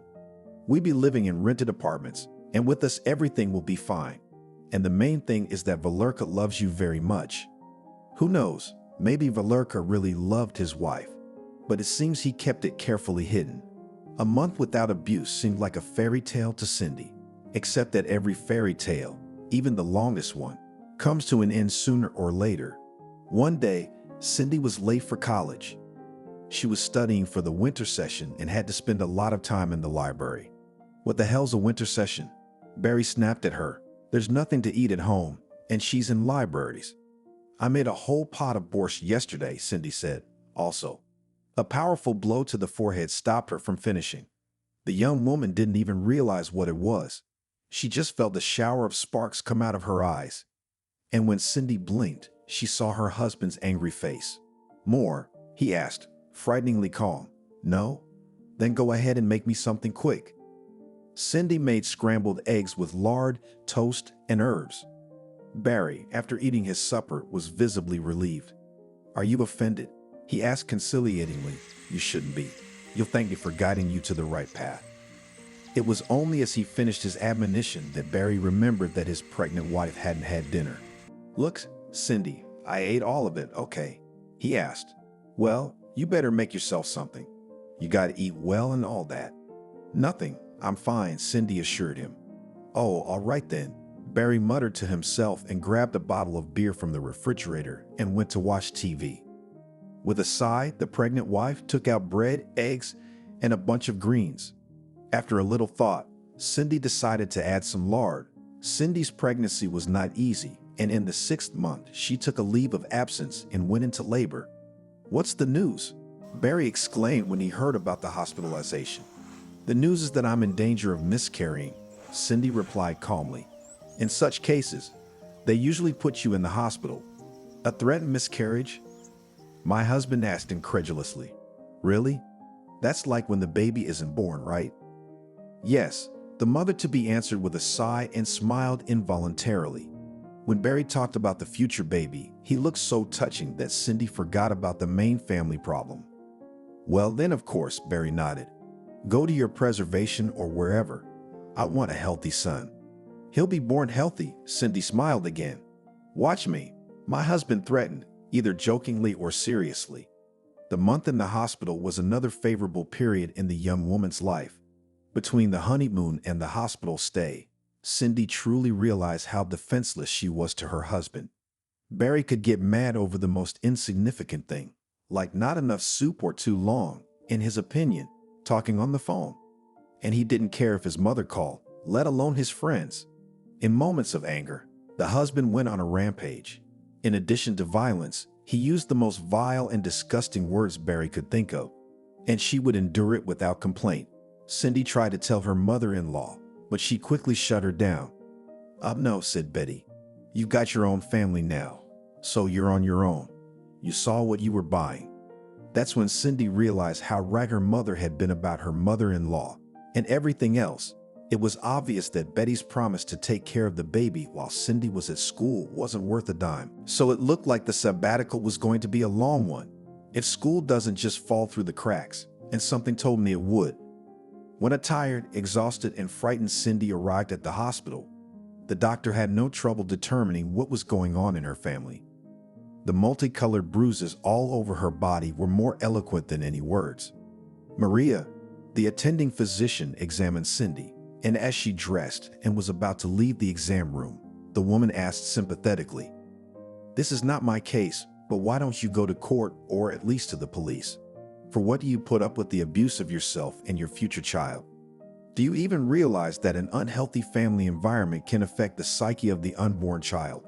We be living in rented apartments, and with us everything will be fine. And the main thing is that Valerka loves you very much. Who knows, maybe Valerka really loved his wife, but it seems he kept it carefully hidden. A month without abuse seemed like a fairy tale to Cindy, except that every fairy tale, even the longest one, comes to an end sooner or later. One day, Cindy was late for college. She was studying for the winter session and had to spend a lot of time in the library. What the hell's a winter session? Barry snapped at her. There's nothing to eat at home, and she's in libraries. I made a whole pot of borscht yesterday, Cindy said. Also, a powerful blow to the forehead stopped her from finishing. The young woman didn't even realize what it was. She just felt a shower of sparks come out of her eyes. And when Cindy blinked, she saw her husband's angry face. More? He asked, frighteningly calm. No? Then go ahead and make me something quick. Cindy made scrambled eggs with lard, toast, and herbs. Barry, after eating his supper, was visibly relieved. Are you offended? He asked conciliatingly. You shouldn't be. You'll thank me for guiding you to the right path. It was only as he finished his admonition that Barry remembered that his pregnant wife hadn't had dinner. Look, Cindy, I ate all of it, okay? He asked. Well, you better make yourself something. You gotta eat well and all that. Nothing, I'm fine, Cindy assured him. Oh, all right then. Barry muttered to himself and grabbed a bottle of beer from the refrigerator and went to watch TV. With a sigh, the pregnant wife took out bread, eggs, and a bunch of greens. After a little thought, Cindy decided to add some lard. Cindy's pregnancy was not easy, and in the 6th month, she took a leave of absence and went into labor. What's the news? Barry exclaimed when he heard about the hospitalization. The news is that I'm in danger of miscarrying, Cindy replied calmly. In such cases, they usually put you in the hospital. A threatened miscarriage? My husband asked incredulously. Really? That's like when the baby isn't born, right? Yes, the mother-to-be answered with a sigh and smiled involuntarily. When Barry talked about the future baby, he looked so touching that Cindy forgot about the main family problem. Well then, of course, Barry nodded. Go to your preservation or wherever. I want a healthy son. He'll be born healthy, Cindy smiled again. Watch me, my husband threatened, either jokingly or seriously. The month in the hospital was another favorable period in the young woman's life. Between the honeymoon and the hospital stay, Cindy truly realized how defenseless she was to her husband. Barry could get mad over the most insignificant thing, like not enough soup or too long, in his opinion, talking on the phone. And he didn't care if his mother called, let alone his friends. In moments of anger, the husband went on a rampage. In addition to violence, he used the most vile and disgusting words Barry could think of, and she would endure it without complaint. Cindy tried to tell her mother-in-law, but she quickly shut her down. No, said Betty. You've got your own family now, so you're on your own. You saw what you were buying. That's when Cindy realized how right her mother had been about her mother-in-law and everything else. It was obvious that Betty's promise to take care of the baby while Cindy was at school wasn't worth a dime, so it looked like the sabbatical was going to be a long one, if school doesn't just fall through the cracks, and something told me it would. When a tired, exhausted, and frightened Cindy arrived at the hospital, the doctor had no trouble determining what was going on in her family. The multicolored bruises all over her body were more eloquent than any words. Maria, the attending physician, examined Cindy, and as she dressed and was about to leave the exam room, the woman asked sympathetically, "This is not my case, but why don't you go to court or at least to the police? For what do you put up with the abuse of yourself and your future child? Do you even realize that an unhealthy family environment can affect the psyche of the unborn child?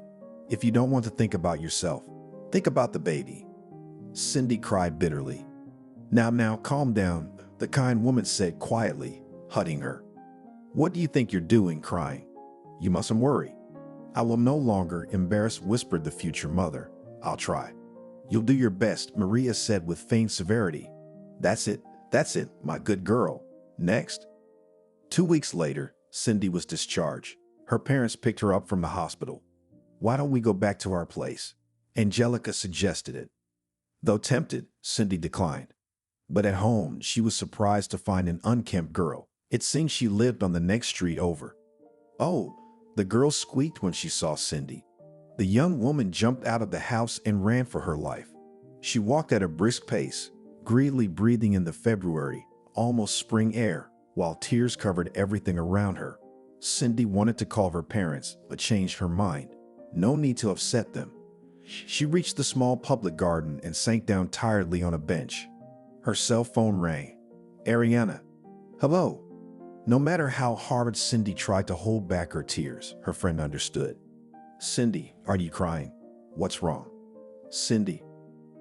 If you don't want to think about yourself, think about the baby." Cindy cried bitterly. Now, calm down," the kind woman said quietly, hugging her. "What do you think you're doing, crying? You mustn't worry. I will no longer embarrass," whispered the future mother. "I'll try." "You'll do your best," Maria said with feigned severity. That's it, my good girl. Next." 2 weeks later, Cindy was discharged. Her parents picked her up from the hospital. "Why don't we go back to our place?" Angelica suggested it. Though tempted, Cindy declined. But at home, she was surprised to find an unkempt girl, It seemed she lived on the next street over. Oh, the girl squeaked when she saw Cindy. The young woman jumped out of the house and ran for her life. She walked at a brisk pace, greedily breathing in the February, almost spring air, while tears covered everything around her. Cindy wanted to call her parents, but changed her mind. No need to upset them. She reached the small public garden and sank down tiredly on a bench. Her cell phone rang. Ariana. Hello. No matter how hard Cindy tried to hold back her tears, her friend understood. Cindy, are you crying? What's wrong? Cindy,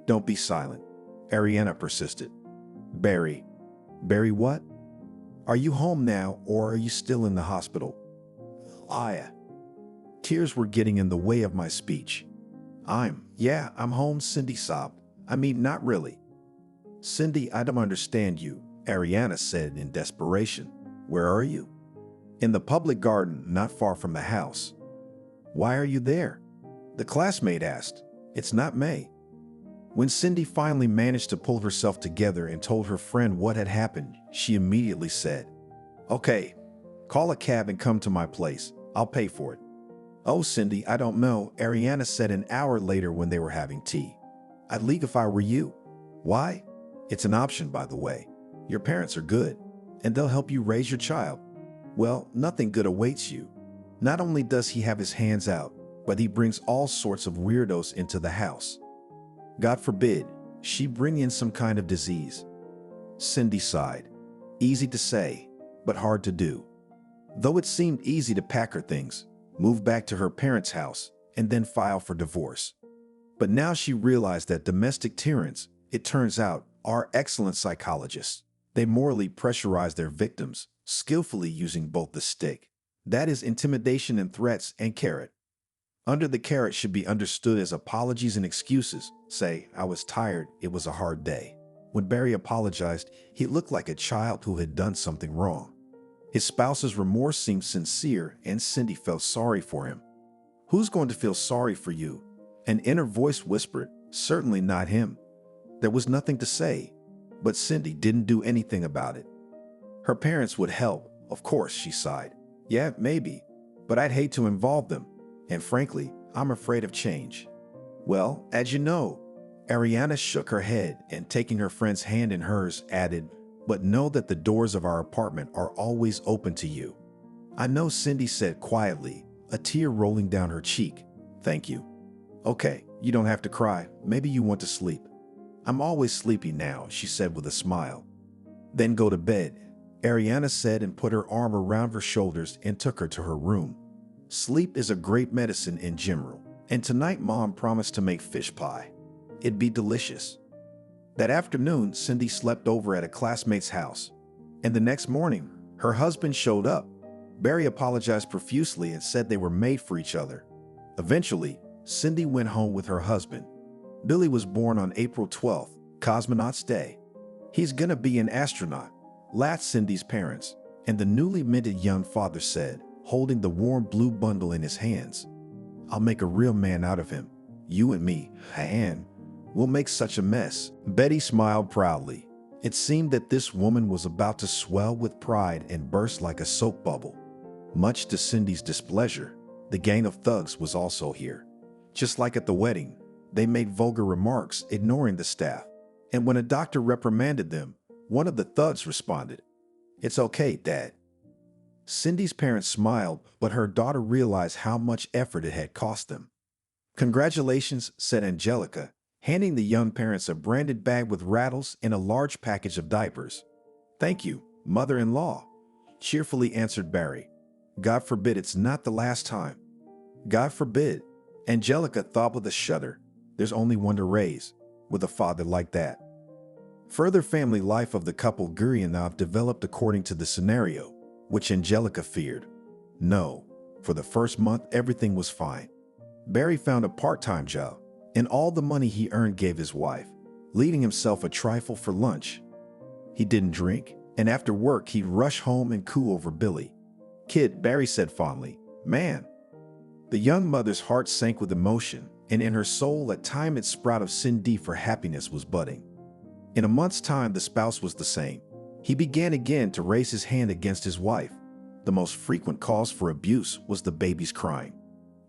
don't be silent. Ariana persisted. Barry. Barry what? Are you home now or are you still in the hospital? Aya. Tears were getting in the way of my speech. I'm home, Cindy sobbed. I mean, not really. Cindy, I don't understand you, Ariana said in desperation. Where are you? In the public garden, not far from the house. Why are you there? The classmate asked. It's not May. When Cindy finally managed to pull herself together and told her friend what had happened, she immediately said, Okay, call a cab and come to my place. I'll pay for it. Oh, Cindy, I don't know, Ariana said an hour later when they were having tea. I'd leave if I were you. Why? It's an option, by the way. Your parents are good, and they'll help you raise your child. Well, nothing good awaits you. Not only does he have his hands out, but he brings all sorts of weirdos into the house. God forbid, she bring in some kind of disease. Cindy sighed. Easy to say, but hard to do. Though it seemed easy to pack her things, move back to her parents' house, and then file for divorce. But now she realized that domestic tyrants, it turns out, are excellent psychologists. They morally pressurize their victims, skillfully using both the stick, that is intimidation and threats, and carrot. Under the carrot should be understood as apologies and excuses. Say, I was tired, it was a hard day. When Barry apologized, he looked like a child who had done something wrong. His spouse's remorse seemed sincere, and Cindy felt sorry for him. Who's going to feel sorry for you? An inner voice whispered, certainly not him. There was nothing to say, but Cindy didn't do anything about it. Her parents would help, of course, she sighed. Yeah, maybe, but I'd hate to involve them, and frankly, I'm afraid of change. Well, as you know, Ariana shook her head and taking her friend's hand in hers added, but know that the doors of our apartment are always open to you. I know, Cindy said quietly, a tear rolling down her cheek. Thank you. Okay, you don't have to cry. Maybe you want to sleep. I'm always sleepy now, she said with a smile. Then go to bed, Ariana said and put her arm around her shoulders and took her to her room. Sleep is a great medicine in general, and tonight Mom promised to make fish pie. It'd be delicious. That afternoon, Cindy slept over at a classmate's house, and the next morning, her husband showed up. Barry apologized profusely and said they were made for each other. Eventually, Cindy went home with her husband. Billy was born on April 12th, Cosmonaut's Day. He's gonna be an astronaut, laughed Cindy's parents, and the newly minted young father said, holding the warm blue bundle in his hands. I'll make a real man out of him. You and me, and we'll make such a mess. Betty smiled proudly. It seemed that this woman was about to swell with pride and burst like a soap bubble. Much to Cindy's displeasure, the gang of thugs was also here. Just like at the wedding, they made vulgar remarks, ignoring the staff. And when a doctor reprimanded them, one of the thugs responded, It's okay, Dad. Cindy's parents smiled, but her daughter realized how much effort it had cost them. Congratulations, said Angelica, handing the young parents a branded bag with rattles and a large package of diapers. Thank you, mother-in-law, cheerfully answered Barry. God forbid it's not the last time. God forbid. Angelica thought with a shudder. There's only one to raise, with a father like that. Further family life of the couple Guryanov developed according to the scenario, which Angelica feared. No, for the first month everything was fine. Barry found a part-time job, and all the money he earned gave his wife, leaving himself a trifle for lunch. He didn't drink, and after work he'd rush home and coo over Billy. Kid, Barry said fondly, man. The young mother's heart sank with emotion, and in her soul a time-ed sprout of Cindy for happiness was budding. In a month's time the spouse was the same, He began again to raise his hand against his wife. The most frequent cause for abuse was the baby's crying.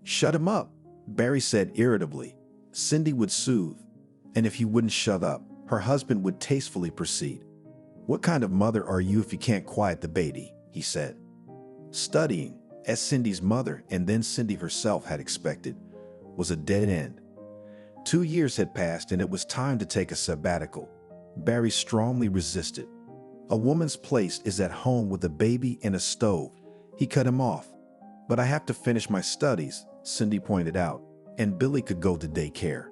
"Shut him up," Barry said irritably. Cindy would soothe, and if he wouldn't shut up, her husband would tastefully proceed. "What kind of mother are you if you can't quiet the baby?" he said. Studying, as Cindy's mother and then Cindy herself had expected, was a dead end. 2 years had passed and it was time to take a sabbatical. Barry strongly resisted. "A woman's place is at home with a baby and a stove." He cut him off. "But I have to finish my studies," Cindy pointed out, "and Billy could go to daycare."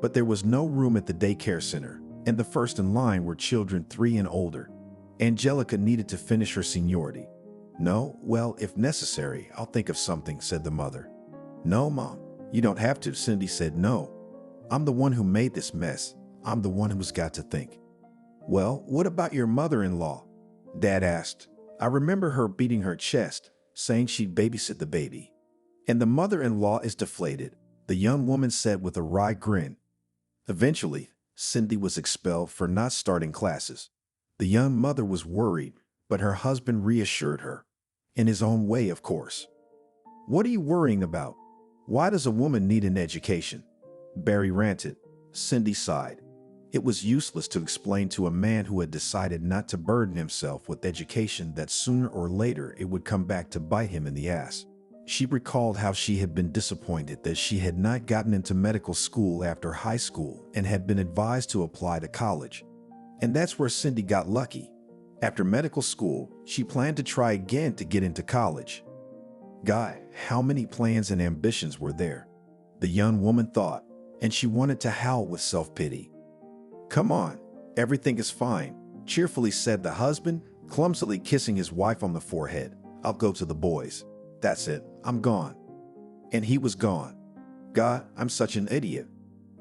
But there was no room at the daycare center, and the first in line were children 3 and older. Angelica needed to finish her seniority. "No, well, if necessary, I'll think of something," said the mother. "No, Mom, you don't have to," Cindy said. "No, I'm the one who made this mess. I'm the one who's got to think." "Well, what about your mother-in-law?" Dad asked. "I remember her beating her chest, saying she'd babysit the baby." "And the mother-in-law is deflated," the young woman said with a wry grin. Eventually, Cindy was expelled for not starting classes. The young mother was worried, but her husband reassured her. In his own way, of course. "What are you worrying about? Why does a woman need an education?" Barry ranted. Cindy sighed. It was useless to explain to a man who had decided not to burden himself with education that sooner or later it would come back to bite him in the ass. She recalled how she had been disappointed that she had not gotten into medical school after high school and had been advised to apply to college. And that's where Cindy got lucky. After medical school, she planned to try again to get into college. God, how many plans and ambitions were there? The young woman thought, and she wanted to howl with self-pity. "Come on, everything is fine," cheerfully said the husband, clumsily kissing his wife on the forehead. "I'll go to the boys. That's it, I'm gone." And he was gone. God, I'm such an idiot,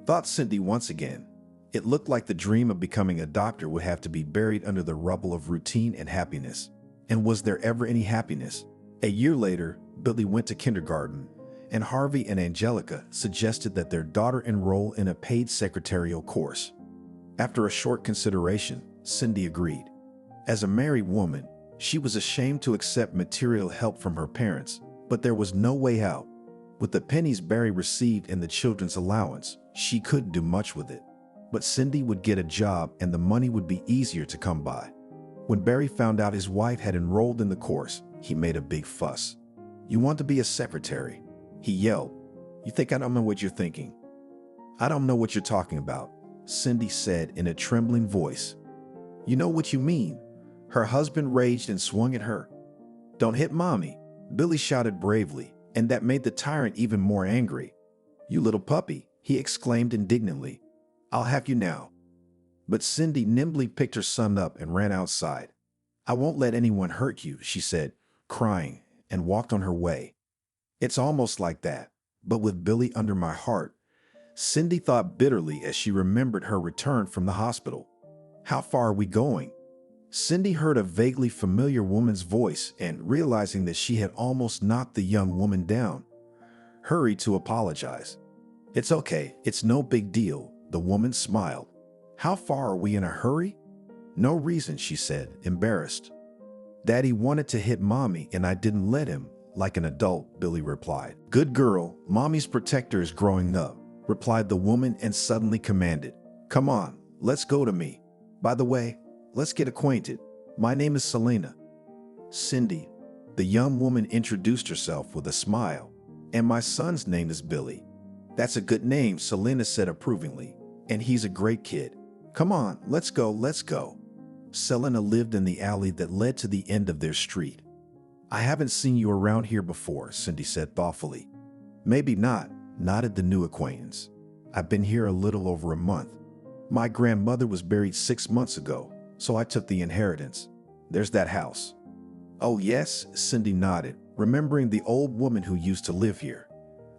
thought Cindy once again. It looked like the dream of becoming a doctor would have to be buried under the rubble of routine and happiness. And was there ever any happiness? A year later, Billy went to kindergarten, and Harvey and Angelica suggested that their daughter enroll in a paid secretarial course. After a short consideration, Cindy agreed. As a married woman, she was ashamed to accept material help from her parents, but there was no way out. With the pennies Barry received in the children's allowance, she couldn't do much with it. But Cindy would get a job and the money would be easier to come by. When Barry found out his wife had enrolled in the course, he made a big fuss. "You want to be a secretary?" he yelled. "You think I don't know what you're thinking?" "I don't know what you're talking about," Cindy said in a trembling voice. "You know what you mean." Her husband raged and swung at her. "Don't hit Mommy," Billy shouted bravely, and that made the tyrant even more angry. "You little puppy," he exclaimed indignantly. "I'll have you now." But Cindy nimbly picked her son up and ran outside. "I won't let anyone hurt you," she said, crying, and walked on her way. It's almost like that, but with Billy under my heart, Cindy thought bitterly as she remembered her return from the hospital. "How far are we going?" Cindy heard a vaguely familiar woman's voice and, realizing that she had almost knocked the young woman down, hurried to apologize. "It's okay, it's no big deal," the woman smiled. "How far are we in a hurry?" "No reason," she said, embarrassed. "Daddy wanted to hit Mommy and I didn't let him, like an adult," Billy replied. "Good girl, Mommy's protector is growing up," replied the woman and suddenly commanded, "Come on, let's go to me. By the way, let's get acquainted. My name is Selena." "Cindy," the young woman introduced herself with a smile. "And my son's name is Billy." "That's a good name," Selena said approvingly. "And he's a great kid. Come on, let's go, let's go." Selena lived in the alley that led to the end of their street. "I haven't seen you around here before," Cindy said thoughtfully. "Maybe not," nodded the new acquaintance. "I've been here a little over a month. My grandmother was buried 6 months ago, so I took the inheritance. There's that house." "Oh yes," Cindy nodded, remembering the old woman who used to live here.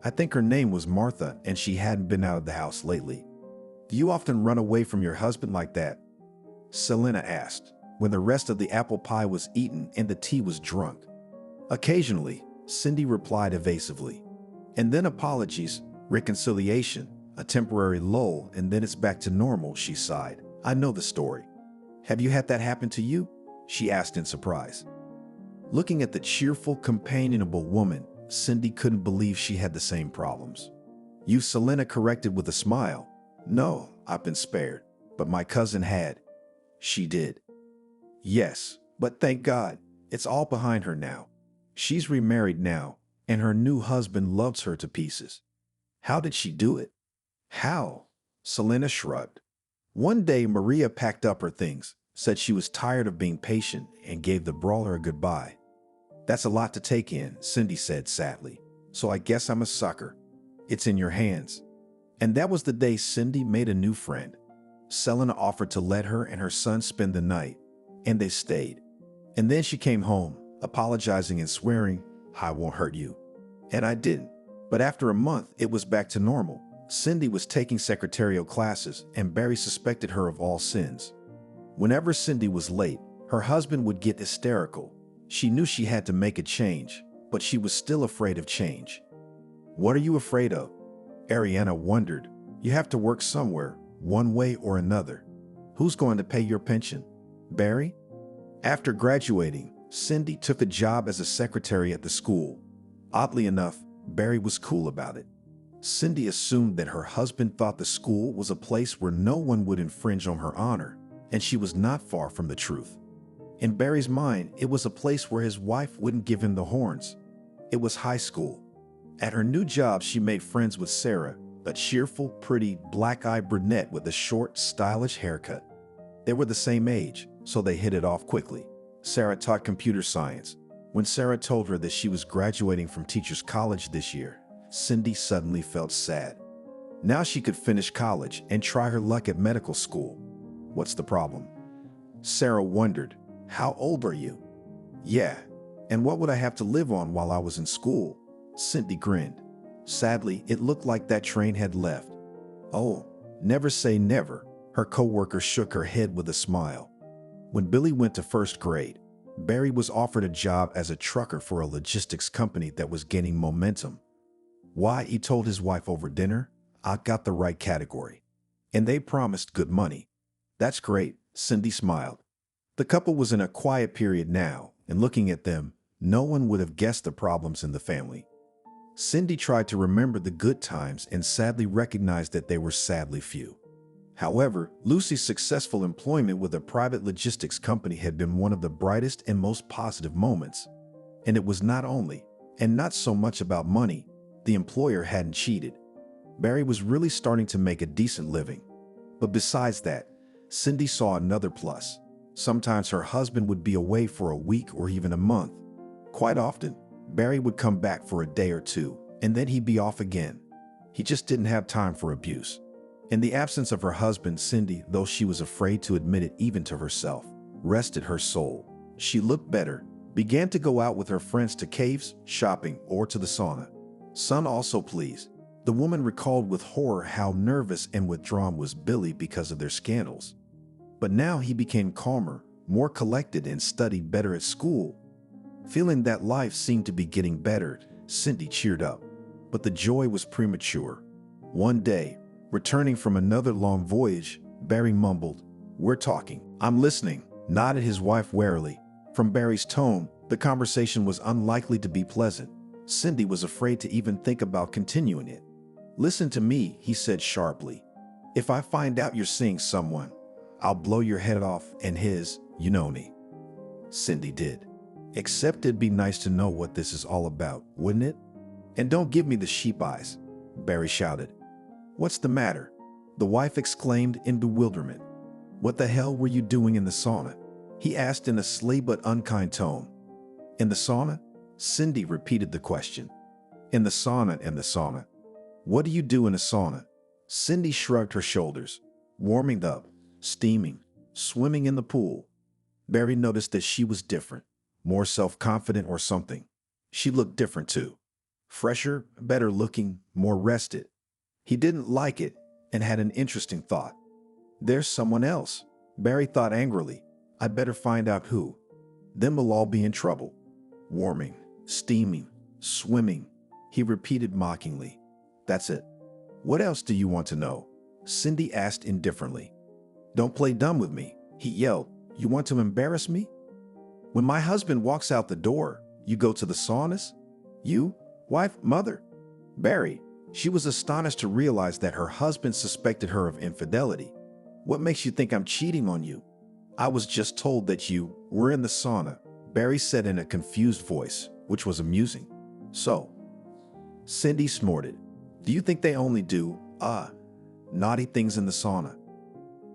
"I think her name was Martha and she hadn't been out of the house lately." "Do you often run away from your husband like that?" Selena asked, when the rest of the apple pie was eaten and the tea was drunk. "Occasionally," Cindy replied evasively. "And then apologies, reconciliation, a temporary lull, and then it's back to normal," she sighed. "I know the story." Have you had that happen to you? She asked in surprise. Looking at the cheerful, companionable woman, Cindy couldn't believe she had the same problems. You, Selena corrected with a smile. No, I've been spared, but my cousin had. She did. Yes, but thank God, it's all behind her now. She's remarried now, and her new husband loves her to pieces. How did she do it? How? Selena shrugged. One day, Maria packed up her things, said she was tired of being patient, and gave the brawler a goodbye. That's a lot to take in, Cindy said sadly. So I guess I'm a sucker. It's in your hands. And that was the day Cindy made a new friend. Selena offered to let her and her son spend the night, and they stayed. And then she came home, apologizing and swearing, I won't hurt you. And I didn't. But after a month, it was back to normal. Cindy was taking secretarial classes, and Barry suspected her of all sins. Whenever Cindy was late, her husband would get hysterical. She knew she had to make a change, but she was still afraid of change. What are you afraid of? Ariana wondered. You have to work somewhere, one way or another. Who's going to pay your pension? Barry? After graduating, Cindy took a job as a secretary at the school. Oddly enough, Barry was cool about it. Cindy assumed that her husband thought the school was a place where no one would infringe on her honor, and she was not far from the truth. In Barry's mind, it was a place where his wife wouldn't give him the horns. It was high school. At her new job, she made friends with Sarah, a cheerful, pretty, black-eyed brunette with a short, stylish haircut. They were the same age, so they hit it off quickly. Sarah taught computer science. When Sarah told her that she was graduating from Teachers College this year, Cindy suddenly felt sad. Now she could finish college and try her luck at medical school. What's the problem? Sarah wondered. How old are you? Yeah, and what would I have to live on while I was in school? Cindy grinned. Sadly, it looked like that train had left. Oh, never say never, her coworker shook her head with a smile. When Billy went to first grade, Barry was offered a job as a trucker for a logistics company that was gaining momentum. Why, he told his wife over dinner, I got the right category. And they promised good money. That's great, Cindy smiled. The couple was in a quiet period now, and looking at them, no one would have guessed the problems in the family. Cindy tried to remember the good times and sadly recognized that they were sadly few. However, Lucy's successful employment with a private logistics company had been one of the brightest and most positive moments. And it was not only, and not so much about money, the employer hadn't cheated. Barry was really starting to make a decent living. But besides that, Cindy saw another plus. Sometimes her husband would be away for a week or even a month. Quite often, Barry would come back for a day or two, and then he'd be off again. He just didn't have time for abuse. In the absence of her husband, Cindy, though she was afraid to admit it even to herself, rested her soul. She looked better, began to go out with her friends to caves, shopping, or to the sauna. Son also pleased. The woman recalled with horror how nervous and withdrawn was Billy because of their scandals. But now he became calmer, more collected, and studied better at school. Feeling that life seemed to be getting better, Cindy cheered up. But the joy was premature. One day, returning from another long voyage, Barry mumbled, "We're talking." "I'm listening," nodded his wife warily. From Barry's tone, the conversation was unlikely to be pleasant. Cindy was afraid to even think about continuing it. "Listen to me," he said sharply. "If I find out you're seeing someone, I'll blow your head off and his, you know me." Cindy did. "Except it'd be nice to know what this is all about, wouldn't it? And don't give me the sheep eyes," Barry shouted. "What's the matter?" the wife exclaimed in bewilderment. "What the hell were you doing in the sauna?" he asked in a sly but unkind tone. "In the sauna?" Cindy repeated the question. "In the sauna and the sauna. What do you do in a sauna?" Cindy shrugged her shoulders. "Warming up, steaming, swimming in the pool." Barry noticed that she was different, more self-confident or something. She looked different too. Fresher, better looking, more rested. He didn't like it and had an interesting thought. "There's someone else," Barry thought angrily. "I'd better find out who. Then we'll all be in trouble." "Warming, steaming, swimming," he repeated mockingly. "That's it. What else do you want to know?" Cindy asked indifferently. "Don't play dumb with me," he yelled. You want to embarrass me? When my husband walks out the door, you go to the saunas? You? Wife? Mother? Barry. She was astonished to realize that her husband suspected her of infidelity. What makes you think I'm cheating on you? I was just told that you were in the sauna, Barry said in a confused voice, which was amusing. So, Cindy snorted. Do you think they only do, naughty things in the sauna?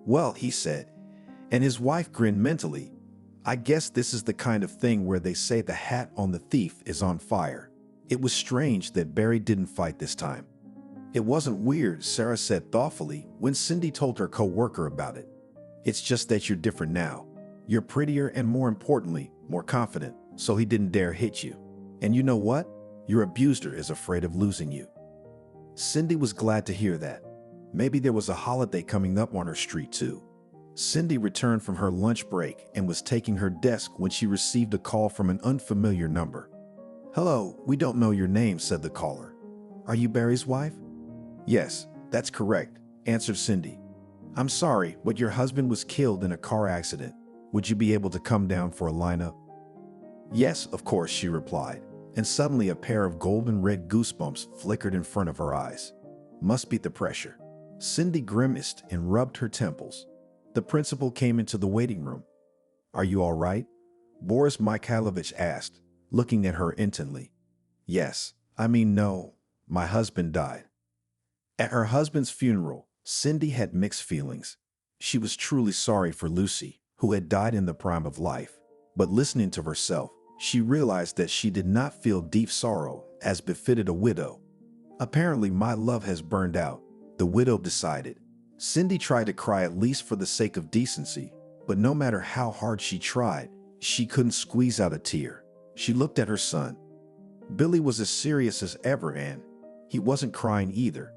Well, he said, and his wife grinned mentally. I guess this is the kind of thing where they say the hat on the thief is on fire. It was strange that Barry didn't fight this time. It wasn't weird, Sarah said thoughtfully when Cindy told her co-worker about it. It's just that you're different now. You're prettier and more importantly, more confident, so he didn't dare hit you. And you know what? Your abuser is afraid of losing you. Cindy was glad to hear that. Maybe there was a holiday coming up on her street too. Cindy returned from her lunch break and was taking her desk when she received a call from an unfamiliar number. Hello, we don't know your name, said the caller. Are you Barry's wife? Yes, that's correct, answered Cindy. I'm sorry, but your husband was killed in a car accident. Would you be able to come down for a lineup? Yes, of course, she replied, and suddenly a pair of golden red goosebumps flickered in front of her eyes. Must be the pressure. Cindy grimaced and rubbed her temples. The principal came into the waiting room. Are you all right? Boris Mikhailovich asked, looking at her intently. Yes, no, my husband died. At her husband's funeral, Cindy had mixed feelings. She was truly sorry for Lucy, who had died in the prime of life, but listening to herself, she realized that she did not feel deep sorrow as befitted a widow. Apparently, my love has burned out, the widow decided. Cindy tried to cry at least for the sake of decency, but no matter how hard she tried, she couldn't squeeze out a tear. She looked at her son. Billy was as serious as ever, and he wasn't crying either.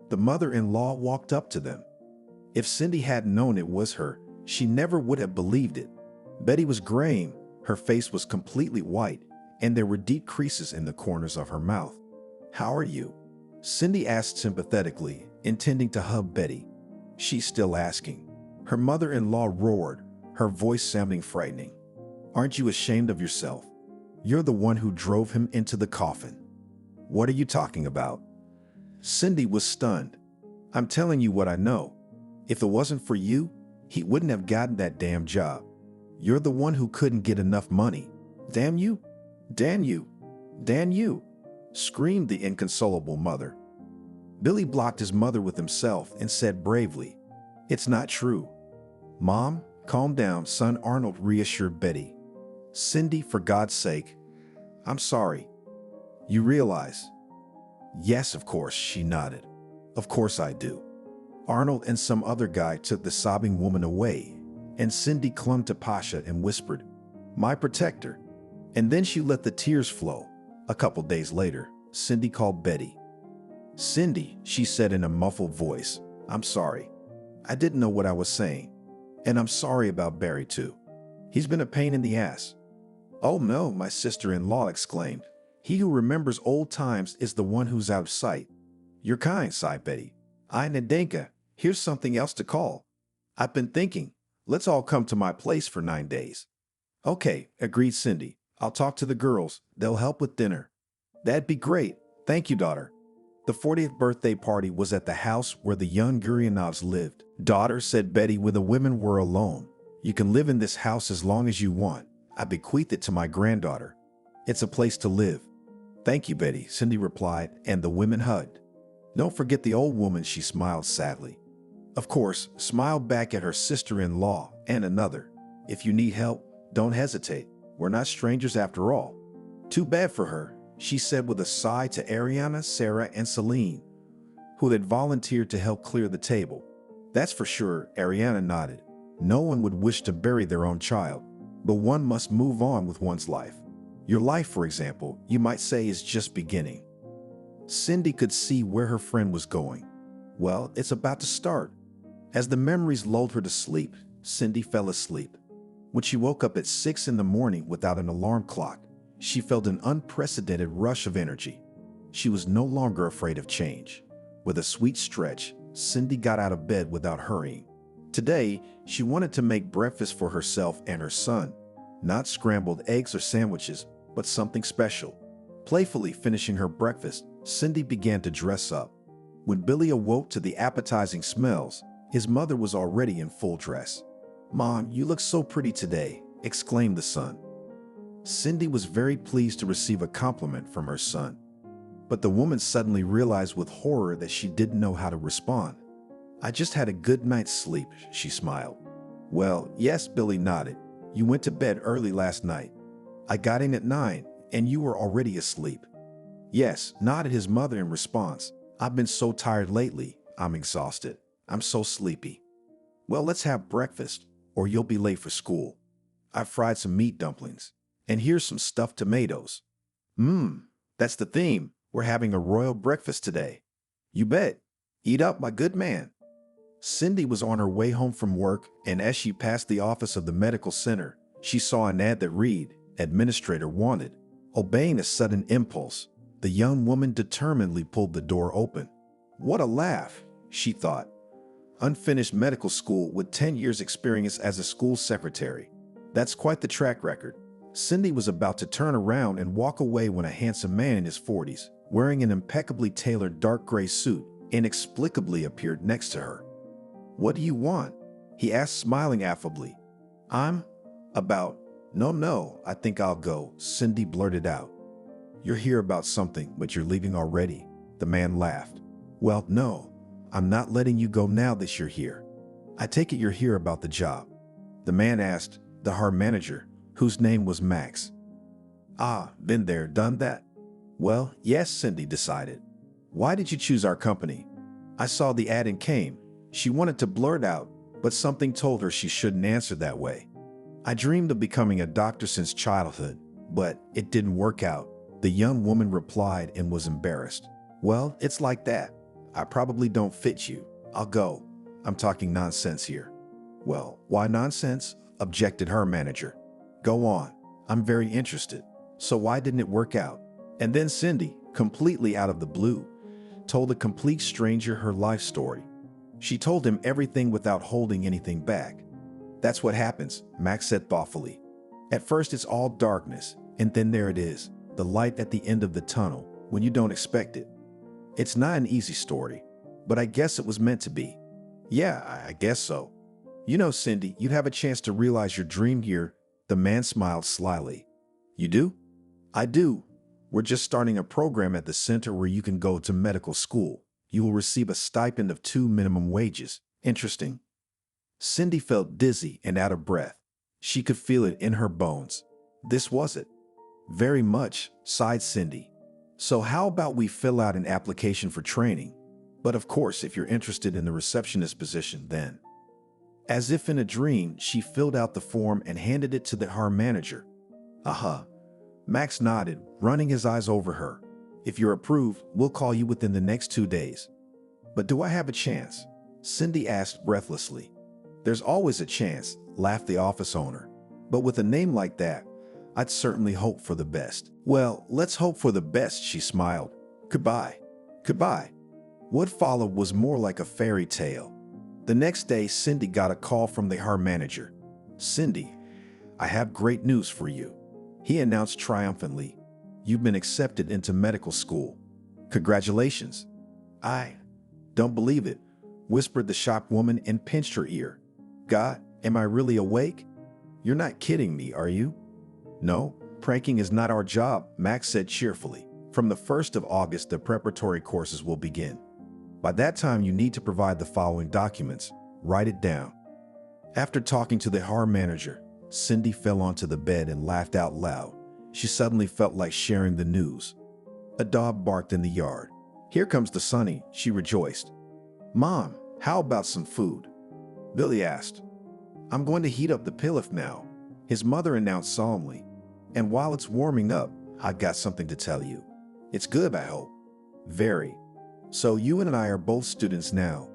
The mother-in-law walked up to them. If Cindy hadn't known it was her, she never would have believed it. Betty was graying, her face was completely white, and there were deep creases in the corners of her mouth. How are you? Cindy asked sympathetically, intending to hug Betty. She's still asking. Her mother-in-law roared, her voice sounding frightening. Aren't you ashamed of yourself? You're the one who drove him into the coffin. What are you talking about? Cindy was stunned. I'm telling you what I know. If it wasn't for you, he wouldn't have gotten that damn job. You're the one who couldn't get enough money. Damn you! Damn you! Damn you! Screamed the inconsolable mother. Billy blocked his mother with himself and said bravely, It's not true. Mom, calm down, son, Arnold reassured Betty. Cindy, for God's sake. I'm sorry. You realize? Yes, of course, she nodded. Of course I do. Arnold and some other guy took the sobbing woman away, and Cindy clung to Pasha and whispered, My protector. And then she let the tears flow. A couple days later, Cindy called Betty. Cindy, she said in a muffled voice, I'm sorry. I didn't know what I was saying. And I'm sorry about Barry too. He's been a pain in the ass. Oh no, my sister-in-law exclaimed. He who remembers old times is the one who's out of sight. You're kind, sighed Betty. Nadenka, here's something else to call. I've been thinking, let's all come to my place for 9 days. Okay, agreed Cindy. I'll talk to the girls. They'll help with dinner. That'd be great. Thank you, daughter. The 40th birthday party was at the house where the young Guryanovs lived. Daughter, said Betty when the women were alone, you can live in this house as long as you want. I bequeathed it to my granddaughter. It's a place to live. Thank you, Betty, Cindy replied, and the women hugged. Don't forget the old woman, she smiled sadly. Of course, smiled back at her sister-in-law and another. If you need help, don't hesitate. We're not strangers after all. Too bad for her, she said with a sigh to Ariana, Sarah, and Celine, who had volunteered to help clear the table. That's for sure, Ariana nodded. No one would wish to bury their own child, but one must move on with one's life. Your life, for example, you might say is just beginning. Cindy could see where her friend was going. Well, it's about to start. As the memories lulled her to sleep, Cindy fell asleep. When she woke up at 6 in the morning without an alarm clock, she felt an unprecedented rush of energy. She was no longer afraid of change. With a sweet stretch, Cindy got out of bed without hurrying. Today, she wanted to make breakfast for herself and her son. Not scrambled eggs or sandwiches, but something special. Playfully finishing her breakfast, Cindy began to dress up. When Billy awoke to the appetizing smells, his mother was already in full dress. "Mom, you look so pretty today," exclaimed the son. Cindy was very pleased to receive a compliment from her son. But the woman suddenly realized with horror that she didn't know how to respond. "I just had a good night's sleep," she smiled. "Well, yes," Billy nodded. "You went to bed early last night. I got in at 9, and you were already asleep." "Yes," nodded his mother in response. "I've been so tired lately. I'm exhausted. I'm so sleepy." "Well, let's have breakfast, or you'll be late for school. I've fried some meat dumplings, and here's some stuffed tomatoes." That's the theme. We're having a royal breakfast today." "You bet. Eat up, my good man." Cindy was on her way home from work, and as she passed the office of the medical center, she saw an ad that read, "Administrator wanted." Obeying a sudden impulse, the young woman determinedly pulled the door open. What a laugh, she thought. Unfinished medical school with 10 years experience as a school secretary. That's quite the track record. Cindy was about to turn around and walk away when a handsome man in his 40s, wearing an impeccably tailored dark gray suit, inexplicably appeared next to her. "What do you want?" he asked, smiling affably. "I'm about... No, I think I'll go," Cindy blurted out. "You're here about something, but you're leaving already," the man laughed. "Well, no, I'm not letting you go now that you're here. I take it you're here about the job," the man asked, the HR manager, whose name was Max. "Ah, been there, done that." "Well, yes," Cindy decided. "Why did you choose our company?" "I saw the ad and came." She wanted to blurt out, but something told her she shouldn't answer that way. "I dreamed of becoming a doctor since childhood, but it didn't work out," the young woman replied and was embarrassed. "Well, it's like that. I probably don't fit you. I'll go. I'm talking nonsense here." "Well, why nonsense?" objected her manager. "Go on. I'm very interested. So why didn't it work out?" And then Cindy, completely out of the blue, told a complete stranger her life story. She told him everything without holding anything back. "That's what happens," Max said thoughtfully. "At first it's all darkness, and then there it is, the light at the end of the tunnel, when you don't expect it. It's not an easy story, but I guess it was meant to be." "Yeah, I guess so. You know, Cindy, you have a chance to realize your dream here," the man smiled slyly. "You do?" "I do. We're just starting a program at the center where you can go to medical school. You will receive a stipend of 2 minimum wages. Interesting." Cindy felt dizzy and out of breath. She could feel it in her bones. This was it. "Very much," sighed Cindy. "So how about we fill out an application for training? But of course, if you're interested in the receptionist position, then." As if in a dream, she filled out the form and handed it to the HR manager. "Uh-huh." Max nodded, running his eyes over her. "If you're approved, we'll call you within the next 2 days." "But do I have a chance?" Cindy asked breathlessly. "There's always a chance," laughed the office owner. "But with a name like that, I'd certainly hope for the best." "Well, let's hope for the best," she smiled. "Goodbye." "Goodbye." What followed was more like a fairy tale. The next day, Cindy got a call from the HR manager. "Cindy, I have great news for you," he announced triumphantly. "You've been accepted into medical school. Congratulations." "I don't believe it," whispered the shocked woman and pinched her ear. "God, am I really awake? You're not kidding me, are you?" "No, pranking is not our job," Max said cheerfully. "From the 1st of August, the preparatory courses will begin. By that time, you need to provide the following documents. Write it down." After talking to the HR manager, Cindy fell onto the bed and laughed out loud. She suddenly felt like sharing the news. A dog barked in the yard. "Here comes the Sonny," she rejoiced. "Mom, how about some food?" Billy asked. "I'm going to heat up the pilaf now," his mother announced solemnly. "And while it's warming up, I got something to tell you. It's good, I hope." "Very. So you and I are both students now."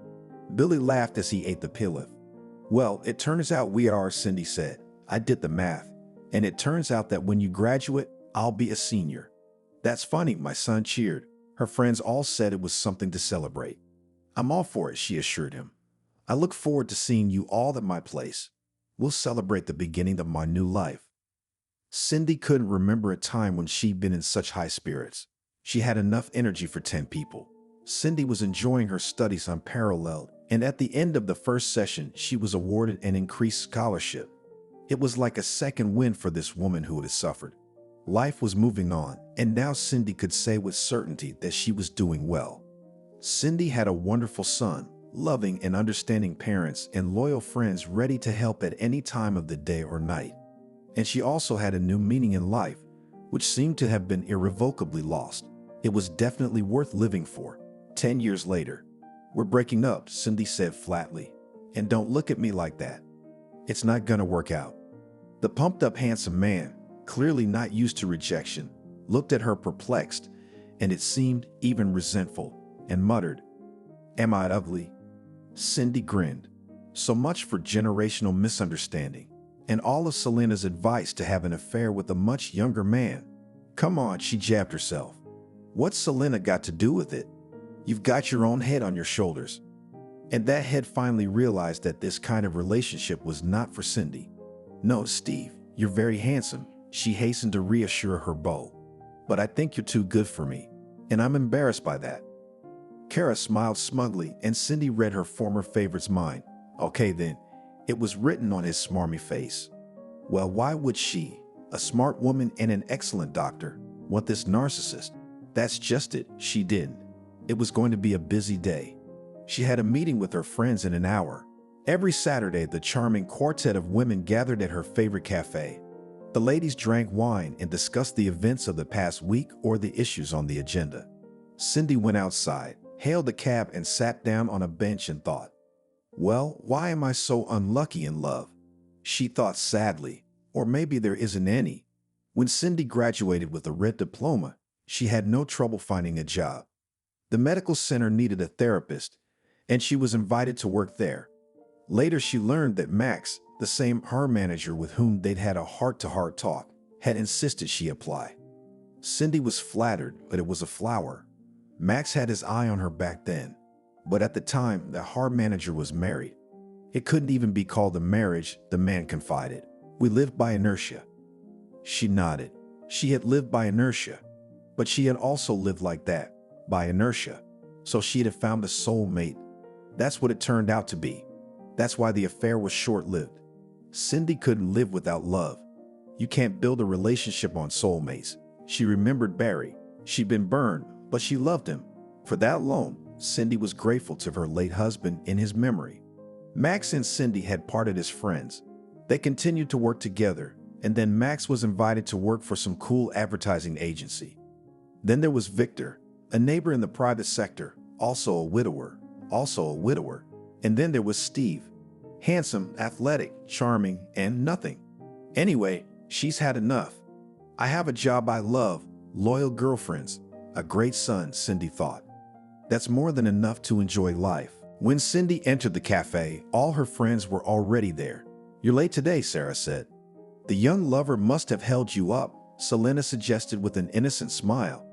Billy laughed as he ate the pilaf. "Well, it turns out we are," Cindy said. "I did the math, and it turns out that when you graduate, I'll be a senior." "That's funny," my son cheered. Her friends all said it was something to celebrate. "I'm all for it," she assured him. I look forward to seeing you all at my place. We'll celebrate the beginning of my new life. Cindy couldn't remember a time when she'd been in such high spirits. She had enough energy for 10 people. Cindy was enjoying her studies unparalleled, and at the end of the first session, she was awarded an increased scholarship. It was like a second win for this woman who had suffered. Life was moving on, and now Cindy could say with certainty that she was doing well. Cindy had a wonderful son, loving and understanding parents, and loyal friends ready to help at any time of the day or night. And she also had a new meaning in life, which seemed to have been irrevocably lost. It was definitely worth living for. 10 years later, "We're breaking up," Cindy said flatly. "And don't look at me like that. It's not gonna work out." The pumped-up handsome man, clearly not used to rejection, looked at her perplexed, and it seemed even resentful, and muttered, "Am I ugly?" Cindy grinned. So much for generational misunderstanding, and all of Selena's advice to have an affair with a much younger man. Come on, she jabbed herself. What's Selena got to do with it? You've got your own head on your shoulders. And that head finally realized that this kind of relationship was not for Cindy. "No, Steve, you're very handsome," she hastened to reassure her beau. "But I think you're too good for me, and I'm embarrassed by that." Kara smiled smugly, and Cindy read her former favorite's mind. Okay then, it was written on his smarmy face. Well, why would she, a smart woman and an excellent doctor, want this narcissist? That's just it, she didn't. It was going to be a busy day. She had a meeting with her friends in an hour. Every Saturday, the charming quartet of women gathered at her favorite cafe. The ladies drank wine and discussed the events of the past week or the issues on the agenda. Cindy went outside, hailed a cab, and sat down on a bench and thought, "Well, why am I so unlucky in love?" She thought sadly, or maybe there isn't any. When Cindy graduated with a red diploma, she had no trouble finding a job. The medical center needed a therapist, and she was invited to work there. Later, she learned that Max, the same her manager with whom they'd had a heart-to-heart talk, had insisted she apply. Cindy was flattered, but it was a flower. Max had his eye on her back then, but at the time, the her manager was married. It couldn't even be called a marriage, the man confided. "We lived by inertia." She nodded. She had lived by inertia, but she had also lived like that, by inertia. So she had found a soulmate. That's what it turned out to be. That's why the affair was short-lived. Cindy couldn't live without love. You can't build a relationship on soulmates. She remembered Barry. She'd been burned, but she loved him. For that alone, Cindy was grateful to her late husband in his memory. Max and Cindy had parted as friends. They continued to work together, and then Max was invited to work for some cool advertising agency. Then there was Victor, a neighbor in the private sector, also a widower. And then there was Steve, handsome, athletic, charming, and nothing. Anyway, she's had enough. I have a job I love, loyal girlfriends, a great son, Cindy thought. That's more than enough to enjoy life. When Cindy entered the cafe, all her friends were already there. "You're late today," Sarah said. "The young lover must have held you up," Selena suggested with an innocent smile.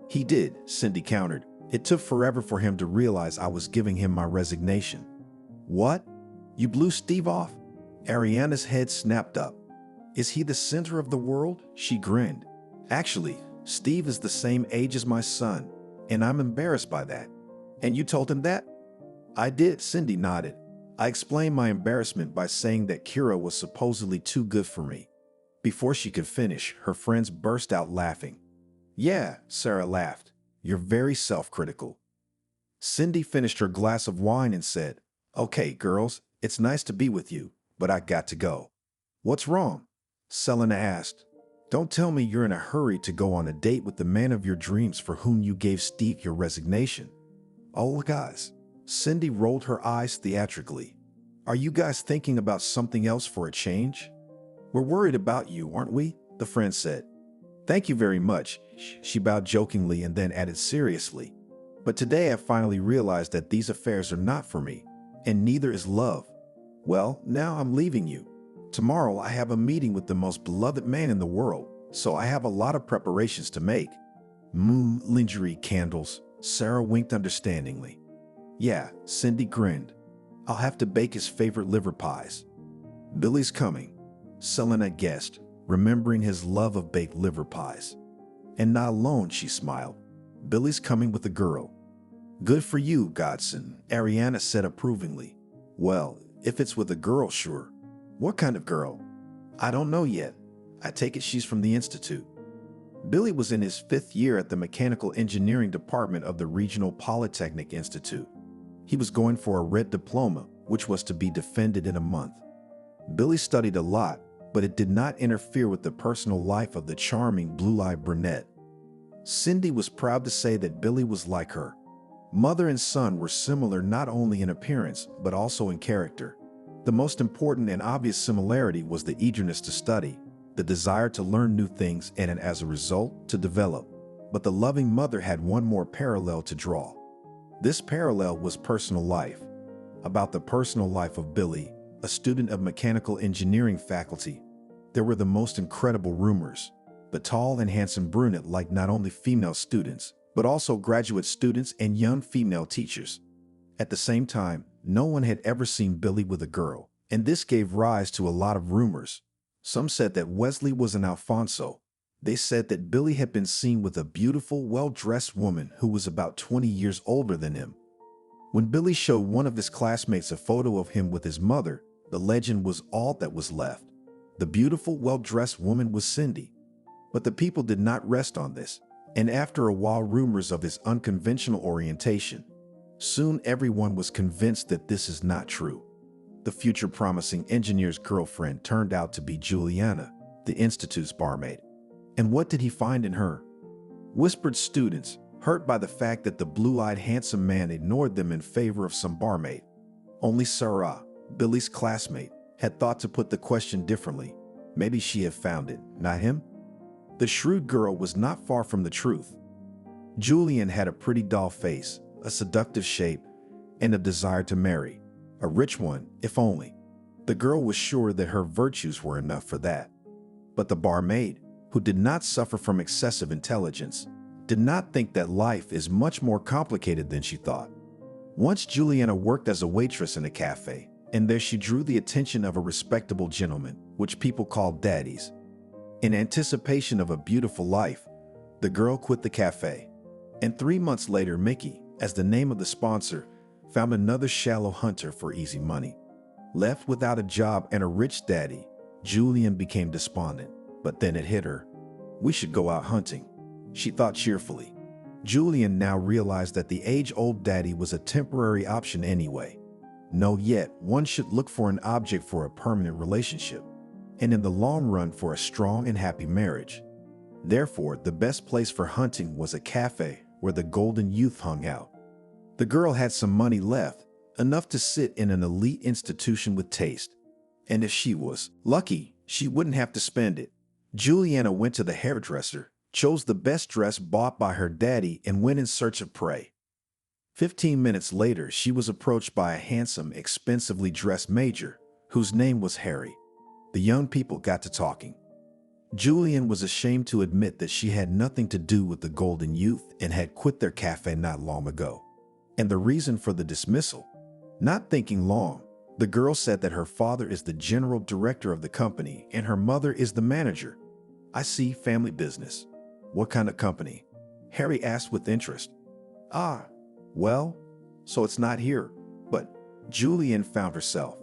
"He did," Cindy countered. "It took forever for him to realize I was giving him my resignation." "What? You blew Steve off?" Ariana's head snapped up. "Is he the center of the world?" She grinned. "Actually, Steve is the same age as my son, and I'm embarrassed by that." "And you told him that?" "I did," Cindy nodded. "I explained my embarrassment by saying that Kira was supposedly too good for me." Before she could finish, her friends burst out laughing. "Yeah," Sarah laughed. "You're very self-critical." Cindy finished her glass of wine and said, "Okay, girls, it's nice to be with you, but I got to go." "What's wrong?" Selena asked. "Don't tell me you're in a hurry to go on a date with the man of your dreams for whom you gave Steve your resignation." "Oh, guys." Cindy rolled her eyes theatrically. "Are you guys thinking about something else for a change?" "We're worried about you, aren't we?" the friend said. "Thank you very much," she bowed jokingly and then added seriously. "But today I finally realized that these affairs are not for me, and neither is love. Well, now I'm leaving you. Tomorrow I have a meeting with the most beloved man in the world, so I have a lot of preparations to make." Lingerie candles, Sarah winked understandingly. "Yeah," Cindy grinned. I'll have to bake his favorite liver pies. Billy's coming, Selena guessed, remembering his love of baked liver pies. And not alone, she smiled. Billy's coming with a girl. Good for you, Godson, Ariana said approvingly. Well, if it's with a girl, sure. What kind of girl? I don't know yet. I take it she's from the Institute. Billy was in his 5th year at the Mechanical Engineering Department of the Regional Polytechnic Institute. He was going for a red diploma, which was to be defended in a month. Billy studied a lot, but it did not interfere with the personal life of the charming blue-eyed brunette. Cindy was proud to say that Billy was like her. Mother and son were similar not only in appearance, but also in character. The most important and obvious similarity was the eagerness to study, the desire to learn new things and as a result, to develop. But the loving mother had one more parallel to draw. This parallel was personal life. About the personal life of Billy, a student of mechanical engineering faculty, there were the most incredible rumors. The tall and handsome brunette liked not only female students, but also graduate students and young female teachers. At the same time, no one had ever seen Billy with a girl, and this gave rise to a lot of rumors. Some said that Wesley was an Alfonso. They said that Billy had been seen with a beautiful, well-dressed woman who was about 20 years older than him. When Billy showed one of his classmates a photo of him with his mother, the legend was all that was left. The beautiful, well-dressed woman was Cindy. But the people did not rest on this, and after a while rumors of his unconventional orientation. Soon everyone was convinced that this is not true. The future promising engineer's girlfriend turned out to be Juliana, the Institute's barmaid. And what did he find in her? Whispered students, hurt by the fact that the blue-eyed handsome man ignored them in favor of some barmaid. Only Sarah, Billy's classmate, had thought to put the question differently. Maybe she had found it, not him? The shrewd girl was not far from the truth. Julian had a pretty doll face, a seductive shape, and a desire to marry. A rich one, if only. The girl was sure that her virtues were enough for that. But the barmaid, who did not suffer from excessive intelligence, did not think that life is much more complicated than she thought. Once Juliana worked as a waitress in a cafe, and there she drew the attention of a respectable gentleman, which people called daddies. In anticipation of a beautiful life, the girl quit the cafe. And 3 months later, Mickey, as the name of the sponsor, found another shallow hunter for easy money. Left without a job and a rich daddy, Julian became despondent. But then it hit her. We should go out hunting, she thought cheerfully. Julian now realized that the age-old daddy was a temporary option anyway. No, yet one should look for an object for a permanent relationship, and in the long run for a strong and happy marriage. Therefore, the best place for hunting was a cafe where the golden youth hung out. The girl had some money left, enough to sit in an elite institution with taste. And if she was lucky, she wouldn't have to spend it. Juliana went to the hairdresser, chose the best dress bought by her daddy, and went in search of prey. 15 minutes later, she was approached by a handsome, expensively dressed major, whose name was Harry. The young people got to talking. Julian was ashamed to admit that she had nothing to do with the golden youth and had quit their cafe not long ago. And the reason for the dismissal? Not thinking long, the girl said that her father is the general director of the company and her mother is the manager. I see, family business. What kind of company? Harry asked with interest. Ah, well, so it's not here, but Julian found herself.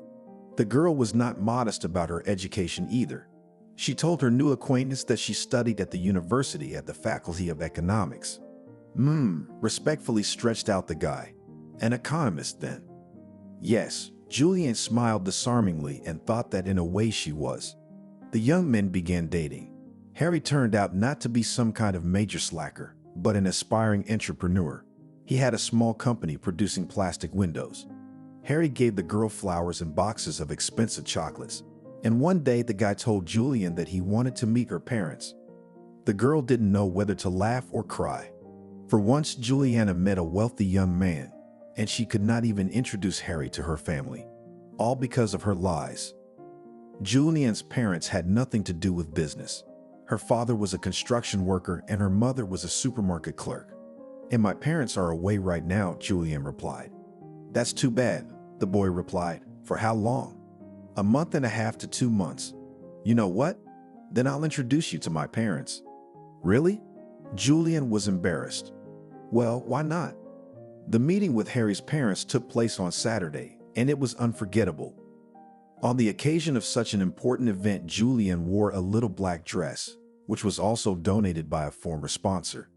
The girl was not modest about her education either. She told her new acquaintance that she studied at the university at the Faculty of Economics. Respectfully stretched out the guy. An economist, then? Yes, Julian smiled disarmingly and thought that in a way she was. The young men began dating. Harry turned out not to be some kind of major slacker, but an aspiring entrepreneur. He had a small company producing plastic windows. Harry gave the girl flowers and boxes of expensive chocolates. And one day the guy told Julian that he wanted to meet her parents. The girl didn't know whether to laugh or cry. For once, Juliana met a wealthy young man, and she could not even introduce Harry to her family, all because of her lies. Julian's parents had nothing to do with business. Her father was a construction worker and her mother was a supermarket clerk. And my parents are away right now, Julian replied. That's too bad. The boy replied, "For how long?" "A month and a half to 2 months." "You know what? Then I'll introduce you to my parents." "Really?" Julian was embarrassed. "Well, why not?" The meeting with Harry's parents took place on Saturday, and it was unforgettable. On the occasion of such an important event, Julian wore a little black dress, which was also donated by a former sponsor.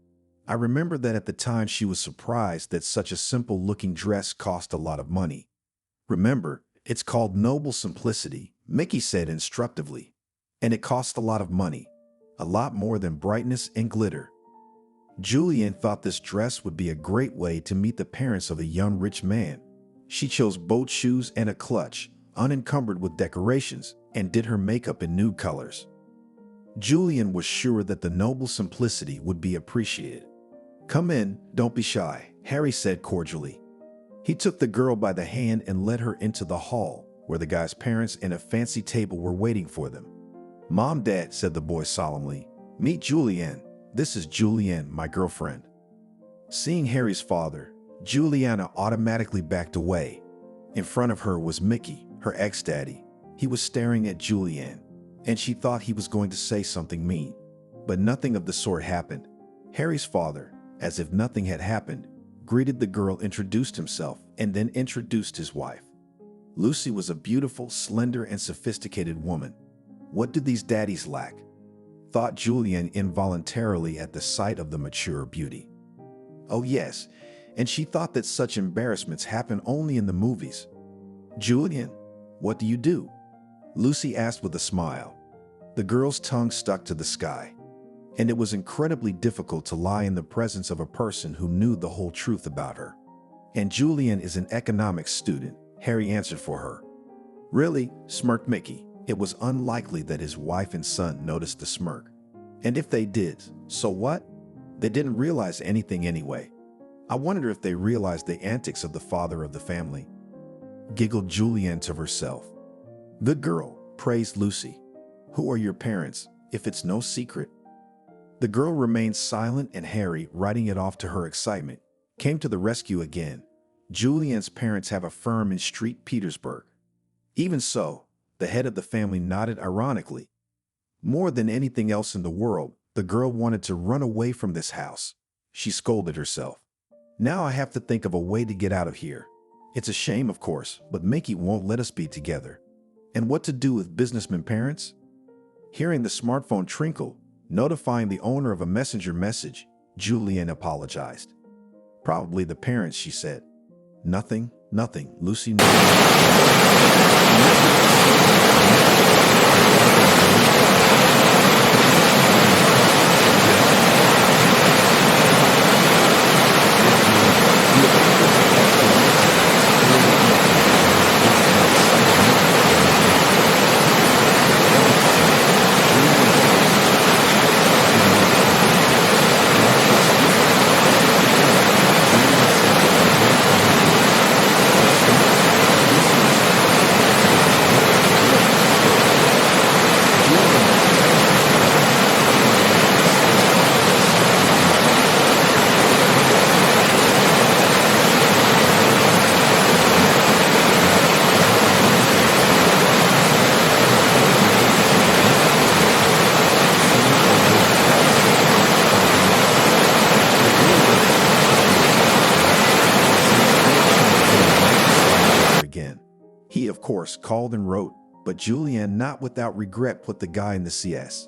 I remember that at the time she was surprised that such a simple-looking dress cost a lot of money. "Remember, it's called noble simplicity," Mickey said instructively. "And it costs a lot of money, a lot more than brightness and glitter." Julian thought this dress would be a great way to meet the parents of a young rich man. She chose boat shoes and a clutch, unencumbered with decorations, and did her makeup in nude colors. Julian was sure that the noble simplicity would be appreciated. "Come in, don't be shy," Harry said cordially. He took the girl by the hand and led her into the hall, where the guy's parents and a fancy table were waiting for them. "Mom, Dad," said the boy solemnly, "meet Julianne. This is Julianne, my girlfriend." Seeing Harry's father, Juliana automatically backed away. In front of her was Mickey, her ex-daddy. He was staring at Julianne, and she thought he was going to say something mean. But nothing of the sort happened. Harry's father, as if nothing had happened, greeted the girl, introduced himself, and then introduced his wife. Lucy was a beautiful, slender, and sophisticated woman. What did these daddies lack? Thought Julian involuntarily at the sight of the mature beauty. Oh yes, and she thought that such embarrassments happen only in the movies. "Julian, what do you do?" Lucy asked with a smile. The girl's tongue stuck to the sky, and it was incredibly difficult to lie in the presence of a person who knew the whole truth about her. "And Julian is an economics student," Harry answered for her. "Really?" smirked Mickey. It was unlikely that his wife and son noticed the smirk. And if they did, so what? They didn't realize anything anyway. I wonder if they realized the antics of the father of the family. Giggled Julianne to herself. "Good girl," praised Lucy. "Who are your parents, if it's no secret?" The girl remained silent, and Harry, writing it off to her excitement, came to the rescue again. Julianne's parents have a firm in St. Petersburg. Even so, the head of the family nodded ironically. More than anything else in the world, the girl wanted to run away from this house. She scolded herself. "Now I have to think of a way to get out of here. It's a shame, of course, but Mickey won't let us be together. And what to do with businessmen parents?" Hearing the smartphone trinkle, notifying the owner of a messenger message, Julianne apologized. "Probably the parents," she said. Nothing, Lucy knew. He, of course, called and wrote, but Julianne, not without regret, put the guy in the CS.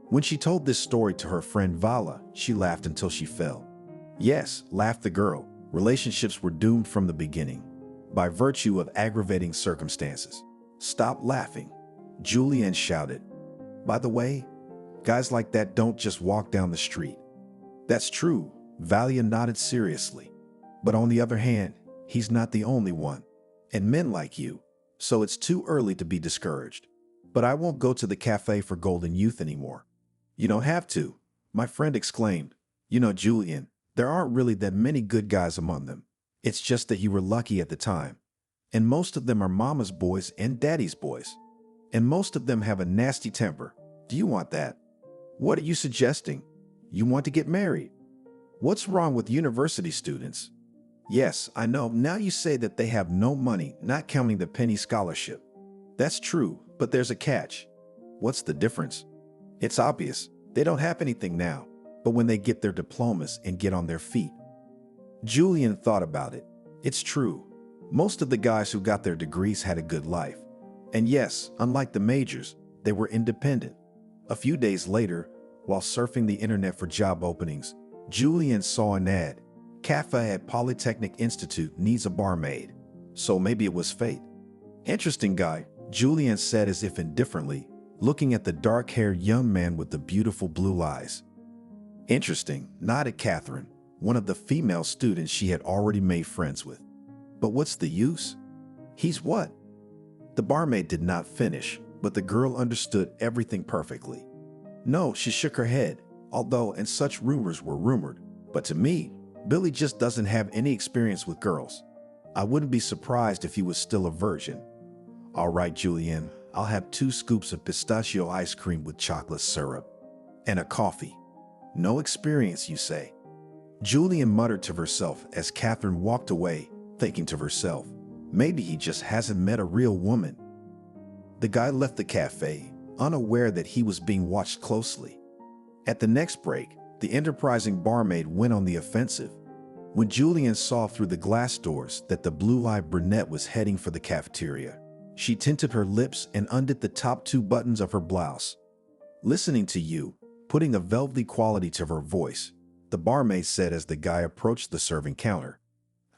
When she told this story to her friend Vala, she laughed until she fell. "Yes," laughed the girl, "relationships were doomed from the beginning, by virtue of aggravating circumstances." "Stop laughing," Julianne shouted. "By the way, guys like that don't just walk down the street." "That's true," Valia nodded seriously. "But on the other hand, he's not the only one. And men like you, so it's too early to be discouraged. But I won't go to the cafe for golden youth anymore." "You don't have to," my friend exclaimed. "You know, Julian, there aren't really that many good guys among them. It's just that you were lucky at the time. And most of them are mama's boys and daddy's boys. And most of them have a nasty temper. Do you want that? What are you suggesting? You want to get married? What's wrong with university students?" Yes, I know. Now you say that they have no money, not counting the penny scholarship. That's true, but there's a catch. What's the difference? It's obvious. They don't have anything now, but when they get their diplomas and get on their feet. Julian thought about it. It's true. Most of the guys who got their degrees had a good life. And yes, unlike the majors, they were independent. A few days later, while surfing the internet for job openings, Julian saw an ad. Cafe at Polytechnic Institute needs a barmaid. So maybe it was fate. Interesting guy, Julian said as if indifferently, looking at the dark-haired young man with the beautiful blue eyes. Interesting, nodded Catherine, one of the female students she had already made friends with. But what's the use? He's what? The barmaid did not finish, but the girl understood everything perfectly. No, she shook her head, although and such rumors were rumored. But to me, Billy just doesn't have any experience with girls. I wouldn't be surprised if he was still a virgin. All right, Julian, I'll have 2 scoops of pistachio ice cream with chocolate syrup. And a coffee. No experience, you say? Julian muttered to herself as Catherine walked away, thinking to herself, maybe he just hasn't met a real woman. The guy left the cafe, unaware that he was being watched closely. At the next break, the enterprising barmaid went on the offensive. When Julian saw through the glass doors that the blue-eyed brunette was heading for the cafeteria, she tinted her lips and undid the top 2 buttons of her blouse. Listening to you, putting a velvety quality to her voice, the barmaid said as the guy approached the serving counter.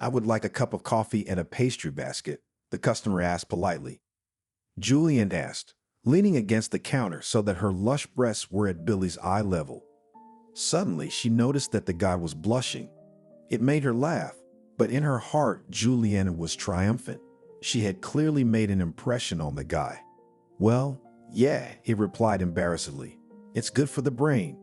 I would like a cup of coffee and a pastry basket, the customer asked politely. Julian asked, leaning against the counter so that her lush breasts were at Billy's eye level. Suddenly, she noticed that the guy was blushing. It made her laugh, but in her heart, Juliana was triumphant. She had clearly made an impression on the guy. Well, yeah, he replied embarrassedly. It's good for the brain.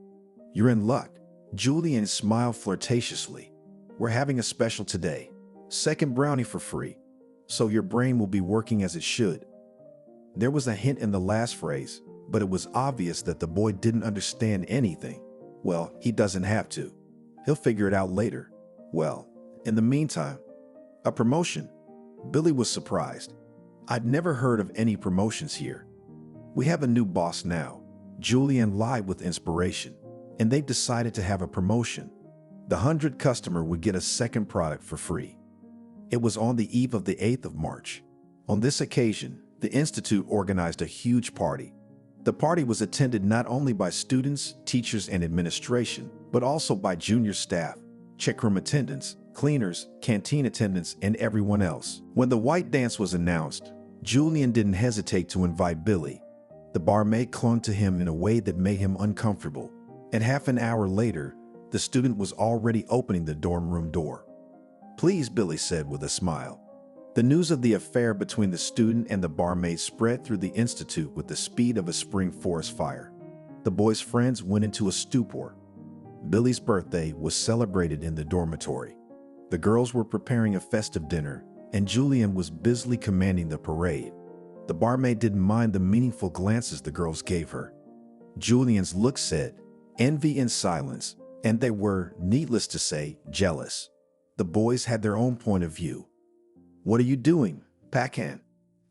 You're in luck. Julian smiled flirtatiously. We're having a special today. 2nd brownie for free. So your brain will be working as it should. There was a hint in the last phrase, but it was obvious that the boy didn't understand anything. Well, he doesn't have to. He'll figure it out later. Well, in the meantime, a promotion. Billy was surprised. I'd never heard of any promotions here. We have a new boss now. Julian lied with inspiration, and they've decided to have a promotion. The 100th customer would get a 2nd product for free. It was on the eve of the 8th of March. On this occasion, the Institute organized a huge party. The party was attended not only by students, teachers, and administration, but also by junior staff, checkroom attendants, cleaners, canteen attendants, and everyone else. When the white dance was announced, Julian didn't hesitate to invite Billy. The barmaid clung to him in a way that made him uncomfortable, and half an hour later, the student was already opening the dorm room door. Please, Billy said with a smile. The news of the affair between the student and the barmaid spread through the institute with the speed of a spring forest fire. The boy's friends went into a stupor. Billy's birthday was celebrated in the dormitory. The girls were preparing a festive dinner, and Julian was busily commanding the parade. The barmaid didn't mind the meaningful glances the girls gave her. Julian's look said, envy and silence, and they were, needless to say, jealous. The boys had their own point of view. What are you doing, Pacan?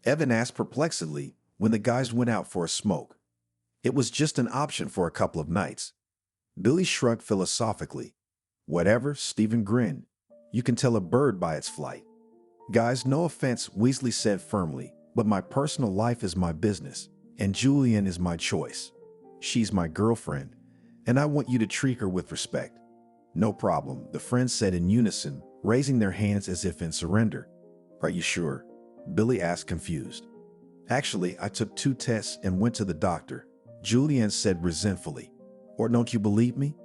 Evan asked perplexedly when the guys went out for a smoke. It was just an option for a couple of nights. Billy shrugged philosophically. Whatever, Stephen grinned. You can tell a bird by its flight. Guys, no offense, Weasley said firmly, but my personal life is my business, and Julian is my choice. She's my girlfriend, and I want you to treat her with respect. No problem, the friends said in unison, raising their hands as if in surrender. Are you sure? Billy asked, confused. Actually, I took 2 tests and went to the doctor, Julian said resentfully. Or don't you believe me?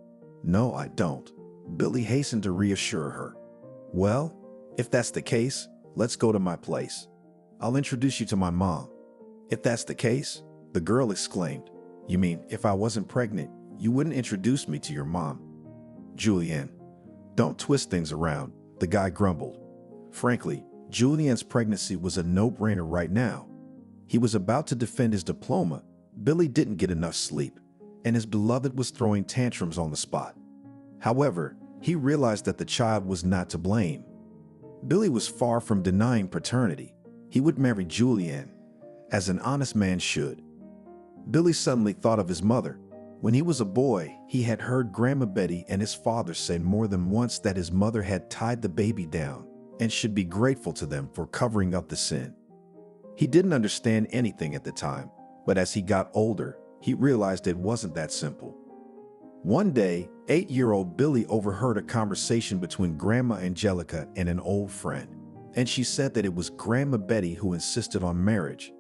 No, I don't. Billy hastened to reassure her. Well, if that's the case, let's go to my place. I'll introduce you to my mom. If that's the case, the girl exclaimed. You mean if I wasn't pregnant, you wouldn't introduce me to your mom? Julian, don't twist things around, the guy grumbled. Frankly, Julian's pregnancy was a no-brainer right now. He was about to defend his diploma. Billy didn't get enough sleep, and his beloved was throwing tantrums on the spot. However, he realized that the child was not to blame. Billy was far from denying paternity. He would marry Julianne, as an honest man should. Billy suddenly thought of his mother. When he was a boy, he had heard Grandma Betty and his father say more than once that his mother had tied the baby down and should be grateful to them for covering up the sin. He didn't understand anything at the time, but as he got older, he realized it wasn't that simple. One day, 8-year-old Billy overheard a conversation between Grandma Angelica and an old friend, and she said that it was Grandma Betty who insisted on marriage.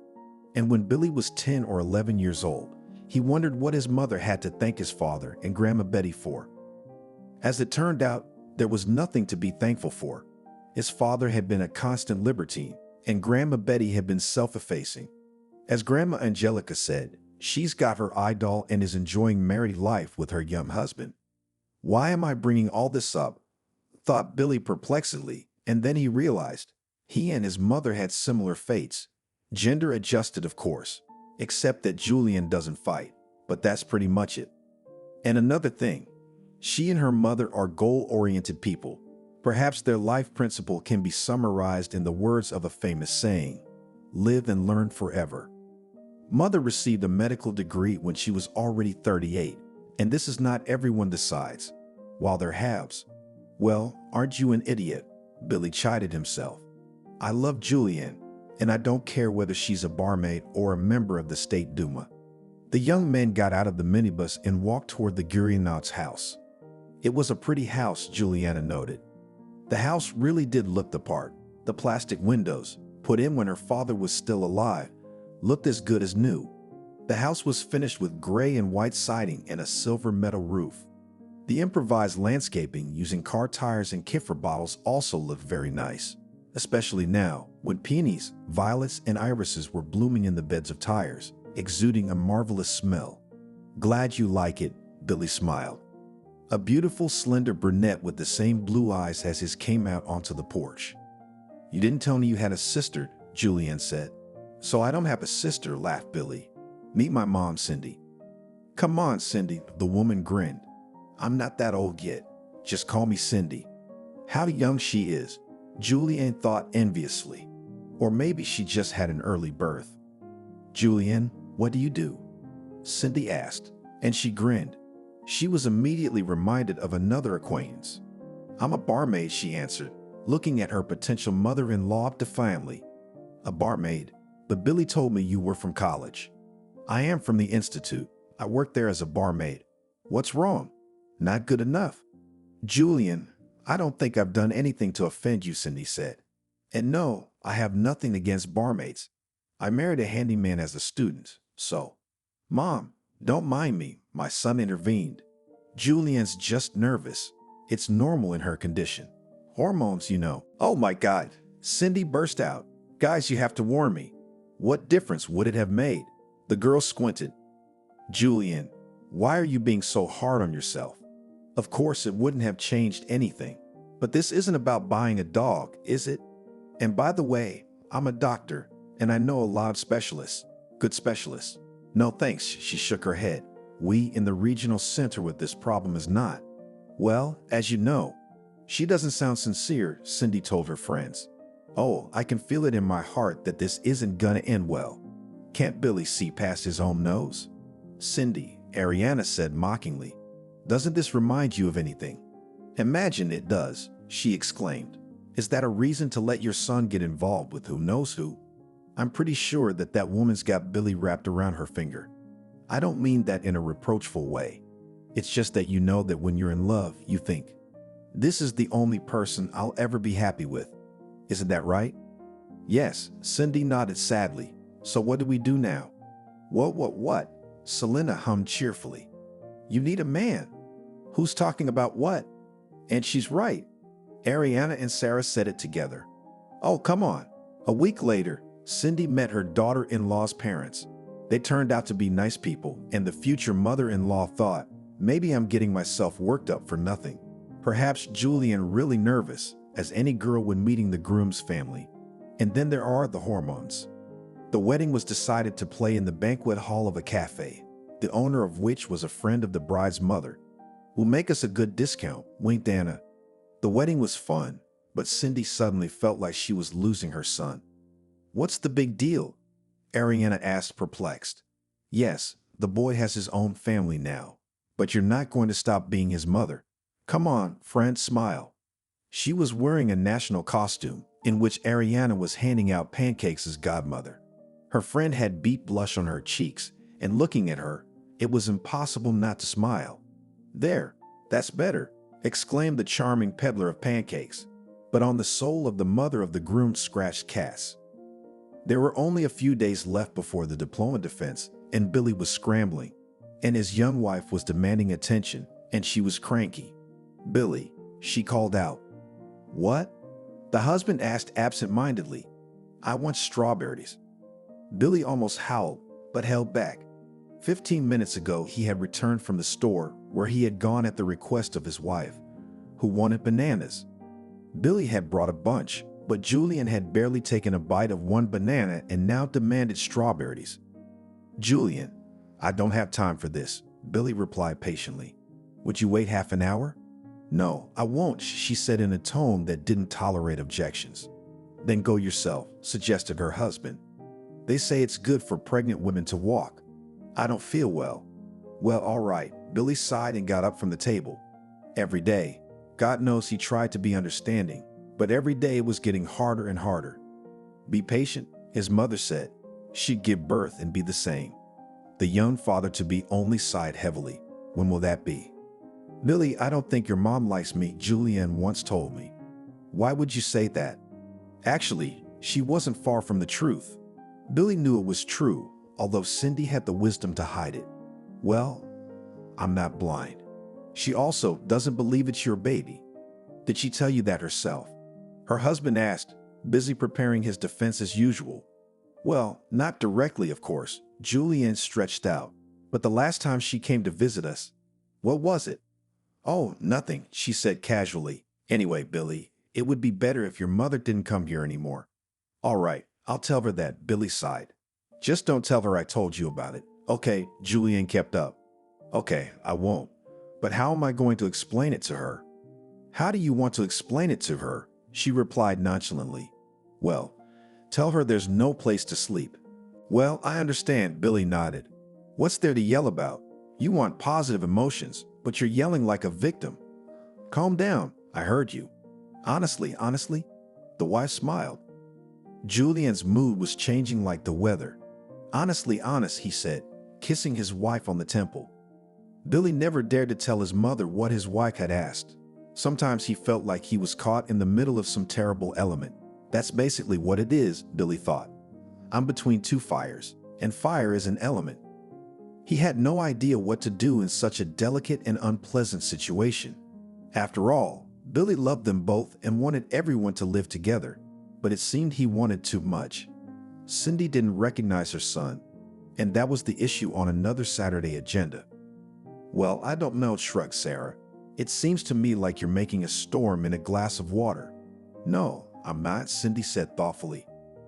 And when Billy was 10 or 11 years old, he wondered what his mother had to thank his father and Grandma Betty for. As it turned out, there was nothing to be thankful for. His father had been a constant libertine, and Grandma Betty had been self-effacing. As Grandma Angelica said, she's got her idol and is enjoying married life with her young husband. Why am I bringing all this up? Thought Billy perplexedly, and then he realized he and his mother had similar fates. Gender adjusted, of course, except that Julian doesn't fight, but that's pretty much it. And another thing, she and her mother are goal-oriented people. Perhaps their life principle can be summarized in the words of a famous saying, live and learn forever. Mother received a medical degree when she was already 38, and this is not everyone decides, while there haves. Well, aren't you an idiot? Billy chided himself. I love Julianne, and I don't care whether she's a barmaid or a member of the State Duma. The young men got out of the minibus and walked toward the Gurianot's house. It was a pretty house, Juliana noted. The house really did look the part. The plastic windows, put in when her father was still alive, looked as good as new. The house was finished with gray and white siding and a silver metal roof. The improvised landscaping using car tires and kefir bottles also looked very nice, especially now when peonies, violets, and irises were blooming in the beds of tires, exuding a marvelous smell. Glad you like it, Billy smiled. A beautiful, slender brunette with the same blue eyes as his came out onto the porch. You didn't tell me you had a sister, Julianne said. So I don't have a sister, laughed Billy. Meet my mom, Cindy. Come on, Cindy, the woman grinned. I'm not that old yet. Just call me Cindy. How young she is, Julianne thought enviously. Or maybe she just had an early birth. Julianne, what do you do? Cindy asked, and she grinned. She was immediately reminded of another acquaintance. I'm a barmaid, she answered, looking at her potential mother-in-law defiantly. A barmaid? But Billy told me you were from college. I am from the Institute. I work there as a barmaid. What's wrong? Not good enough. Julian, I don't think I've done anything to offend you, Cindy said. And no, I have nothing against barmaids. I married a handyman as a student, so. Mom, don't mind me, my son intervened. Julian's just nervous. It's normal in her condition. Hormones, you know. Oh my God, Cindy burst out. Guys, you have to warn me. What difference would it have made? The girl squinted. Julian, why are you being so hard on yourself? Of course, it wouldn't have changed anything. But this isn't about buying a dog, is it? And by the way, I'm a doctor, and I know a lot of specialists. Good specialists. No thanks, she shook her head. We in the regional center with this problem is not. Well, as you know. She doesn't sound sincere, Cindy told her friends. Oh, I can feel it in my heart that this isn't gonna end well. Can't Billy see past his own nose? Cindy, Ariana said mockingly. Doesn't this remind you of anything? Imagine it does, she exclaimed. Is that a reason to let your son get involved with who knows who? I'm pretty sure that that woman's got Billy wrapped around her finger. I don't mean that in a reproachful way. It's just that you know that when you're in love, you think, this is the only person I'll ever be happy with. Isn't that right? Yes, Cindy nodded sadly. So what do we do now? What? Selena hummed cheerfully. You need a man. Who's talking about what? And she's right. Ariana and Sarah said it together. Oh, come on. A week later, Cindy met her daughter-in-law's parents. They turned out to be nice people, and the future mother-in-law thought, maybe I'm getting myself worked up for nothing. Perhaps Julian really nervous, as any girl when meeting the groom's family. And then there are the hormones. The wedding was decided to play in the banquet hall of a cafe, the owner of which was a friend of the bride's mother. Will make us a good discount, winked Anna. The wedding was fun, but Cindy suddenly felt like she was losing her son. What's the big deal? Ariana asked, perplexed. Yes, the boy has his own family now, but you're not going to stop being his mother. Come on, friend, smile. She was wearing a national costume in which Ariana was handing out pancakes as godmother. Her friend had deep blush on her cheeks, and looking at her, it was impossible not to smile. There, that's better, exclaimed the charming peddler of pancakes. But on the soul of the mother of the groom scratched Cass. There were only a few days left before the diploma defense, and Billy was scrambling, and his young wife was demanding attention, and she was cranky. Billy, she called out. What? The husband asked absent-mindedly. I want strawberries. Billy almost howled, but held back. 15 minutes ago, he had returned from the store where he had gone at the request of his wife, who wanted bananas. Billy had brought a bunch, but Julian had barely taken a bite of one banana and now demanded strawberries. Julian, I don't have time for this, Billy replied patiently. Would you wait half an hour? No, I won't, she said in a tone that didn't tolerate objections. Then go yourself, suggested her husband. They say it's good for pregnant women to walk. I don't feel well. Well, all right, Billy sighed and got up from the table. Every day, God knows he tried to be understanding, but every day it was getting harder and harder. Be patient, his mother said. She'd give birth and be the same. The young father-to-be only sighed heavily. When will that be? Billy, I don't think your mom likes me, Julianne once told me. Why would you say that? Actually, she wasn't far from the truth. Billy knew it was true, although Cindy had the wisdom to hide it. Well, I'm not blind. She also doesn't believe it's your baby. Did she tell you that herself? Her husband asked, busy preparing his defense as usual. Well, not directly, of course, Julianne stretched out. But the last time she came to visit us, what was it? Oh, nothing, she said casually. Anyway, Billy, it would be better if your mother didn't come here anymore. All right, I'll tell her that, Billy sighed. Just don't tell her I told you about it. Okay, Julianne kept up. Okay, I won't. But how am I going to explain it to her? How do you want to explain it to her? She replied nonchalantly. Well, tell her there's no place to sleep. Well, I understand, Billy nodded. What's there to yell about? You want positive emotions, but you're yelling like a victim. Calm down, I heard you. Honestly, the wife smiled. Julian's mood was changing like the weather. Honestly honest, he said, kissing his wife on the temple. Billy never dared to tell his mother what his wife had asked. Sometimes he felt like he was caught in the middle of some terrible element. That's basically what it is, Billy thought. I'm between two fires, and fire is an element. He had no idea what to do in such a delicate and unpleasant situation. After all, Billy loved them both and wanted everyone to live together, but it seemed he wanted too much. Cindy didn't recognize her son, and that was the issue on another Saturday agenda. Well, I don't know, shrugged Sarah. It seems to me like you're making a storm in a glass of water. No, I'm not, Cindy said thoughtfully.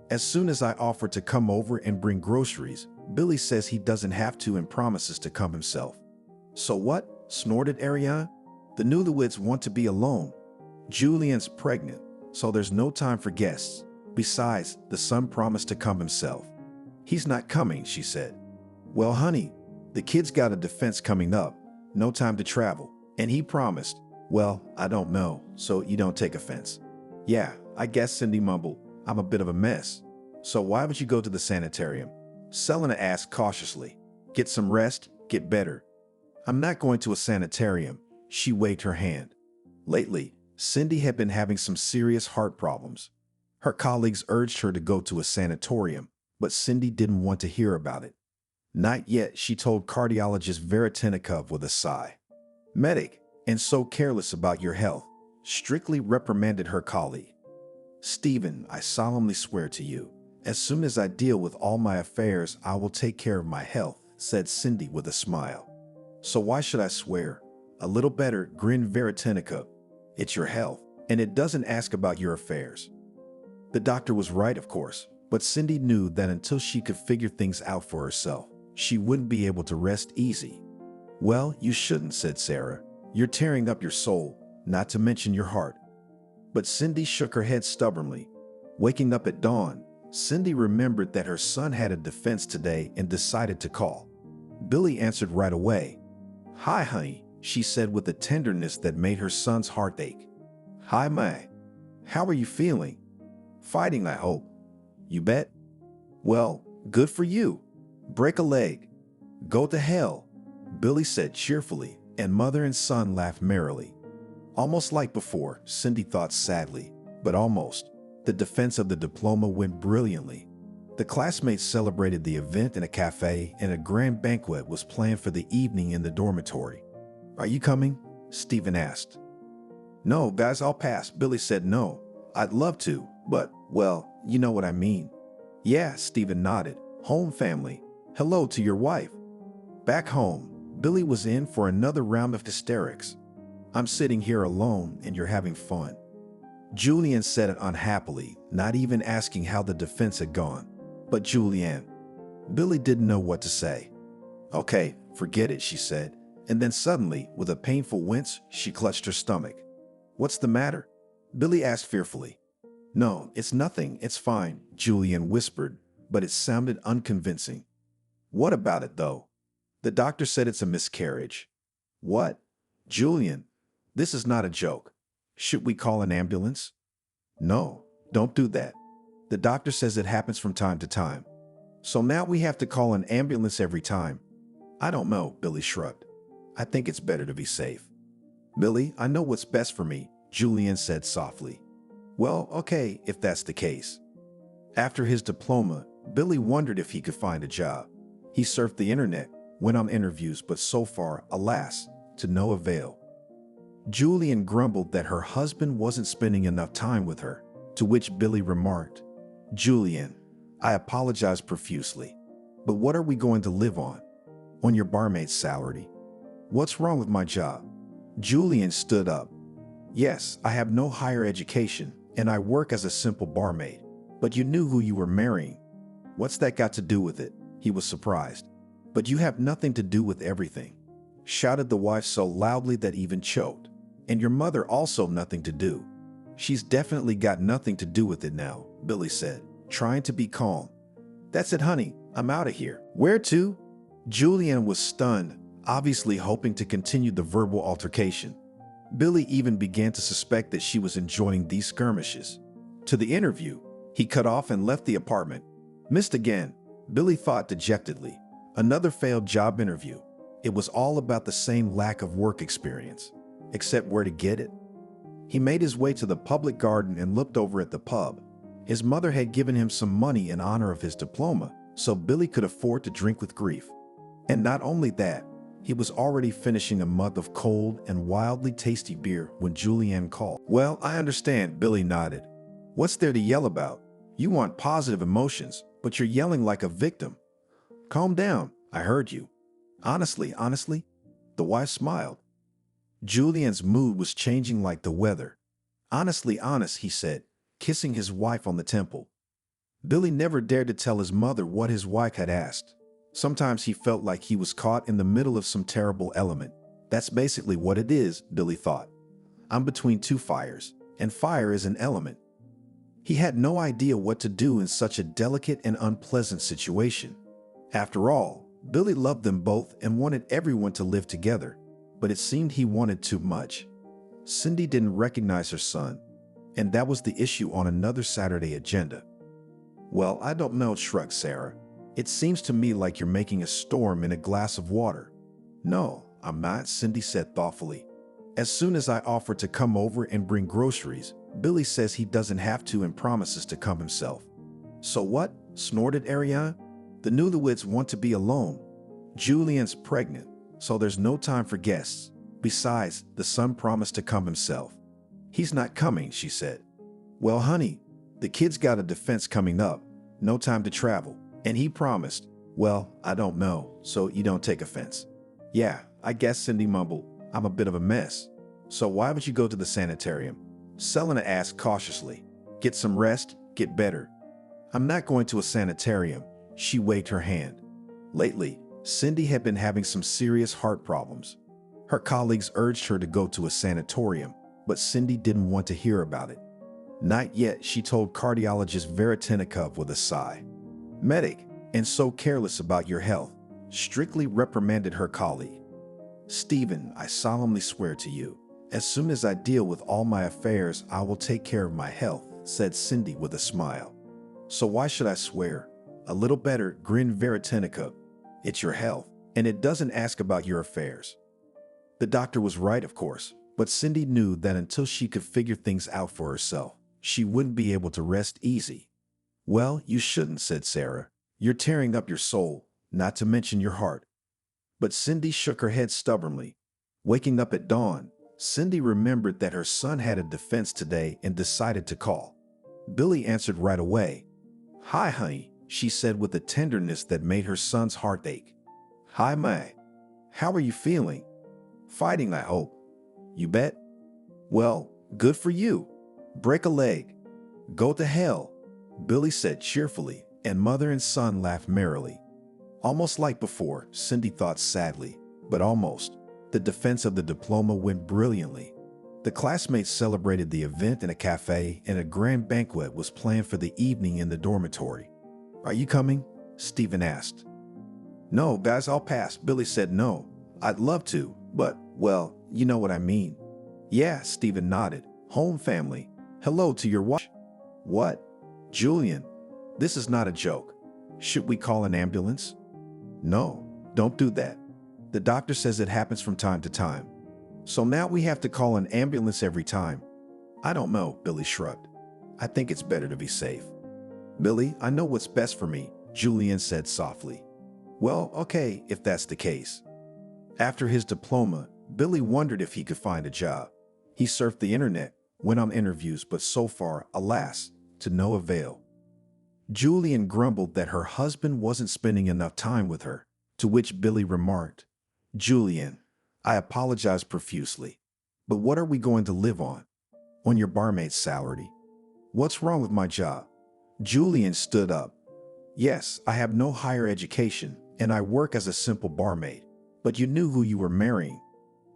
As soon as I offer to come over and bring groceries, Billy says he doesn't have to and promises to come himself. So what? Snorted Ariana. The newlyweds want to be alone. Julian's pregnant, so there's no time for guests. Besides, the son promised to come himself. He's not coming, she said. Well, honey, the kid's got a defense coming up, no time to travel, and he promised. Well, I don't know, so you don't take offense. Yeah, I guess, Cindy mumbled. I'm a bit of a mess. So why would you go to the sanitarium? Selena asked cautiously. Get some rest, get better. I'm not going to a sanitarium. She waved her hand. Lately, Cindy had been having some serious heart problems. Her colleagues urged her to go to a sanatorium, but Cindy didn't want to hear about it. Not yet, she told cardiologist Veritenikov with a sigh. Medic, and so careless about your health, strictly reprimanded her colleague. Stephen, I solemnly swear to you, as soon as I deal with all my affairs, I will take care of my health, said Cindy with a smile. So why should I swear? A little better, grinned Veritenikov. It's your health, and it doesn't ask about your affairs. The doctor was right, of course, but Cindy knew that until she could figure things out for herself, she wouldn't be able to rest easy. Well, you shouldn't, said Sarah. You're tearing up your soul, not to mention your heart. But Cindy shook her head stubbornly. Waking up at dawn, Cindy remembered that her son had a defense today and decided to call. Billy answered right away. "Hi, honey," she said with a tenderness that made her son's heart ache. "Hi, May. How are you feeling?" "Fighting, I hope." "You bet." "Well, good for you. Break a leg." "Go to hell," Billy said cheerfully, and mother and son laughed merrily. Almost like before, Cindy thought sadly, but almost. The defense of the diploma went brilliantly. The classmates celebrated the event in a cafe, and a grand banquet was planned for the evening in the dormitory. "Are you coming?" Stephen asked. "No, guys, I'll pass." Billy said no. "I'd love to, but, well, you know what I mean." "Yeah," Stephen nodded. "Home family. Hello to your wife." Back home, Billy was in for another round of hysterics. "I'm sitting here alone and you're having fun." Julian said it unhappily, not even asking how the defense had gone. "But Julianne." Billy didn't know what to say. "Okay, forget it," she said, and then suddenly, with a painful wince, she clutched her stomach. "What's the matter?" Billy asked fearfully. "No, it's nothing, it's fine," Julian whispered, but it sounded unconvincing. "What about it, though?" "The doctor said it's a miscarriage." "What?" "Julian, this is not a joke. Should we call an ambulance?" "No, don't do that. The doctor says it happens from time to time." "So now we have to call an ambulance every time?" "I don't know," Billy shrugged. "I think it's better to be safe." "Billy, I know what's best for me," Julian said softly. "Well, okay, if that's the case." After his diploma, Billy wondered if he could find a job. He surfed the internet, went on interviews, but so far, alas, to no avail. Julian grumbled that her husband wasn't spending enough time with her, to which Billy remarked, "Julian, I apologize profusely, but what are we going to live on? On your barmaid's salary? What's wrong with my job?" Julian stood up. "Yes, I have no higher education, and I work as a simple barmaid, but you knew who you were marrying." "What's that got to do with it?" He was surprised. "But you have nothing to do with everything," shouted the wife so loudly that even choked. "And your mother also nothing to do." "She's definitely got nothing to do with it now," Billy said, trying to be calm. "That's it, honey. I'm out of here." "Where to?" Julian was stunned, obviously hoping to continue the verbal altercation. Billy even began to suspect that she was enjoying these skirmishes. "To the interview." He cut off and left the apartment. Missed again, Billy thought dejectedly. Another failed job interview. It was all about the same lack of work experience. Except where to get it? He made his way to the public garden and looked over at the pub. His mother had given him some money in honor of his diploma, so Billy could afford to drink with grief. And not only that, he was already finishing a mug of cold and wildly tasty beer when Julianne called. "Well, I understand," Billy nodded. "What's there to yell about? You want positive emotions, but you're yelling like a victim." "Calm down, I heard you." Honestly?" The wife smiled. Julian's mood was changing like the weather. "Honestly honest," he said, kissing his wife on the temple. Billy never dared to tell his mother what his wife had asked. Sometimes he felt like he was caught in the middle of some terrible element. That's basically what it is, Billy thought. I'm between two fires, and fire is an element. He had no idea what to do in such a delicate and unpleasant situation. After all, Billy loved them both and wanted everyone to live together, but it seemed he wanted too much. Cindy didn't recognize her son, and that was the issue on another Saturday agenda. "Well, I don't know," shrugged Sarah. "It seems to me like you're making a storm in a glass of water." "No, I'm not," Cindy said thoughtfully. "As soon as I offer to come over and bring groceries, Billy says he doesn't have to and promises to come himself." "So what?" snorted Ariane. "The newlyweds want to be alone. Julian's pregnant, so there's no time for guests. Besides, the son promised to come himself." "He's not coming," she said. "Well, honey, the kid's got a defense coming up, no time to travel, and he promised." "Well, I don't know, so you don't take offense." "Yeah, I guess," Cindy mumbled. "I'm a bit of a mess." "So why would you go to the sanitarium?" Selena asked cautiously. "Get some rest, get better." "I'm not going to a sanitarium." She waved her hand. Lately, Cindy had been having some serious heart problems. Her colleagues urged her to go to a sanatorium, but Cindy didn't want to hear about it. Not yet, she told cardiologist Veretinikov with a sigh. Medic, and so careless about your health, strictly reprimanded her colleague. Stephen, I solemnly swear to you, as soon as I deal with all my affairs, I will take care of my health, said Cindy with a smile. So why should I swear? A little better, grinned Veretinikov. It's your health, and it doesn't ask about your affairs. The doctor was right, of course, but Cindy knew that until she could figure things out for herself, she wouldn't be able to rest easy. Well, you shouldn't, said Sarah. You're tearing up your soul, not to mention your heart. But Cindy shook her head stubbornly. Waking up at dawn, Cindy remembered that her son had a defense today and decided to call. Billy answered right away. Hi, honey, she said with a tenderness that made her son's heart ache. Hi, May. How are you feeling? Fighting, I hope. You bet. Well, good for you. Break a leg. Go to hell, Billy said cheerfully, and mother and son laughed merrily. Almost like before, Cindy thought sadly, but almost. The defense of the diploma went brilliantly. The classmates celebrated the event in a cafe, and a grand banquet was planned for the evening in the dormitory. Are you coming? Stephen asked. No, guys, I'll pass. Billy said no. I'd love to, but, well, you know what I mean. Yeah, Stephen nodded. Home family. Hello to your wife. What? Julian, this is not a joke. Should we call an ambulance? No, don't do that. The doctor says it happens from time to time. So now we have to call an ambulance every time. I don't know, Billy shrugged. I think it's better to be safe. Billy, I know what's best for me, Julian said softly. Well, okay, if that's the case. After his diploma, Billy wondered if he could find a job. He surfed the internet, went on interviews, but so far, alas, to no avail. Julian grumbled that her husband wasn't spending enough time with her, to which Billy remarked, Julian, I apologize profusely, but what are we going to live on? On your barmaid's salary. What's wrong with my job? Julian stood up. Yes, I have no higher education, and I work as a simple barmaid, but you knew who you were marrying.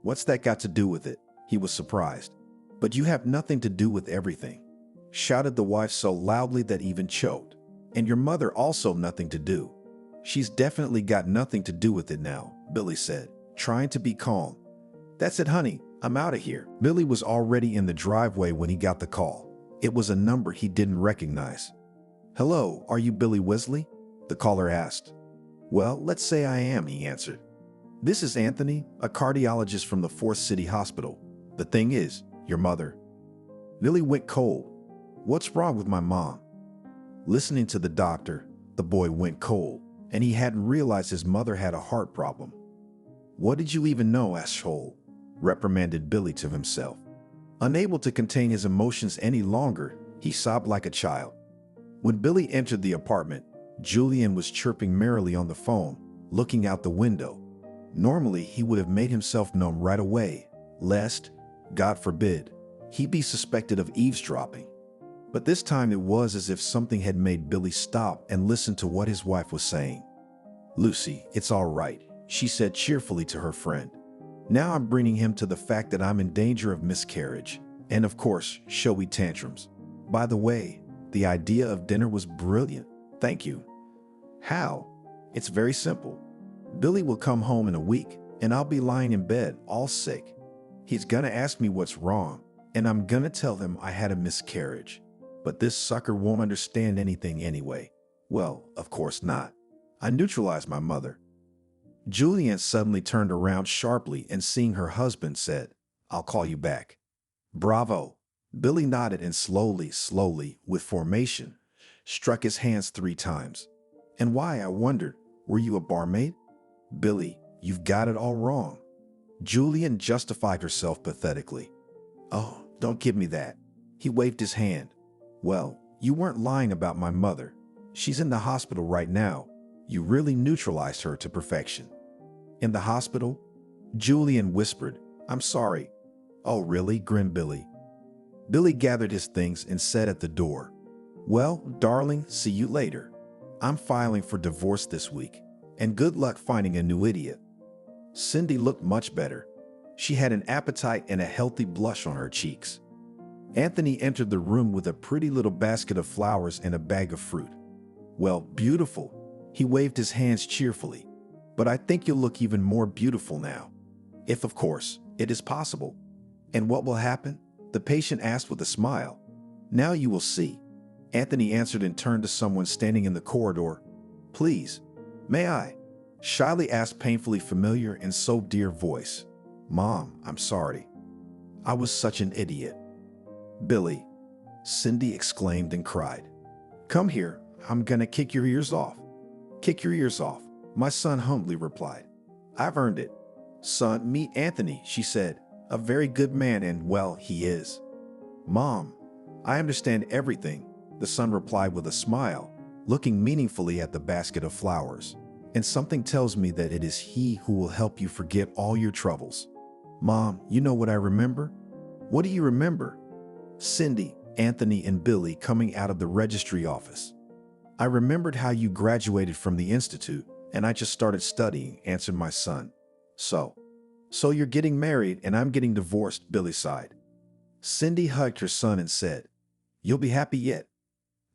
What's that got to do with it? He was surprised. But you have nothing to do with everything, shouted the wife so loudly that even choked. And your mother also nothing to do. She's definitely got nothing to do with it now, Billy said, trying to be calm. That's it, honey. I'm out of here. Billy was already in the driveway when he got the call. It was a number he didn't recognize. Hello, are you Billy Wesley? The caller asked. Well, let's say I am, he answered. This is Anthony, a cardiologist from the 4th City Hospital. The thing is, your mother. Billy went cold. What's wrong with my mom? Listening to the doctor, the boy went cold, and he hadn't realized his mother had a heart problem. What did you even know, asshole? Reprimanded Billy to himself. Unable to contain his emotions any longer, he sobbed like a child. When Billy entered the apartment, Julian was chirping merrily on the phone, looking out the window. Normally, he would have made himself known right away, lest, God forbid, he be suspected of eavesdropping. But this time it was as if something had made Billy stop and listen to what his wife was saying. Lucy, it's all right, she said cheerfully to her friend. Now I'm bringing him to the fact that I'm in danger of miscarriage, and of course, showy tantrums. By the way, the idea of dinner was brilliant. Thank you. How? It's very simple. Billy will come home in a week, and I'll be lying in bed, all sick. He's gonna ask me what's wrong, and I'm gonna tell him I had a miscarriage. But this sucker won't understand anything anyway. Well, of course not. I neutralized my mother. Julian suddenly turned around sharply and seeing her husband said, I'll call you back. Bravo. Billy nodded and slowly, with formation, struck his hands 3 times. And why, I wondered, were you a barmaid? Billy, you've got it all wrong. Julian justified herself pathetically. Oh, don't give me that. He waved his hand. Well, you weren't lying about my mother. She's in the hospital right now. You really neutralized her to perfection. In the hospital? Julian whispered, I'm sorry. Oh, really? Grinned Billy. Billy gathered his things and said at the door, Well, darling, see you later. I'm filing for divorce this week, and good luck finding a new idiot. Cindy looked much better. She had an appetite and a healthy blush on her cheeks. Anthony entered the room with a pretty little basket of flowers and a bag of fruit. "Well, beautiful." He waved his hands cheerfully. "But I think you'll look even more beautiful now. If, of course, it is possible." "And what will happen?" the patient asked with a smile. "Now you will see." Anthony answered and turned to someone standing in the corridor. "Please, may I?" shyly asked painfully familiar and so dear voice. "Mom, I'm sorry. I was such an idiot." "Billy," Cindy exclaimed and cried. "Come here, I'm gonna kick your ears off." "Kick your ears off," my son humbly replied. "I've earned it." "Son, meet Anthony," she said. "A very good man and, well, he is." "Mom, I understand everything," the son replied with a smile, looking meaningfully at the basket of flowers. "And something tells me that it is he who will help you forget all your troubles." "Mom, you know what I remember?" "What do you remember?" "Cindy, Anthony, and Billy coming out of the registry office. I remembered how you graduated from the institute, and I just started studying," answered my son. So you're getting married and I'm getting divorced," Billy sighed. Cindy hugged her son and said, "You'll be happy yet."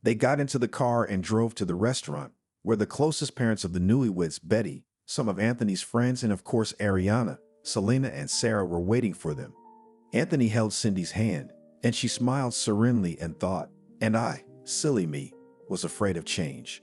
They got into the car and drove to the restaurant, where the closest parents of the newlyweds, Betty, some of Anthony's friends, and of course Ariana, Selena, and Sarah were waiting for them. Anthony held Cindy's hand, and she smiled serenely and thought, "And I, silly me, was afraid of change."